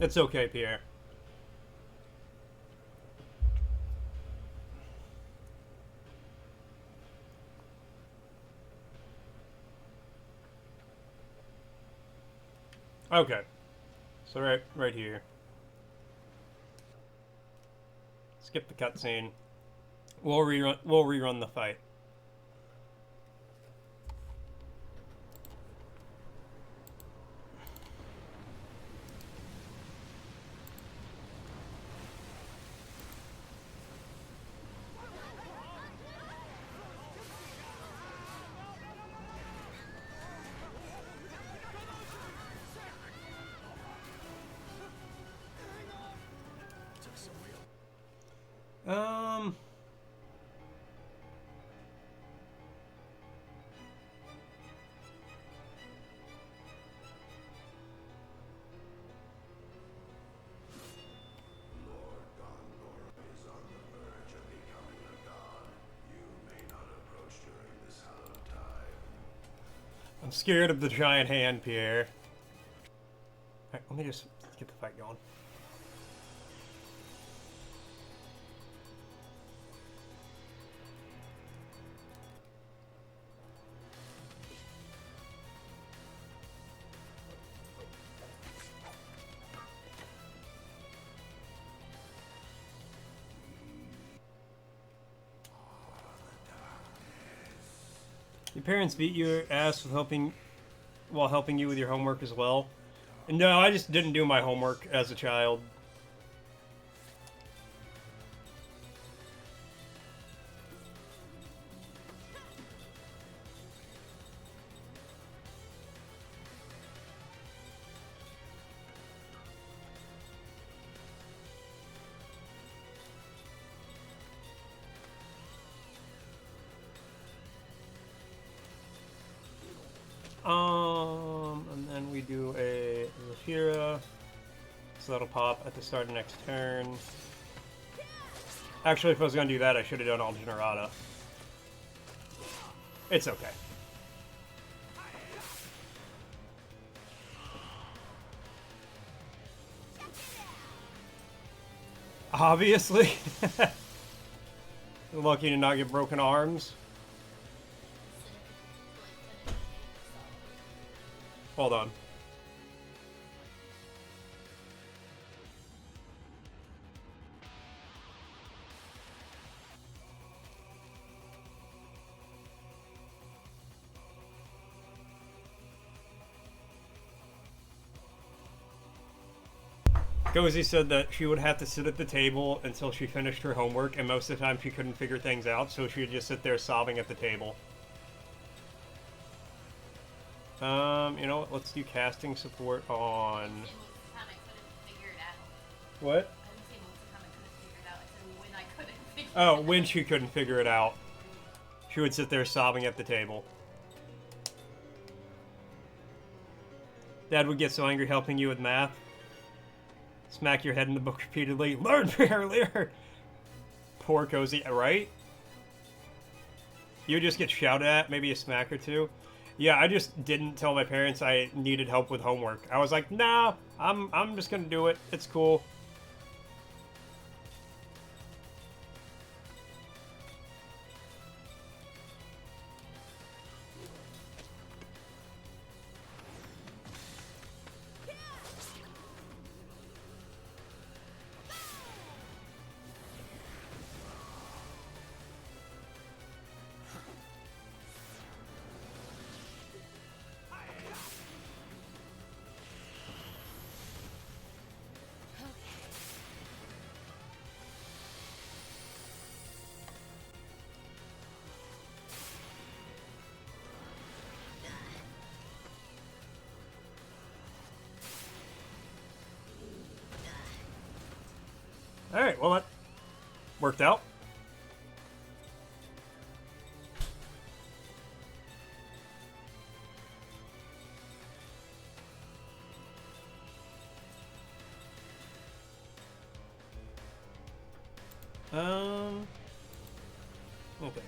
It's okay, Pierre. Okay. So right here. Skip the cutscene. We'll rerun the fight. Um... I'm scared of the giant hand, Pierre. Alright, let me just get the fight going. Your parents beat your ass with while helping you with your homework as well? No, I just didn't do my homework as a child. And then we do a Zafira. So that'll pop at the start of next turn. Actually, if I was going to do that, I should have done All Generata. It's okay. Obviously. Lucky to not get broken arms. Hold on. Gozy said that she would have to sit at the table until she finished her homework, and most of the time she couldn't figure things out, so she would just sit there sobbing at the table. You know what? Let's do casting support on... What? Oh, when she couldn't figure it out. She would sit there sobbing at the table. Dad would get so angry helping you with math. Smack your head in the book repeatedly. Learn earlier! Poor Cozy, right? You would just get shouted at, maybe a smack or two. Yeah, I just didn't tell my parents I needed help with homework. I was like, nah, I'm just gonna do it. It's cool. Alright, well that worked out. Okay.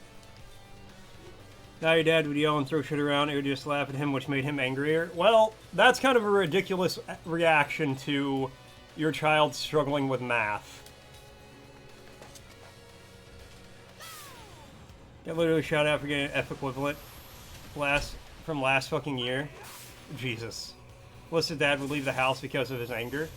Now your dad would yell and throw shit around, it would just laugh at him, which made him angrier. Well, that's kind of a ridiculous reaction to your child struggling with math. Get literally shot out for getting an F equivalent from last fucking year. Jesus. Melissa's dad would leave the house because of his anger.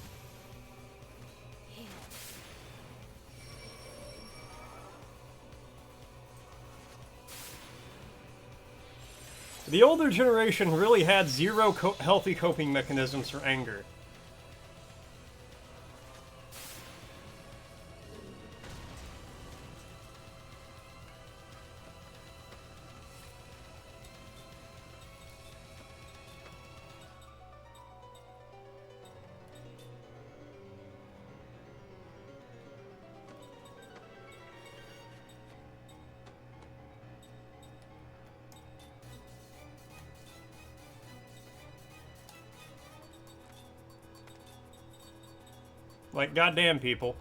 The older generation really had zero healthy coping mechanisms for anger. Like, goddamn, people.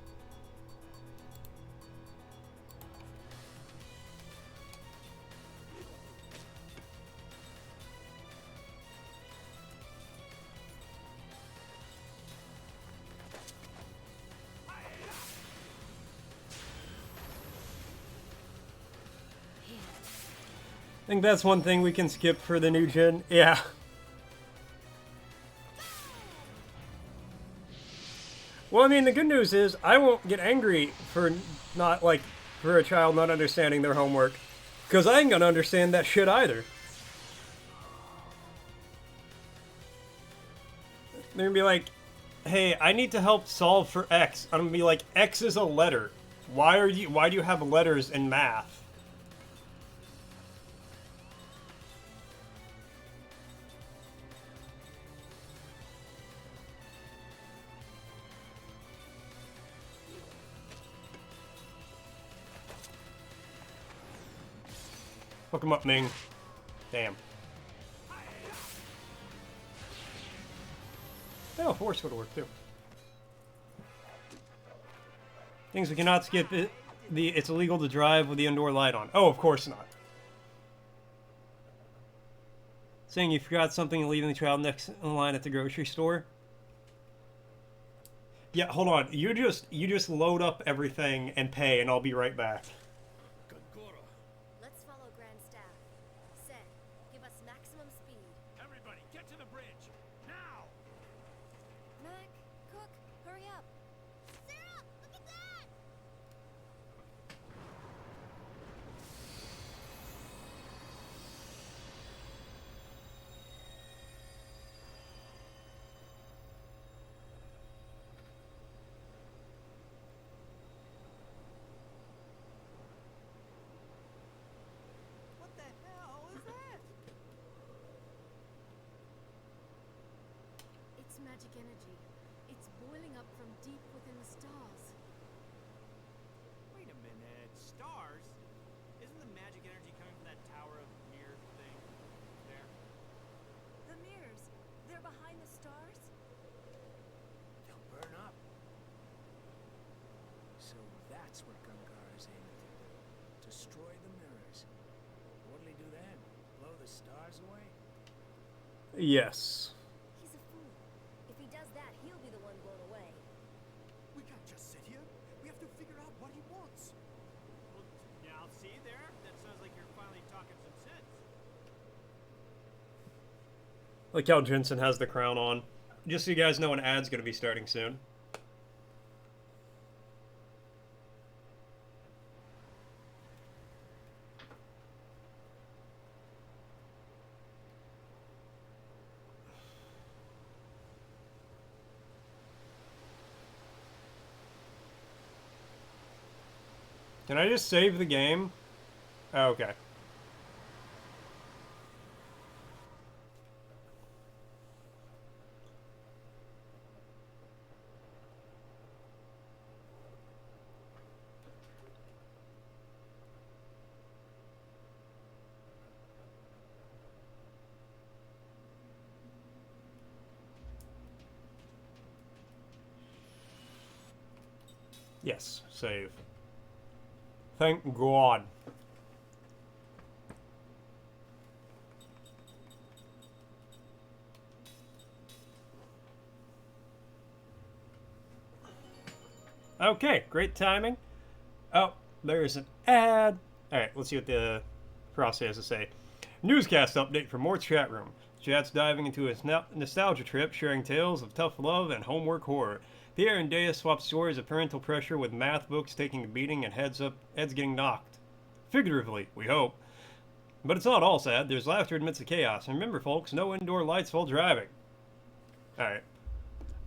I think that's one thing we can skip for the new gen. Yeah. Well, I mean, the good news is I won't get angry for for a child not understanding their homework. Because I ain't gonna understand that shit either. They're gonna be like, hey, I need to help solve for X. I'm gonna be like, X is a letter. Why do you have letters in math? Hook him up, Ming. Damn. Oh, force would work too. Things we cannot skip. It's illegal to drive with the indoor light on. Oh, of course not. Saying you forgot something and leaving the child next in line at the grocery store. Yeah, hold on. You just load up everything and pay, and I'll be right back. Let's follow Grand Staff. Set. Give us maximum speed. Everybody, get to the bridge! Now! Mac, Cook, hurry up. Sarah, look at that! What the hell is that? It's magic energy. It's boiling up from deep within the stars. Wait a minute. Stars? Isn't the magic energy coming from that tower of mirror thing there? The mirrors. They're behind the stars? They'll burn up. So that's what Gungar is aiming to do. Destroy the mirrors. What'll he do then? Blow the stars away? Yes. He's a fool. If he does that, he'll be the one blown away. We can't just sit here. We have to figure out what he wants. Well, yeah, I'll see there. That sounds like you're finally talking some sense. Like how Jensen has the crown on. Just so you guys know, an ad's gonna be starting soon. Can I just save the game? Oh, okay. Yes, save. Thank God. Okay, great timing. Oh, there's an ad. Alright, let's see what the Frosty has to say. Newscast update from Mort's chat room. Chat's diving into a nostalgia trip, sharing tales of tough love and homework horror. Pierre and Dea swap stories of parental pressure with math books taking a beating and heads getting knocked. Figuratively, we hope. But it's not all sad. There's laughter amidst the chaos. And remember, folks, no indoor lights while driving. Alright.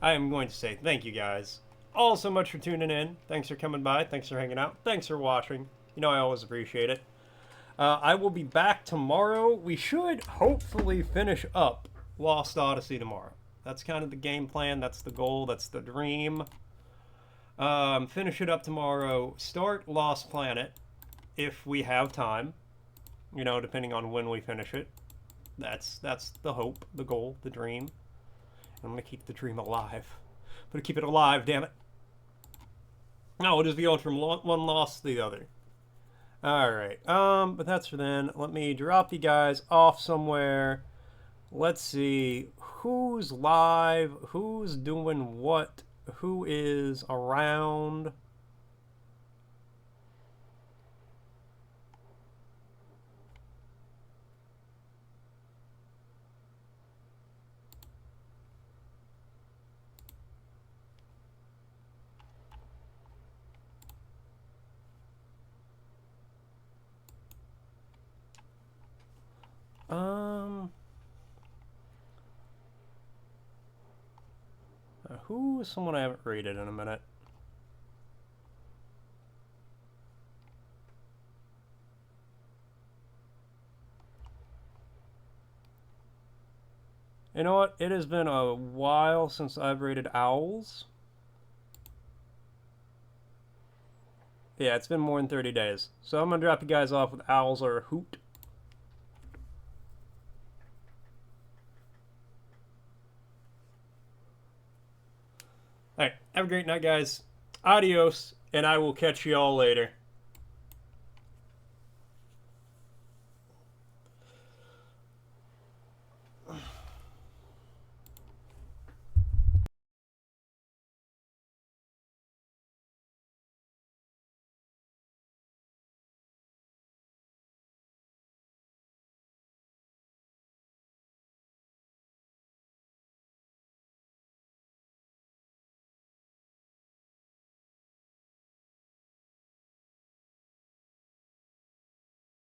I am going to say thank you guys all so much for tuning in. Thanks for coming by. Thanks for hanging out. Thanks for watching. You know I always appreciate it. I will be back tomorrow. We should hopefully finish up Lost Odyssey tomorrow. That's kind of the game plan. That's the goal. That's the dream. Finish it up tomorrow. Start Lost Planet if we have time. You know, depending on when we finish it. That's the hope, the goal, the dream. I'm going to keep the dream alive. I'm going to keep it alive, damn it. No, we'll just be going from one loss to the other. Alright, but that's for then. Let me drop you guys off somewhere. Let's see who's live, who's doing what, who is around. Who is someone I haven't rated in a minute? You know what? It has been a while since I've rated owls. Yeah, it's been more than 30 days. So I'm going to drop you guys off with owls or a hoot. Alright, have a great night, guys. Adios, and I will catch you all later.